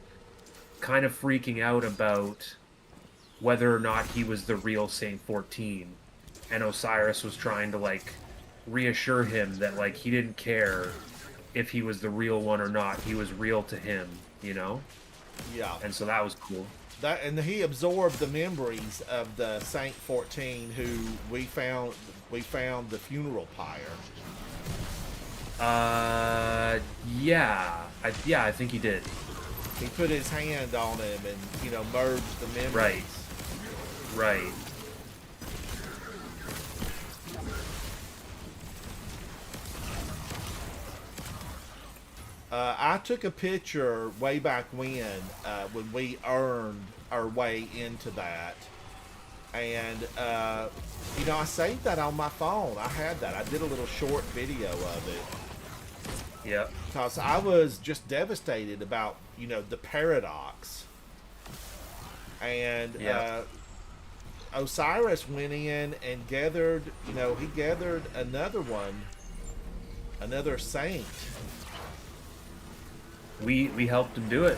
kind of freaking out about whether or not he was the real Saint 14, and Osiris was trying to like reassure him that like he didn't care if he was the real one or not, he was real to him, Yeah. And so that was cool. And he absorbed the memories of the Saint 14 who we found the funeral pyre. I think he did. He put his hand on him and merged the memories. Right. I took a picture way back when we earned our way into that. And, I saved that on my phone. I had that. I did a little short video of it. Yeah. Because I was just devastated about, the paradox. And Osiris went in and gathered, he gathered another saint. We helped him do it.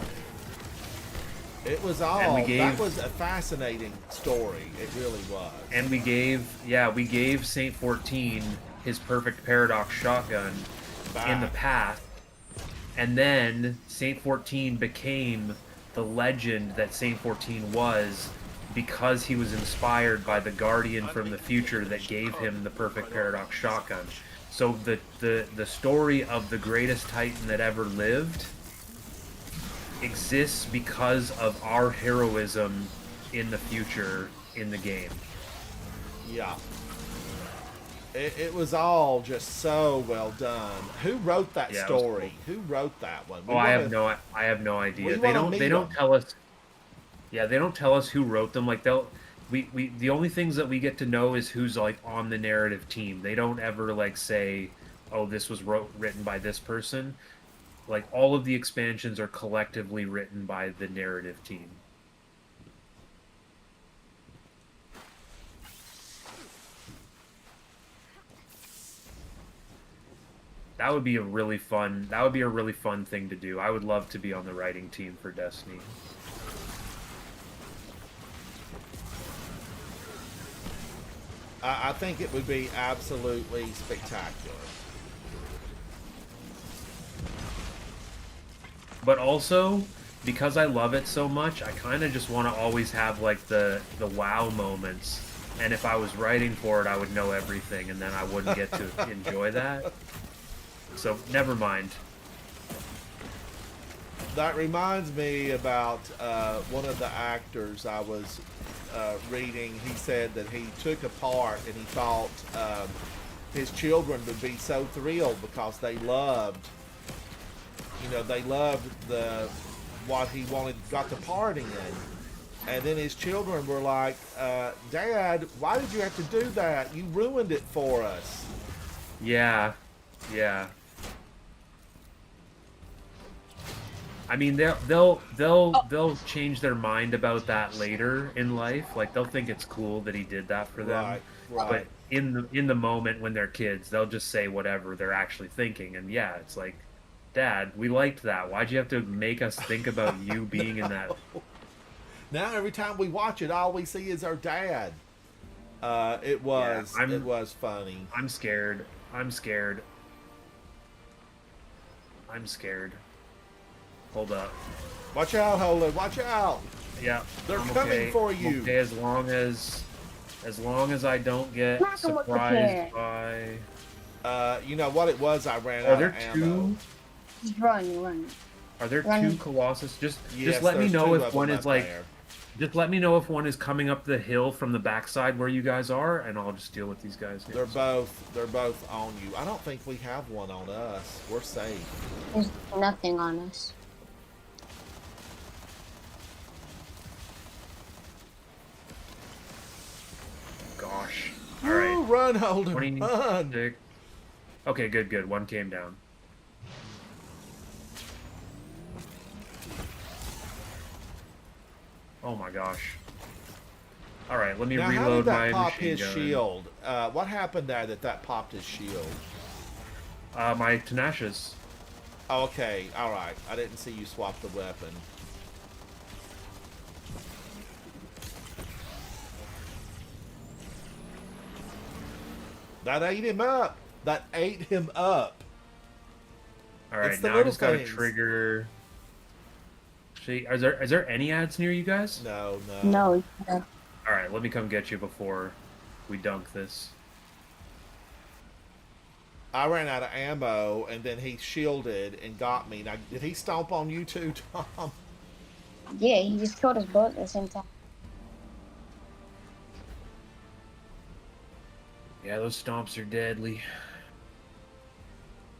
It was that was a fascinating story. It really was. And we gave Saint 14 his perfect paradox shotgun in the past, and then Saint 14 became the legend that Saint 14 was because he was inspired by the Guardian from the future that gave him the perfect paradox shotgun. So the story of the greatest Titan that ever lived exists because of our heroism in the future in the game. Yeah. It was all just so well done. Who wrote that Yeah, it was story? Who wrote that one? Oh, I have no idea. They don't tell us. Yeah, they don't tell us who wrote them. Like we the only things that we get to know is who's like on the narrative team. They don't ever like say, "Oh, this was written by this person." Like all of the expansions are collectively written by the narrative team. That would be a really fun thing to do. I would love to be on the writing team for Destiny. I think it would be absolutely spectacular. But also, because I love it so much, I kind of just want to always have like the wow moments. And if I was writing for it, I would know everything, and then I wouldn't get to enjoy that. So never mind. That reminds me about one of the actors I was reading. He said that he took a part and he thought his children would be so thrilled because they loved, they loved what he got the part in. And then his children were like, Dad, why did you have to do that? You ruined it for us. Yeah. I mean, they'll change their mind about that later in life. Like they'll think it's cool that he did that for them. Right. But in the moment when they're kids, they'll just say whatever they're actually thinking. And yeah, it's like, Dad, we liked that. Why'd you have to make us think about you being in that? Now every time we watch it, all we see is our dad. It was funny. I'm scared. Hold up. Watch out, Holy! Watch out! Yeah, They're I'm coming okay. for I'm you. okay, as long as I don't get Smack 'em with the surprised chair. by. You know what it was? I ran Are out there of ammo. two? Just run. Are there Run. two Colossus? Just Yes, let me there's know two if of one them is up like. there. Just let me know if one is coming up the hill from the backside where you guys are, and I'll just deal with these guys here. They're both on you. I don't think we have one on us. We're safe. There's nothing on us. Gosh. Ooh, All right. run, Holden, 26. run! Okay, good. One came down. Oh my gosh. All right, let me Now, how did reload that my pop machine his gun. shield? What happened there that popped his shield? My Tenacious. Oh, okay, all right. I didn't see you swap the weapon. That ate him up. That ate him up. All right, It's the now I little just gotta things. trigger. See, is there any ads near you guys? No. No. All right, let me come get you before we dunk this. I ran out of ammo, and then he shielded and got me. Now, did he stomp on you too, Tom? Yeah, he just killed us both at the same time. Yeah, those stomps are deadly.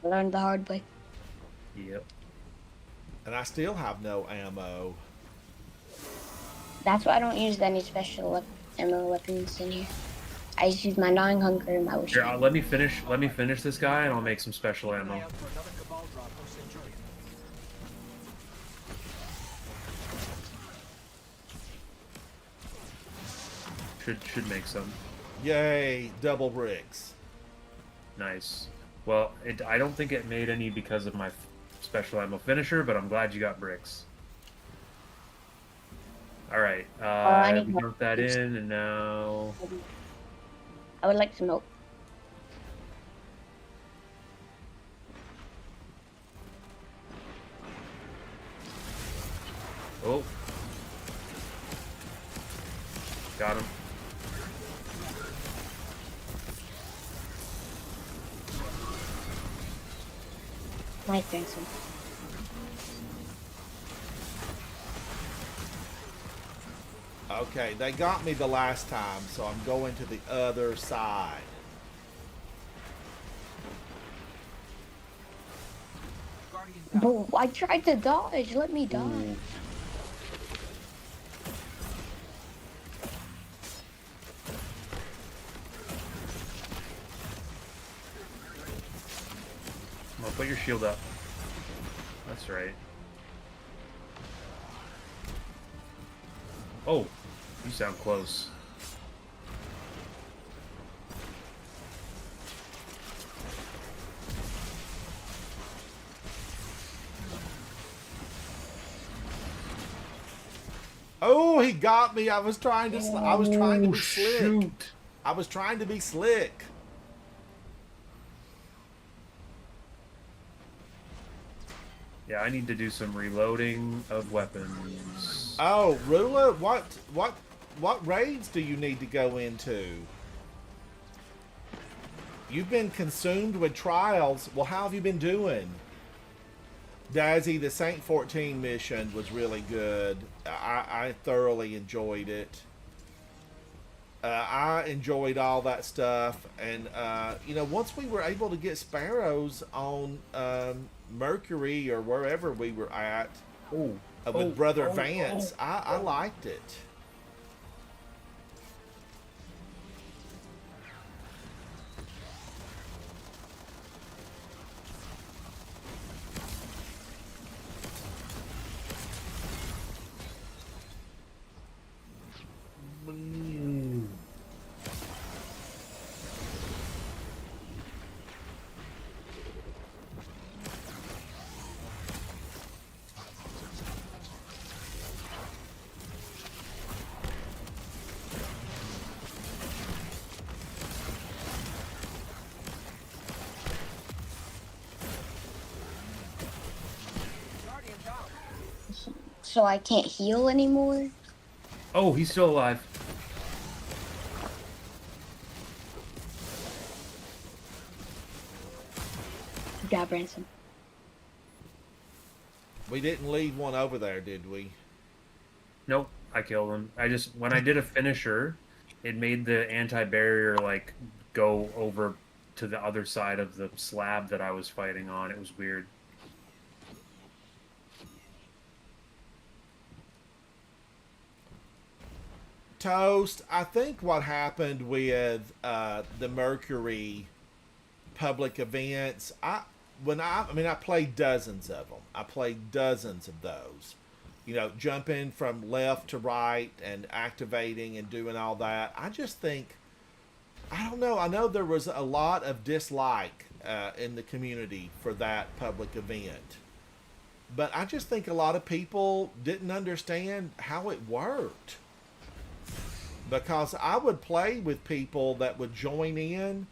I learned the hard way. Yep. And I still have no ammo. That's why I don't use any special ammo weapons in here. I just use my gnawing hunger and my wish. Here, let me finish this guy, and I'll make some special ammo. Eye out for another Cabal drop or Centurion. Should make some. Yay, double bricks. Nice. Well, I don't think it made any because of my special ammo finisher, but I'm glad you got bricks. All right, I need we more dumped that bricks. in, and now I would like some milk. Oh. Got him. Nice, Benson. Okay, they got me the last time, so I'm going to the other side. Guardian down. But I tried to dodge. Let me dodge. Ooh. Come on, put your shield up. That's right. Oh, you sound close. Oh, he got me. I was trying to be Oh, slick. shoot. I was trying to be slick. Yeah, I need to do some reloading of weapons. Oh, Rula, what raids do you need to go into? You've been consumed with trials. Well, how have you been doing? Dazzy, the Saint 14 mission was really good. I thoroughly enjoyed it. I enjoyed all that stuff, and you know, once we were able to get sparrows on Mercury or wherever we were at with Brother Vance, I liked it. Guardian down. So I can't heal anymore? Oh, he's still alive. Good job, Ransom. We didn't leave one over there, did we? Nope, I killed him. When I did a finisher, it made the anti-barrier, like, go over to the other side of the slab that I was fighting on. It was weird. Toast, I think what happened with the Mercury public events, I played dozens of them. I played dozens of those. You know, jumping from left to right and activating and doing all that. I just think, I don't know. I know there was a lot of dislike in the community for that public event. But I just think a lot of people didn't understand how it worked. Because I would play with people that would join in,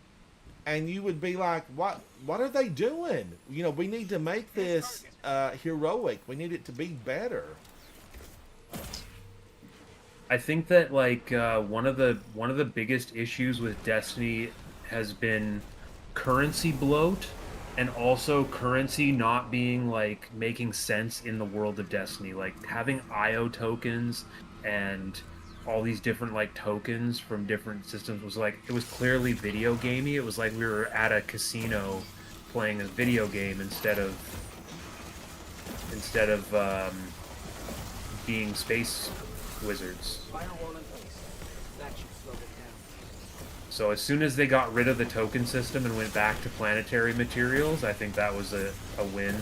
and you would be like, what are they doing? You know, we need to make this heroic. We need it to be better. I think that, like, one of the biggest issues with Destiny has been currency bloat, and also currency not being, like, making sense in the world of Destiny. Like, having IO tokens and all these different, like, tokens from different systems was, like, it was clearly video gamey. It was like we were at a casino playing a video game instead of being space wizards. Firewall in place. That should slow it down. So as soon as they got rid of the token system and went back to planetary materials, I think that was a win.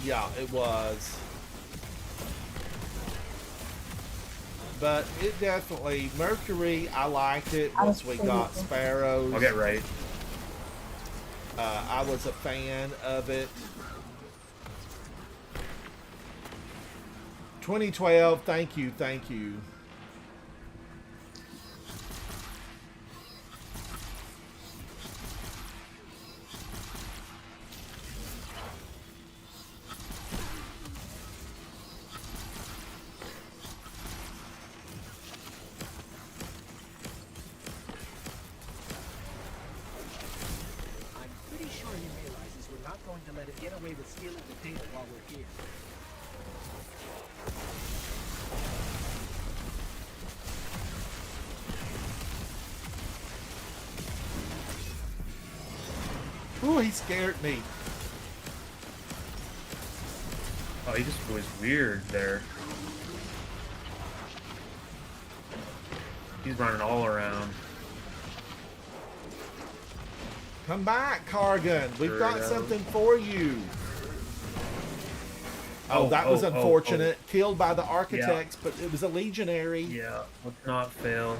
Yeah, it was. But it definitely, Mercury, I liked it once we got Sparrows. I'll get right. I was a fan of it. 2012, thank you. Get away with stealing the data while we're here. Ooh, he scared me. Oh, he just was weird there. He's running all around. Come back, Kargan. We've Sure got does. something for you. Oh, that was unfortunate. Killed by the architects, but it was a legionary. Yeah, let's not fail.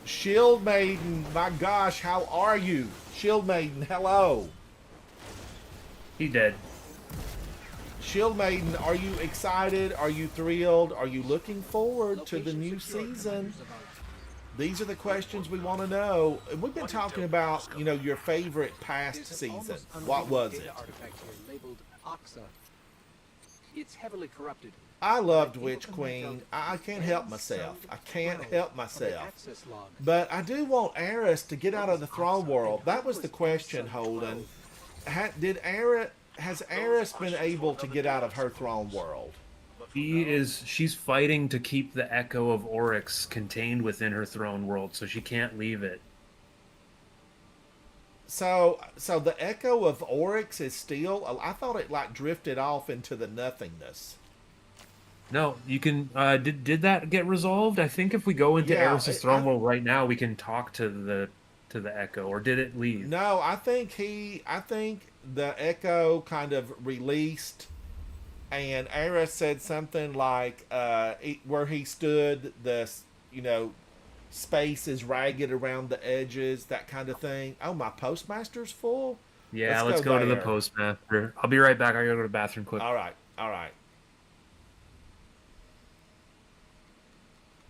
Shield Maiden, my gosh, how are you? Shield Maiden, hello. He dead. Shield Maiden, are you excited? Are you thrilled? Are you looking forward to the Location new secure, season? Commanders of Ours. These are the questions we want to know. And we've been talking about, you know, your favorite past There's an season. almost What unreadable was data it? artifact here labeled Oxa. It's heavily corrupted. I loved People Witch can Queen. make I out can't help and myself. sound I can't well help from the myself. access log. But I do want Aerys to get out of the throne world. That was the question, Holden. Has Aerys been able to get out of her throne world? She's fighting to keep the echo of Oryx contained within her throne world, so she can't leave it. So the echo of Oryx is still. I thought it like drifted off into the nothingness. No, you can. Did that get resolved? I think if we go into Yeah, Aerys' throne world right now, we can talk to the echo. Or did it leave? No, I think the echo kind of released, and Aerys said something like, where he stood, space is ragged around the edges, that kind of thing. Oh, my postmaster's full? Yeah, let's go to the there. postmaster. I'll be right back. I gotta go to the bathroom quick. All right.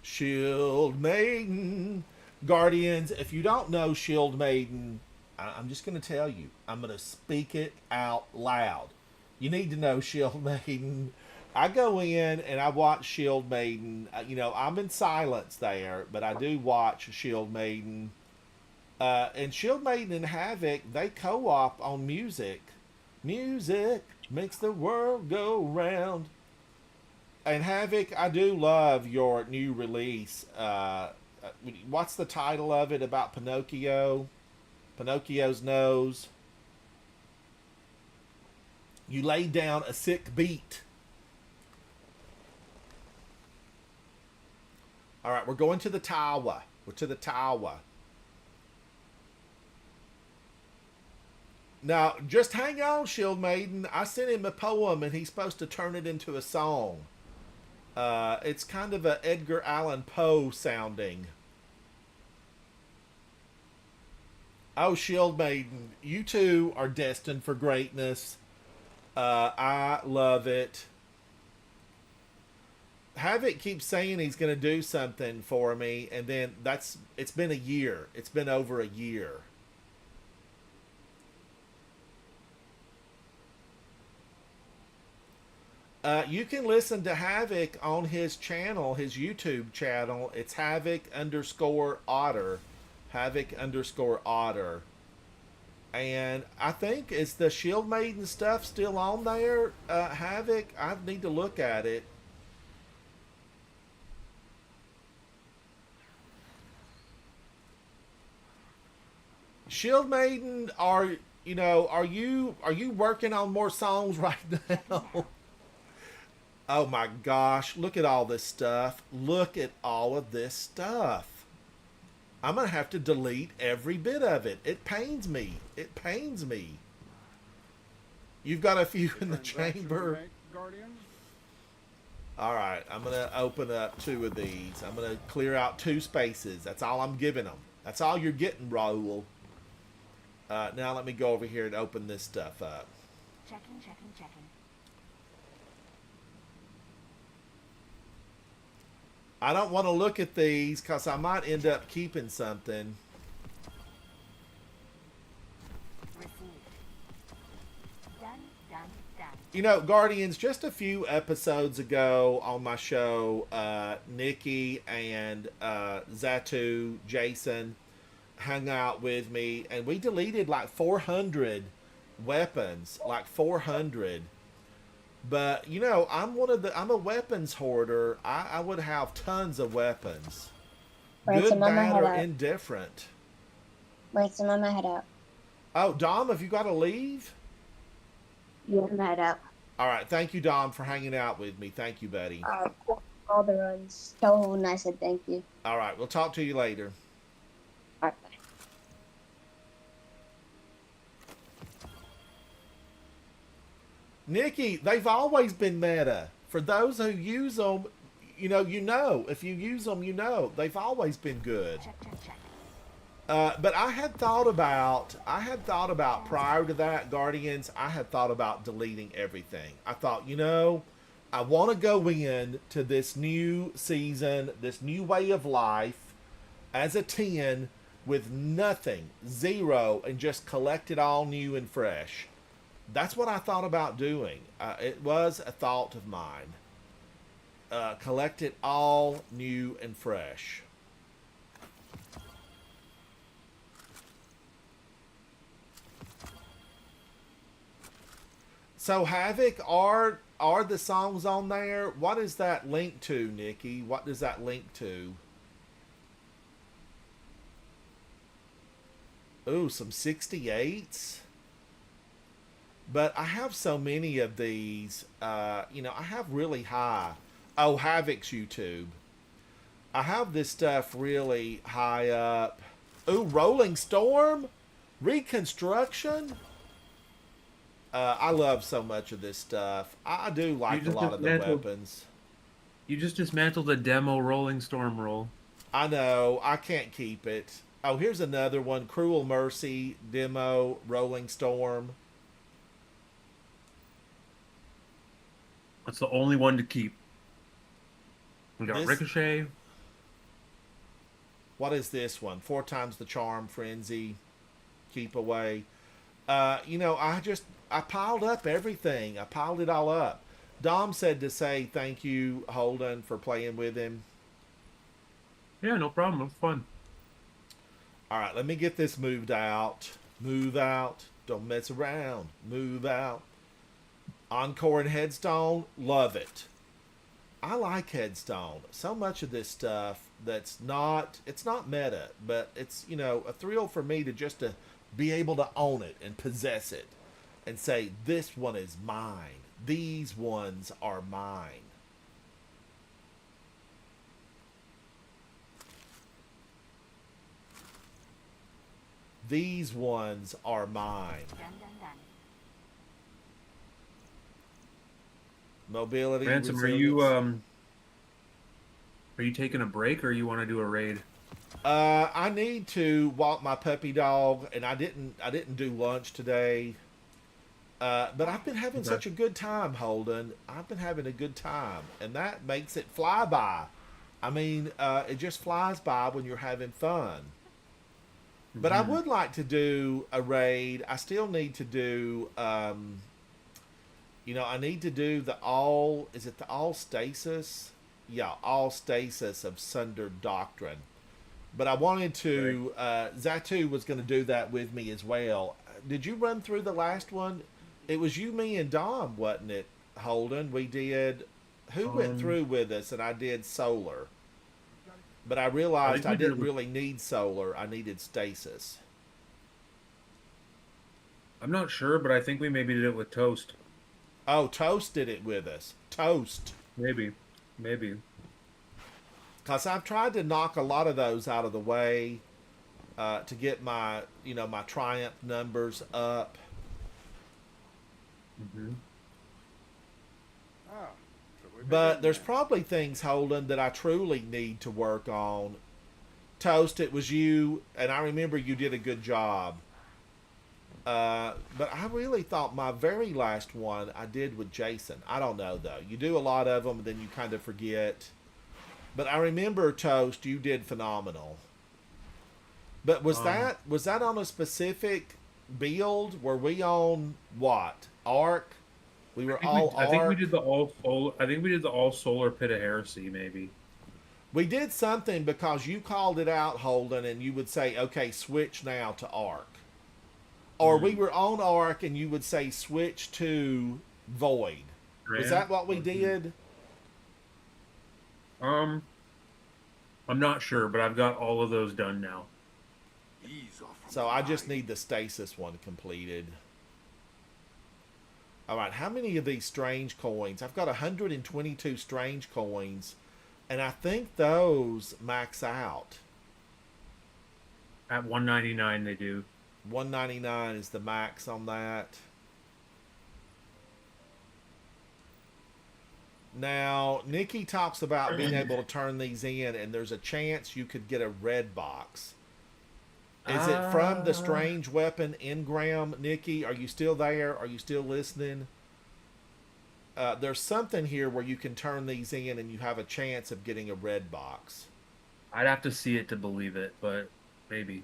Shield Maiden. Guardians, if you don't know Shield Maiden, I'm just going to tell you. I'm going to speak it out loud. You need to know Shield Maiden. I go in and I watch Shield Maiden. I'm in silence there, but I do watch Shield Maiden. And Shield Maiden and Havoc, they co-op on music. Music makes the world go round. And Havoc, I do love your new release. What's the title of it about Pinocchio? Pinocchio's nose. You laid down a sick beat. All right, we're going to the tower. We're to the tower. Now, just hang on, Shield Maiden. I sent him a poem, and he's supposed to turn it into a song. It's kind of a Edgar Allan Poe sounding. Oh, Shield Maiden, you two are destined for greatness. I love it. Havoc keeps saying he's going to do something for me, and then it's been a year. It's been over a year. You can listen to Havoc on his channel, his YouTube channel. It's Havoc_Otter. Havoc_Otter. And I think, is the Shield Maiden stuff still on there, Havoc? I need to look at it. Shield Maiden, are you working on more songs right now? Oh my gosh, look at all this stuff. Look at all of this stuff. I'm going to have to delete every bit of it. It pains me. It pains me. You've got a few in the chamber. Guardian? All right, I'm going to open up 2 of these. I'm going to clear out 2 spaces. That's all I'm giving them. That's all you're getting, Raoul. Now let me go over here and open this stuff up. Checking. I don't want to look at these because I might end up keeping something. Guardians, just a few episodes ago on my show, Nikki and Zatu, Jason, hung out with me, and we deleted like 400 weapons, like 400. But you know, I'm a weapons hoarder. I would have tons of weapons, Right, so good, mama bad, head or out. indifferent. Right, so mama head out. Oh, Dom, have you got to leave? Yeah, I'm head out. All right, thank you, Dom, for hanging out with me. Thank you, buddy. All the runs. Tell Holden I said thank you. All right, we'll talk to you later. All right, bye. Nikki, they've always been meta. For those who use them, you know. If you use them, you know. They've always been good. But I had thought about prior to that, Guardians, I had thought about deleting everything. I thought, I want to go in to this new season, this new way of life as a 10 with nothing, zero, and just collect it all new and fresh. That's what I thought about doing. It was a thought of mine. Collect it all new and fresh. So Havoc, are the songs on there? What is that link to, Nikki? What does that link to? Ooh, some 68s. But I have so many of these. I have really high. Oh, Havoc's YouTube. I have this stuff really high up. Ooh, Rolling Storm? Reconstruction? I love so much of this stuff. I do like a lot of the weapons. You just dismantled a demo Rolling Storm roll. I know. I can't keep it. Oh, here's another one. Cruel Mercy demo Rolling Storm. That's the only one to keep. We got This- Ricochet. What is this one? 4 times the charm, Frenzy, Keep Away. I piled up everything. I piled it all up. Dom said to say thank you, Holden, for playing with him. Yeah, no problem. It's fun. All right, let me get this moved out. Move out. Don't mess around. Move out. Encore and Headstone, love it. I like Headstone. So much of this stuff it's not meta, but it's, a thrill for me to be able to own it and possess it and say, this one is mine. These ones are mine. These ones are mine. Mobility. Ransom, resilience. are you taking a break or you want to do a raid? I need to walk my puppy dog, and I didn't do lunch today. But I've been having such a good time, Holden. I've been having a good time, and that makes it fly by. I mean, it just flies by when you're having fun. But I would like to do a raid. I still need to do, I need to do is it the all stasis? Yeah, all stasis of Sundered Doctrine. But I wanted to, Zatu was going to do that with me as well. Did you run through the last one? It was you, me, and Dom, wasn't it, Holden? We did, who went through with us, and I did Solar. But I realized I didn't really need Solar. I needed Stasis. I'm not sure, but I think we maybe did it with Toast. Oh, Toast did it with us. Toast. Maybe. Because I've tried to knock a lot of those out of the way to get my, my triumph numbers up. But there's probably things, Holden, that I truly need to work on. Toast, it was you, and I remember you did a good job. But I really thought my very last one I did with Jason. I don't know, though. You do a lot of them, and then you kind of forget. But I remember, Toast, you did phenomenal. But was that on a specific build? Were we on what? Arc? We were all Arc? I think we did the all solar Pit of Heresy, maybe. We did something because you called it out, Holden, and you would say, okay, switch now to Arc. or we were on Arc and you would say switch to Void. Was that what we did? I'm not sure, but I've got all of those done now. So I just need the stasis one completed. All right, how many of these strange coins? I've got 122 strange coins, and I think those max out. At 199 they do. 199 is the max on that. Now, Nikki talks about being able to turn these in, and there's a chance you could get a red box. Is it from the strange weapon engram, Nikki? Are you still there? Are you still listening? There's something here where you can turn these in and you have a chance of getting a red box. I'd have to see it to believe it, but maybe.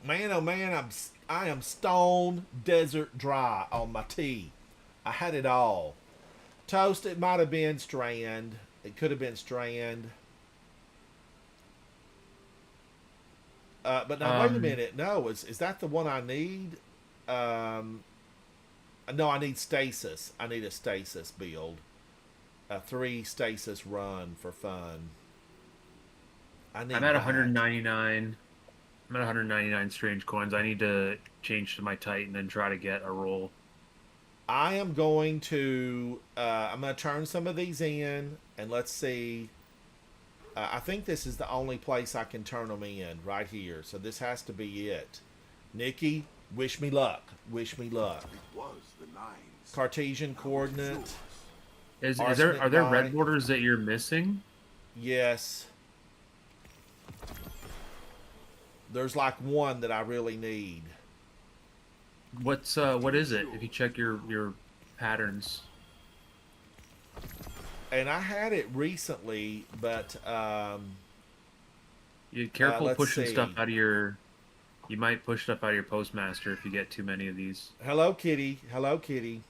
Man, oh man, I am stone desert dry on my tea. I had it all. Toast, it might have been Strand. It could have been Strand. But now, wait a minute. No, is that the one I need? No, I need stasis. I need a stasis build. A 3 stasis run for fun. I'm at 199. I'm at 199 strange coins. I need to change to my Titan and try to get a roll. I am going to I'm going to turn some of these in, and let's see. I think this is the only place I can turn them in, right here. So this has to be it. Nikki, wish me luck. Wish me luck. Cartesian coordinate. Are there red borders that you're missing? Yes. There's like one that I really need. What is it? If you check your patterns. And I had it recently, but you're careful pushing stuff out of your. You might push stuff out of your postmaster if you get too many of these. Hello, Kitty. Hello, Kitty.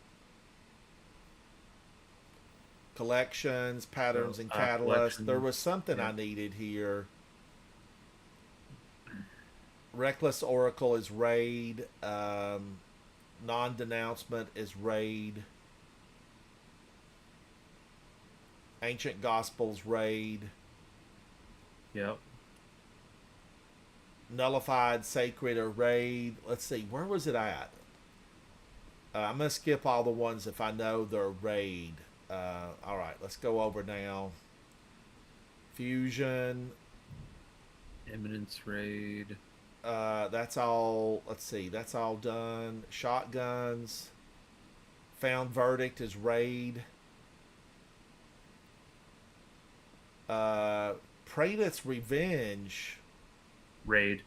Collections, patterns, and catalysts. There was something I needed here. Reckless Oracle is raid. Non-denouncement is raid. Ancient Gospels raid. Yep. Nullified Sacred or raid. Let's see, where was it at? I'm going to skip all the ones if I know they're raid. Alright, let's go over now. Fusion. Eminence raid. That's all, let's see, that's all done. Shotguns. Found Verdict is raid. Praetor's Revenge. Raid.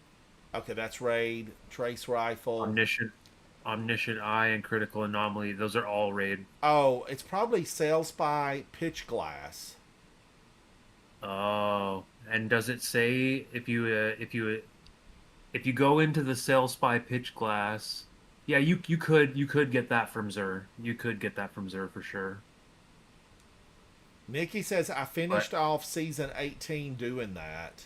Okay, that's raid. Trace Rifle. Omniscient Eye and Critical Anomaly. Those are all raid. Oh, it's probably Sail Spy Pitch Glass. Oh, and does it say if you go into the Sail Spy Pitch Glass? Yeah, you could get that from Xur. You could get that from Xur for sure. Nikki says I finished off season 18 doing that.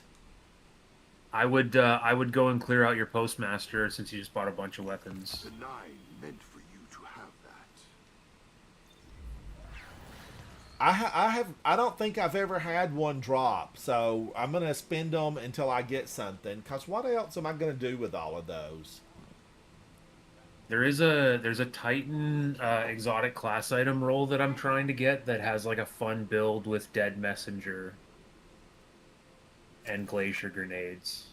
I would go and clear out your postmaster since you just bought a bunch of weapons. The 9 meant for you to have that. I don't think I've ever had one drop, so I'm gonna spend them until I get something. Cause what else am I gonna do with all of those? There's a Titan exotic class item roll that I'm trying to get that has like a fun build with Dead Messenger and Glacier grenades.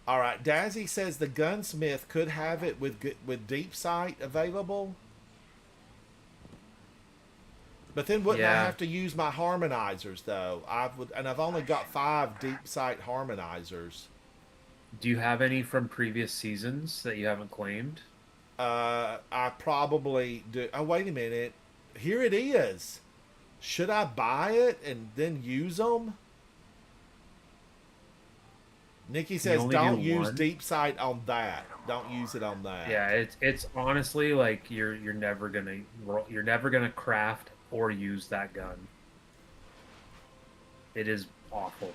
All right, Dazzy says the gunsmith could have it with deep sight available, but then wouldn't I have to use my harmonizers though? I've only got 5 deep sight harmonizers. Do you have any from previous seasons that you haven't claimed? I probably do. Oh, wait a minute. Here it is. Should I buy it and then use them? Nikki says don't use deep sight on that. Don't use it on that. Yeah, it's honestly like you're never gonna craft or use that gun. It is awful.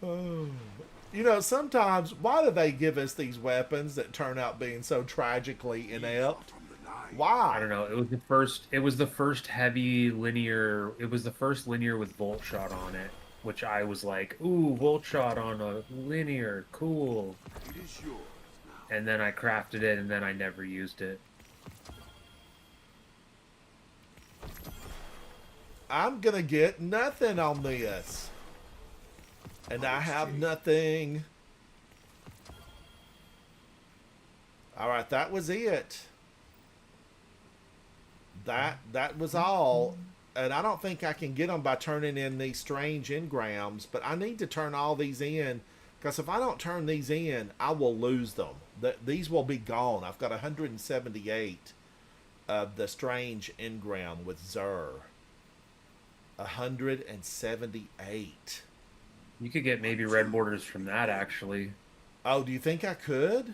You know, sometimes, why do they give us these weapons that turn out being so tragically inept? I Why? don't know. It was the first. It was the first heavy linear. It was the first linear with volt shot on it, which I was like, "Ooh, volt shot on a linear, cool." And then I crafted it, and then I never used it. I'm gonna get nothing on this. And I have nothing. Alright, that was it. That was all. And I don't think I can get them by turning in these strange engrams, but I need to turn all these in, because if I don't turn these in, I will lose them. These will be gone. I've got 178 of the strange engram with Zur. 178. You could get maybe red borders from that, actually. Oh, do you think I could?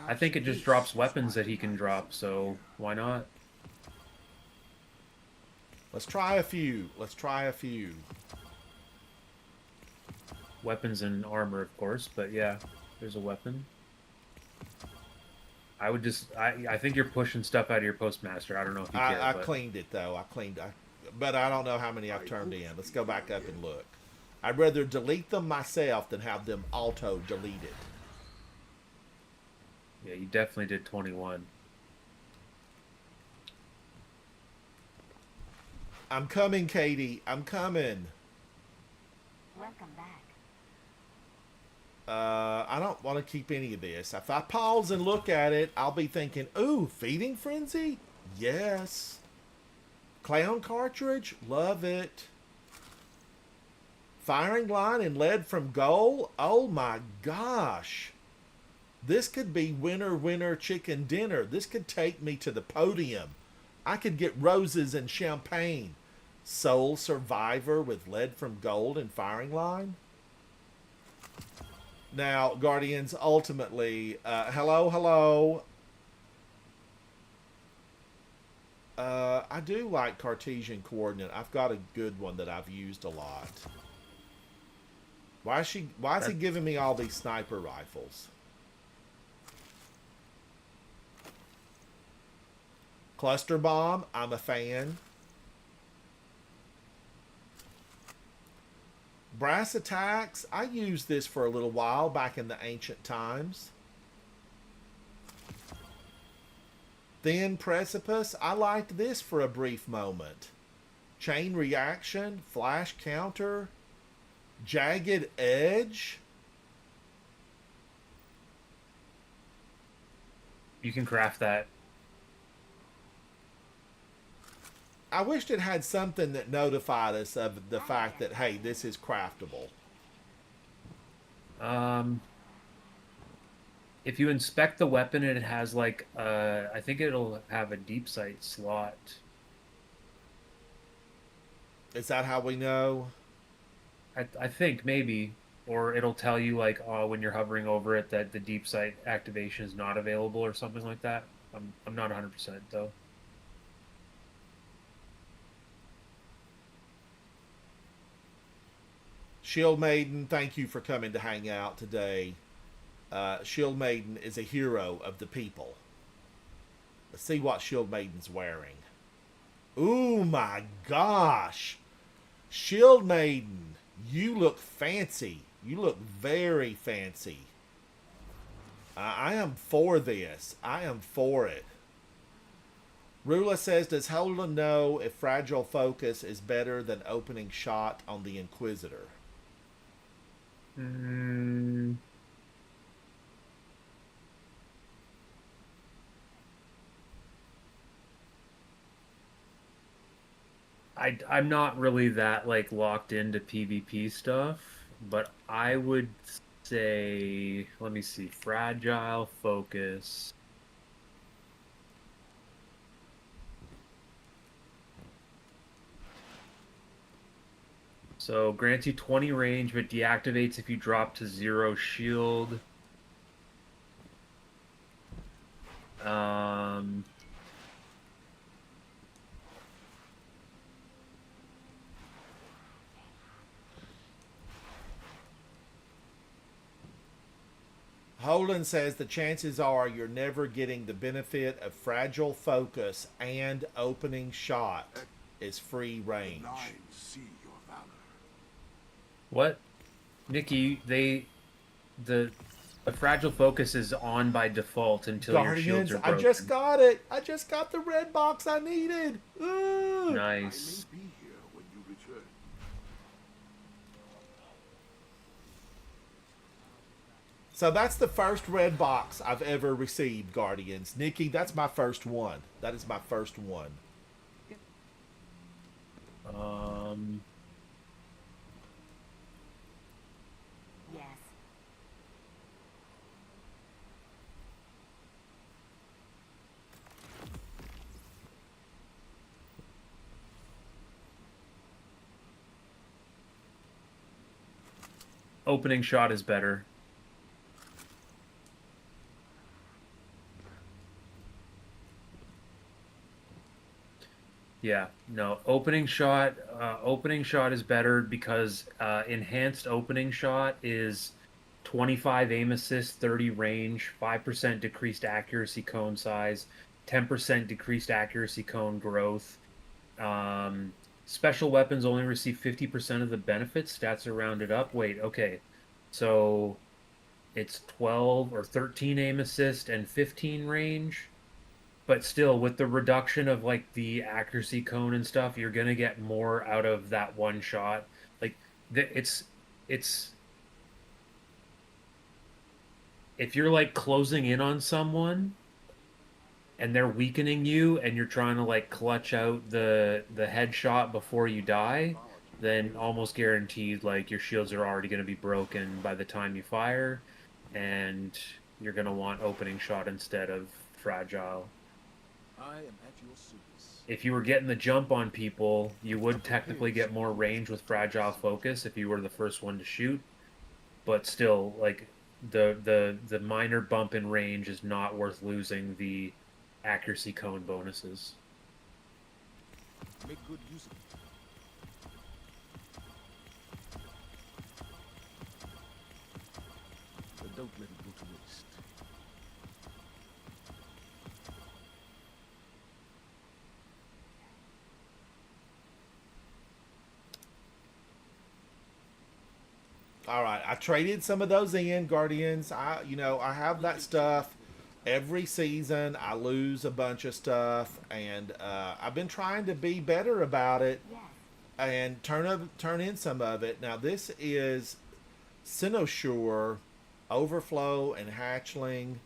I think it just drops weapons that he can drop, so why not? Let's try a few. Let's try a few. Weapons and armor, of course, but yeah, there's a weapon. I would just, I think you're pushing stuff out of your postmaster. I don't know if you care, I but cleaned it, though. But I don't know how many I've turned in. Let's go back up and look. I'd rather delete them myself than have them auto-deleted. yeah, you definitely did 21. I'm coming, Katie. I'm coming. Welcome back. I don't want to keep any of this. If I pause and look at it, I'll be thinking, ooh, feeding frenzy? Yes. Clown cartridge? Love it. Firing line and lead from goal? Oh my gosh. This could be winner, winner, chicken dinner. This could take me to the podium. I could get roses and champagne. Soul Survivor with lead from gold and firing line? Now, Guardians, ultimately, hello. I do like Cartesian coordinate. I've got a good one that I've used a lot. Why is he giving me all these sniper rifles? Cluster bomb, I'm a fan. Brass attacks, I used this for a little while back in the ancient times. Thin precipice, I liked this for a brief moment. Chain reaction, flash counter, jagged edge. You can craft that. I wished it had something that notified us of the fact that, hey, this is craftable. If you inspect the weapon and it has like, I think it'll have a deep sight slot. Is that how we know? I think maybe, or it'll tell you like, when you're hovering over it that the deep sight activation is not available or something like that. I'm not 100% though. Shield Maiden, thank you for coming to hang out today. Shield Maiden is a hero of the people. Let's see what Shield Maiden's wearing. Ooh my gosh. Shield Maiden, you look fancy. You look very fancy. I am for this. I am for it. Rula says, does Holden know if Fragile Focus is better than opening shot on the Inquisitor? I'm not really that like locked into PvP stuff, but I would say, let me see, Fragile Focus. So grants you 20 range, but deactivates if you drop to 0 shield. Holden says the chances are you're never getting the benefit of fragile focus and opening shot is free range. Blind see your valor. What? Nikki, the fragile focus is on by default until your shields Guardians, are I broken. just got it. I just got the red box I needed. Ooh. Nice. I may be here when you return. So that's the first red box I've ever received, Guardians. Nikki, that's my first one. That is my first one. Yes. Opening shot is better. Yeah, no, opening shot is better because enhanced opening shot is 25 aim assist, 30 range, 5% decreased accuracy cone size, 10% decreased accuracy cone growth. Special weapons only receive 50% of the benefits. Stats are rounded up. Wait, okay. So it's 12 or 13 aim assist and 15 range. But still, with the reduction of like the accuracy cone and stuff, you're gonna get more out of that one shot. Like, it's if you're like closing in on someone and they're weakening you, and you're trying to like clutch out the headshot before you die, then almost guaranteed like your shields are already gonna be broken by the time you fire, and you're gonna want opening shot instead of fragile. I am at your service. If you were getting the jump on people, you would technically get more range with fragile focus if you were the first one to shoot. But still, like the minor bump in range is not worth losing the accuracy cone bonuses. Make good use of it. But don't let it go to waste. All right, I traded some of those in, Guardians. I have that stuff every season. I lose a bunch of stuff, and I've been trying to be better about it and turn in some of it. Now this is Cynosure, Overflow, and Hatchling,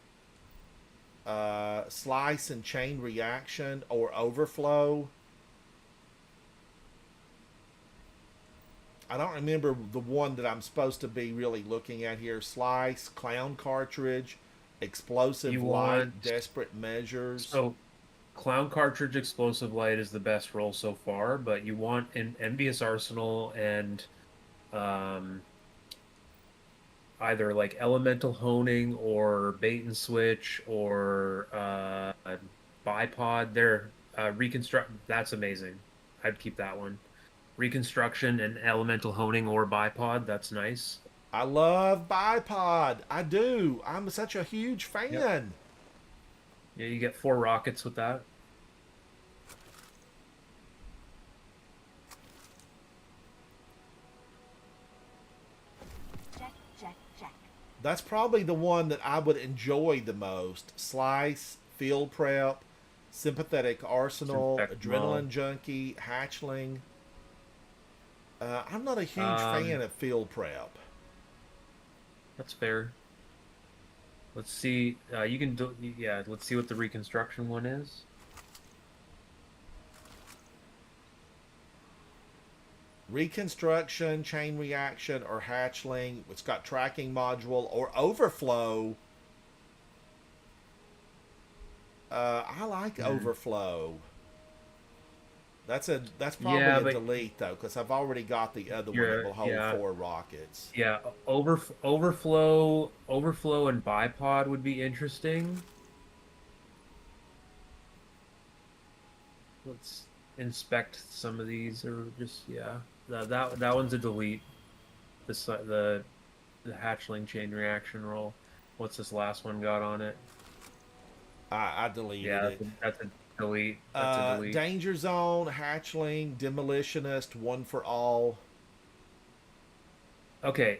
Slice and Chain Reaction, or Overflow. I don't remember the one that I'm supposed to be really looking at here. Slice, Clown Cartridge, Explosive Light, Desperate Measures. So, Clown Cartridge Explosive Light is the best roll so far, but you want an Envious Arsenal and either like Elemental Honing or Bait and Switch or Bipod. There, Reconstruct. That's amazing. I'd keep that one. Reconstruction and Elemental Honing or Bipod. That's nice. I love Bipod. I do. I'm such a huge fan. Yep. Yeah, you get 4 rockets with that. Check. That's probably the one that I would enjoy the most. Slice, Field Prep, Sympathetic Arsenal, Adrenaline Junkie, Hatchling. I'm not a huge fan of Field Prep. That's fair. Let's see. You can do. Yeah. Let's see what the Reconstruction one is. Reconstruction, Chain Reaction, or Hatchling. It's got Tracking Module or Overflow. I like Overflow. That's probably a delete though, because I've already got the other one that will hold 4 rockets. Yeah, overflow, and bipod would be interesting. Let's inspect some of these, or just that one's a delete. The hatchling chain reaction roll. What's this last one got on it? I deleted Yeah, it. that's a delete. That's a delete. Danger Zone, Hatchling, Demolitionist, One for All. Okay,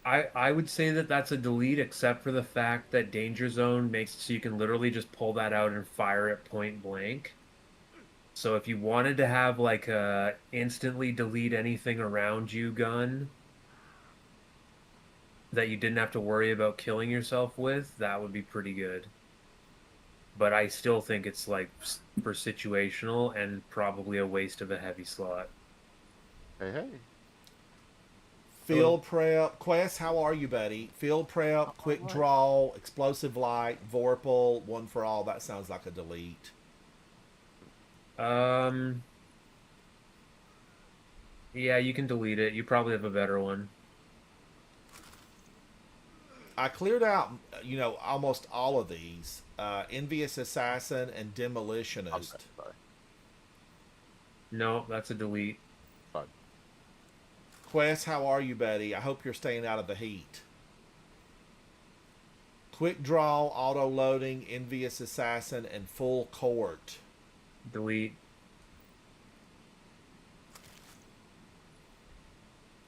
I would say that that's a delete, except for the fact that Danger Zone makes it so you can literally just pull that out and fire it point blank. So if you wanted to have like a instantly delete anything around you gun that you didn't have to worry about killing yourself with, that would be pretty good. But I still think it's like super situational and probably a waste of a heavy slot. Hey, hey. Field Prep. Quest, how are you, buddy? Field Prep, Quick Draw, Explosive Light, Vorpal, One for All. That sounds like a delete. Yeah, you can delete it. You probably have a better one. I cleared out, almost all of these. Envious Assassin and Demolitionist. Okay, sorry. No, that's a delete. Fine. Quest, how are you, buddy? I hope you're staying out of the heat. Quick Draw, Auto Loading, Envious Assassin, and Full Court. Delete.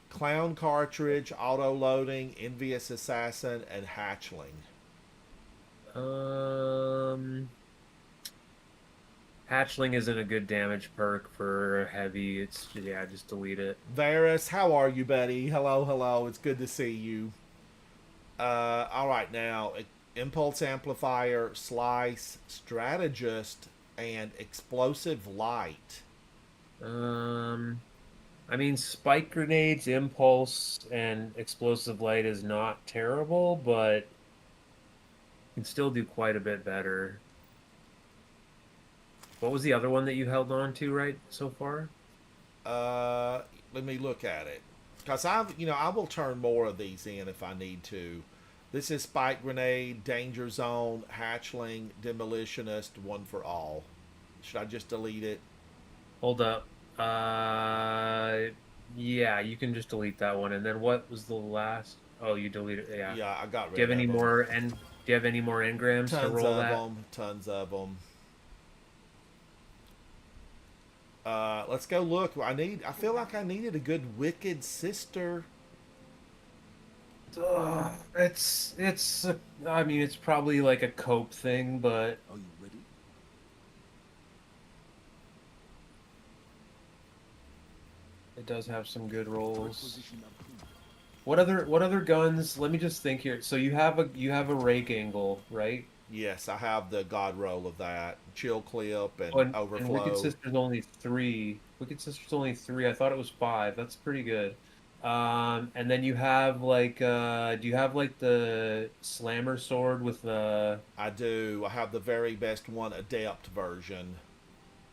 Clown Cartridge, Auto Loading, Envious Assassin, and Hatchling. Hatchling isn't a good damage perk for heavy. It's, yeah, just delete it. Varus, how are you, buddy? Hello, hello. It's good to see you. All right, now Impulse Amplifier, Slice, Strategist, and Explosive Light. I mean, spike grenades, impulse, and explosive light is not terrible, but can still do quite a bit better. What was the other one that you held on to right so far? Let me look at it, because I will turn more of these in if I need to. This is Spike Grenade, Danger Zone, Hatchling, Demolitionist, One for All. Should I just delete it? Hold up. Yeah, you can just delete that one. And then what was the last? Oh, you deleted. Yeah. Yeah, I got rid Do you have of any them. more? And do you have any more engrams to Tons roll of that? them. Tons of them. Let's go look. I feel like I needed a good Wicked Sister. I mean, it's probably like a cope thing, but Are you ready? it does have some good rolls. Position approved. What other guns? Let me just think here. So you have a rake angle, right? Yes, I have the God roll of that. Chill Clip and Oh, and Overflow. Wicked Sister's only 3. Wicked Sister's only 3. I thought it was 5. That's pretty good. And then you have like, do you have like the slammer sword with the? I do. I have the very best one, Adept version.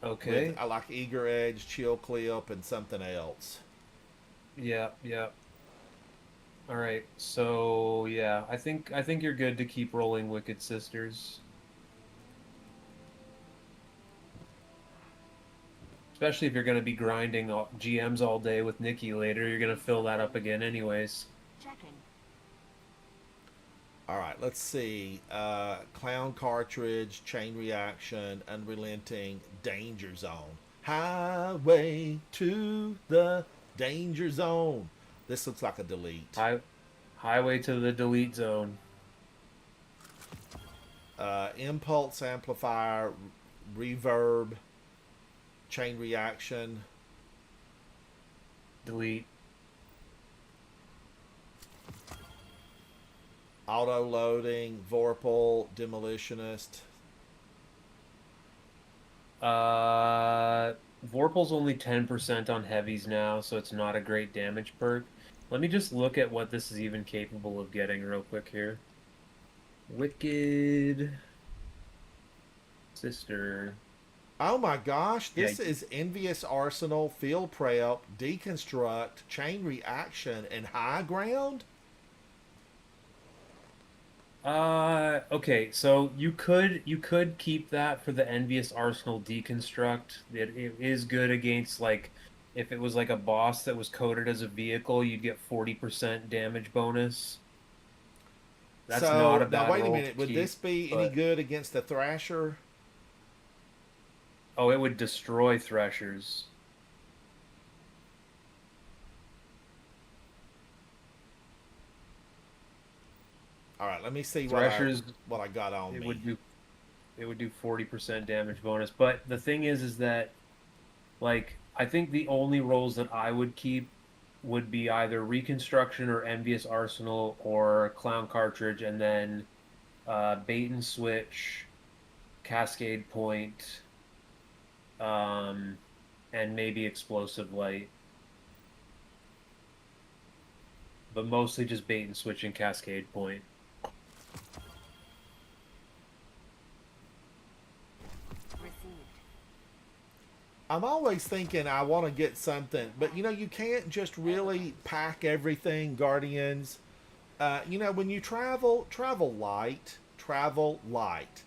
Okay. I like Eager Edge, Chill Clip, and something else. Yeah, yeah. All right. So yeah, I think you're good to keep rolling Wicked Sisters. Especially if you're going to be grinding GMs all day with Nikki later, you're going to fill that up again anyways. Checking. All right, let's see. Clown Cartridge, Chain Reaction, Unrelenting, Danger Zone. Highway to the Danger Zone. This looks like a delete. Highway to the delete zone. Impulse Amplifier, Reverb, Chain Reaction. Delete. Auto Loading, Vorpal, Demolitionist. Vorpal's only 10% on heavies now, so it's not a great damage perk. Let me just look at what this is even capable of getting real quick here. Wicked Sister. Oh my gosh, this is Envious Arsenal, Field Prep, Deconstruct, Chain Reaction, and High Ground? Okay, so you could keep that for the Envious Arsenal Deconstruct. It is good against, like, if it was like a boss that was coded as a vehicle, you'd get 40% damage bonus. That's so not a bad now wait a roll minute. to Would keep, this be any but- good against the Thrasher? Oh, it would destroy Threshers. All right, let me see Threshers. what I got on It me. would do 40% damage bonus. But the thing is that, like, I think the only rolls that I would keep would be either Reconstruction or Envious Arsenal or Clown Cartridge, and then Bait and Switch, Cascade Point, and maybe Explosive Light. But mostly just Bait and Switch and Cascade Point. I'm always thinking I want to get something, but you know, you can't just really pack everything, Guardians. You know, when you travel light, travel light.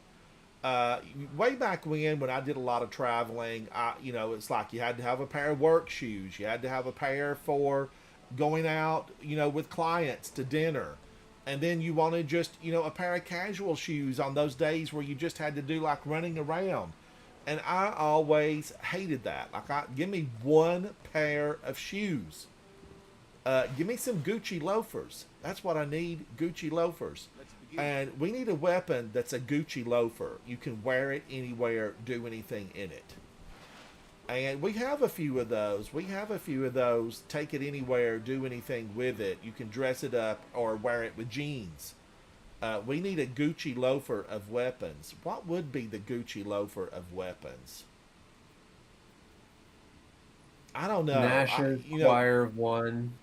Way back when I did a lot of traveling, you know, it's like you had to have a pair of work shoes. You had to have a pair for going out, you know, with clients to dinner. And then you wanted just, you know, a pair of casual shoes on those days where you just had to do like running around. And I always hated that. Like, give me one pair of shoes. Give me some Gucci loafers. That's what I need, Gucci loafers. And we need a weapon that's a Gucci loafer. You can wear it anywhere, do anything in it. And we have a few of those. Take it anywhere, do anything with it. You can dress it up or wear it with jeans. We need a Gucci loafer of weapons. What would be the Gucci loafer of weapons? I don't know. Nasher, Choir of One.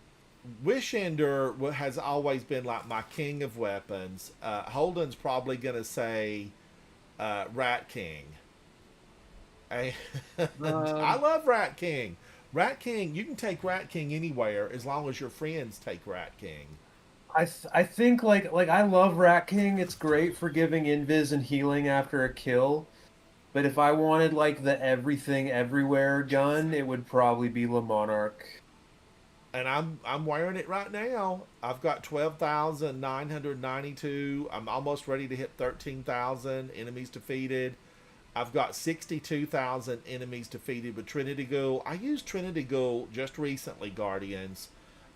Wishender has always been like my king of weapons. Holden's probably going to say Rat King. I love Rat King. Rat King, you can take Rat King anywhere as long as your friends take Rat King. I think like I love Rat King. It's great for giving invis and healing after a kill. But if I wanted like the everything everywhere gun, it would probably be Le Monarch. And I'm wearing it right now. I've got 12,992. I'm almost ready to hit 13,000 enemies defeated. I've got 62,000 enemies defeated with Trinity Ghoul. I used Trinity Ghoul just recently, Guardians.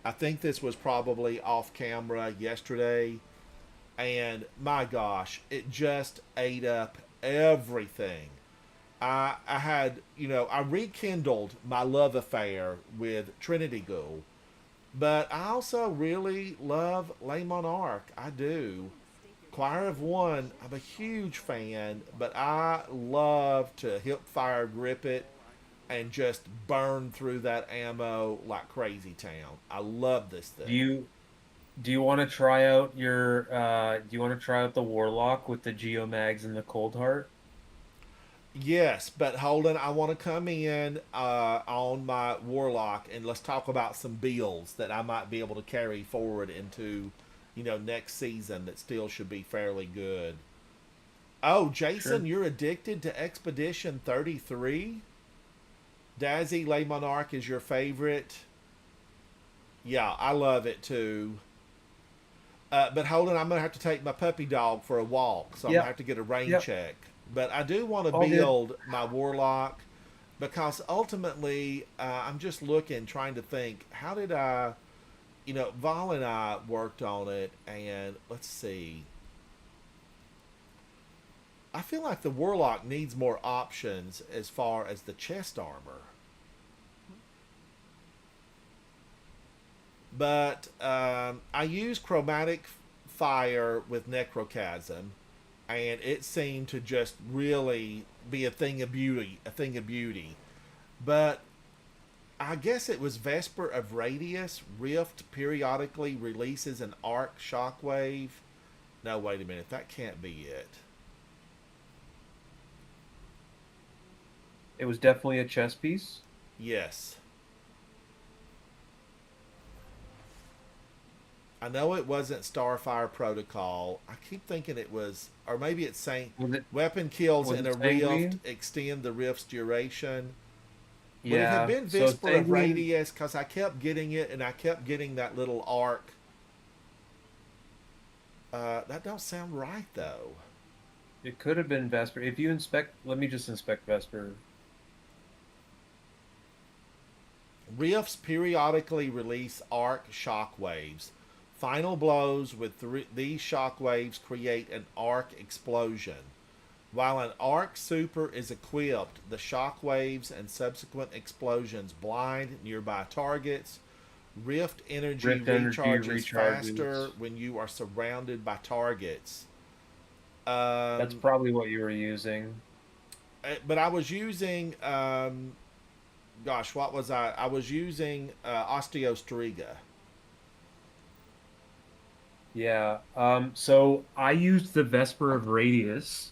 I think this was probably off camera yesterday. And my gosh, it just ate up everything. I had, you know, I rekindled my love affair with Trinity Ghoul. But I also really love Le Monarch. I do. Choir of One, I'm a huge fan, but I love to hip fire grip it and just burn through that ammo like crazy town. I love this thing. Do you want to try out the Warlock with the Geomags and the Cold Heart? Yes, but Holden, I want to come in on my Warlock and let's talk about some builds that I might be able to carry forward into, you know, next season that still should be fairly good. Oh, Jason, Sure. You're addicted to Expedition 33? Dazzy, Le Monarch is your favorite? Yeah, I love it too. But Holden, I'm going to have to take my puppy dog for a walk, so I'm going to have to get a rain check. But I do want to build my Warlock because ultimately I'm just trying to think, how did I, you know, Val and I worked on it, and let's see. I feel like the Warlock needs more options as far as the chest armor. But I use Chromatic Fire with Necrochasm, and it seemed to just really be a thing of beauty. But I guess it was Vesper of Radius. Rift periodically releases an arc shockwave. No, wait a minute. That can't be it. It was definitely a chess piece. Yes. I know it wasn't Starfire Protocol. I keep thinking it was, or maybe it's saying weapon kills in a rift extend the rift's duration. But it had been Vesper of Radius because I kept getting it and I kept getting that little arc. That don't sound right though. It could have been Vesper. If you inspect, let me just inspect Vesper. Rifts periodically release arc shockwaves. Final blows with these shockwaves create an arc explosion. While an arc super is equipped, the shockwaves and subsequent explosions blind nearby targets. Rift energy recharges faster when you are surrounded by targets. That's probably what you were using. But I was using, gosh, what was I? I was using Osteostriga. Yeah. So I used the Vesper of Radius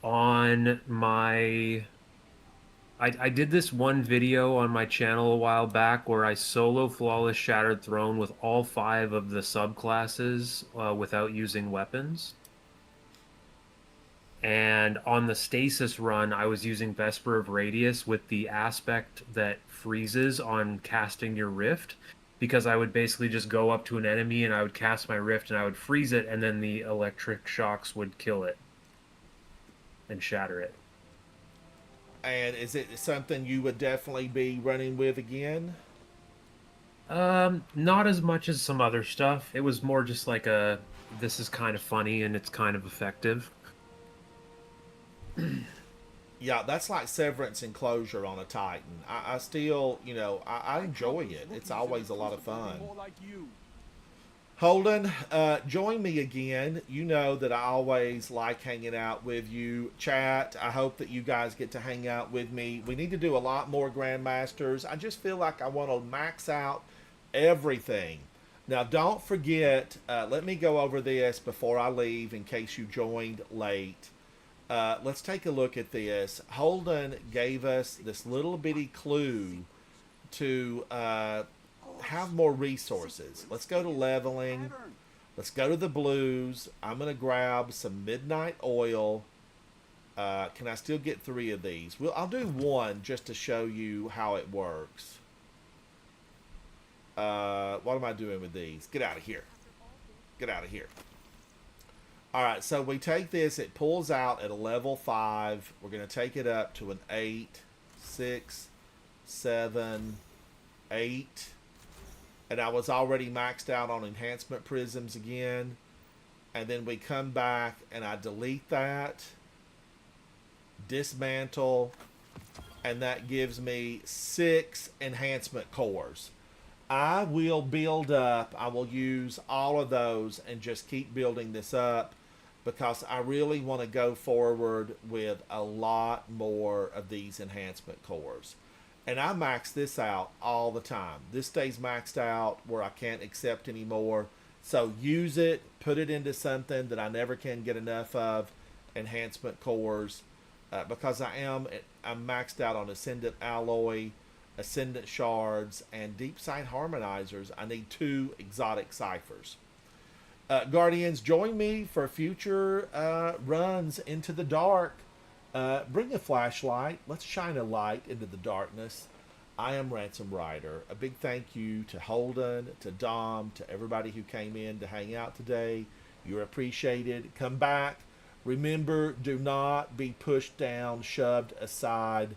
on my. I did this one video on my channel a while back where I solo Flawless Shattered Throne with all 5 of the subclasses without using weapons. And on the Stasis run, I was using Vesper of Radius with the aspect that freezes on casting your Rift, because I would basically just go up to an enemy and I would cast my Rift and I would freeze it, and then the electric shocks would kill it and shatter it. And is it something you would definitely be running with again? Not as much as some other stuff. It was more just like this is kind of funny and it's kind of effective. Yeah, that's like Severance Enclosure on a Titan. I still, I enjoy it. It's always a lot of fun. Holden, join me again. You know that I always like hanging out with you. Chat, I hope that you guys get to hang out with me. We need to do a lot more Grandmasters. I just feel like I want to max out everything. Now, don't forget, let me go over this before I leave in case you joined late. Let's take a look at this. Holden gave us this little bitty clue to have more resources. Let's go to leveling. Let's go to the blues. I'm going to grab some midnight oil. Can I still get 3 of these? Well, I'll do 1 just to show you how it works. What am I doing with these? Get out of here. Get out of here. Alright, so we take this. It pulls out at a level 5. We're going to take it up to an 8, 6, 7, 8. And I was already maxed out on enhancement prisms again. And then we come back and I delete that. Dismantle. And that gives me 6 enhancement cores. I will build up. I will use all of those and just keep building this up, because I really want to go forward with a lot more of these enhancement cores. And I max this out all the time. This stays maxed out where I can't accept anymore. So use it, put it into something that I never can get enough of, enhancement cores, because I'm maxed out on Ascendant Alloy, Ascendant Shards, and Deep Sight Harmonizers. I need 2 exotic ciphers. Guardians, join me for future runs into the dark. Bring a flashlight. Let's shine a light into the darkness. I am Ransom Rider. A big thank you to Holden, to Dom, to everybody who came in to hang out today. You're appreciated. Come back. Remember, do not be pushed down, shoved aside.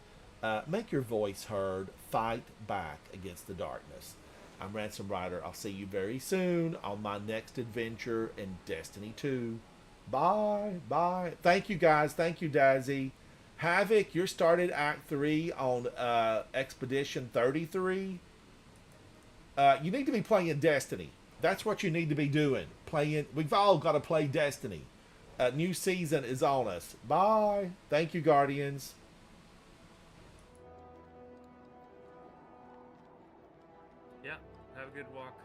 Make your voice heard. Fight back against the darkness. I'm Ransom Rider. I'll see you very soon on my next adventure in Destiny 2. Bye. Bye. Thank you, guys. Thank you, Dazzy. Havoc, you're started Act 3 on Expedition 33. You need to be playing Destiny. That's what you need to be doing. We've all got to play Destiny. A new season is on us. Bye. Thank you, Guardians. Yeah, have a good walk.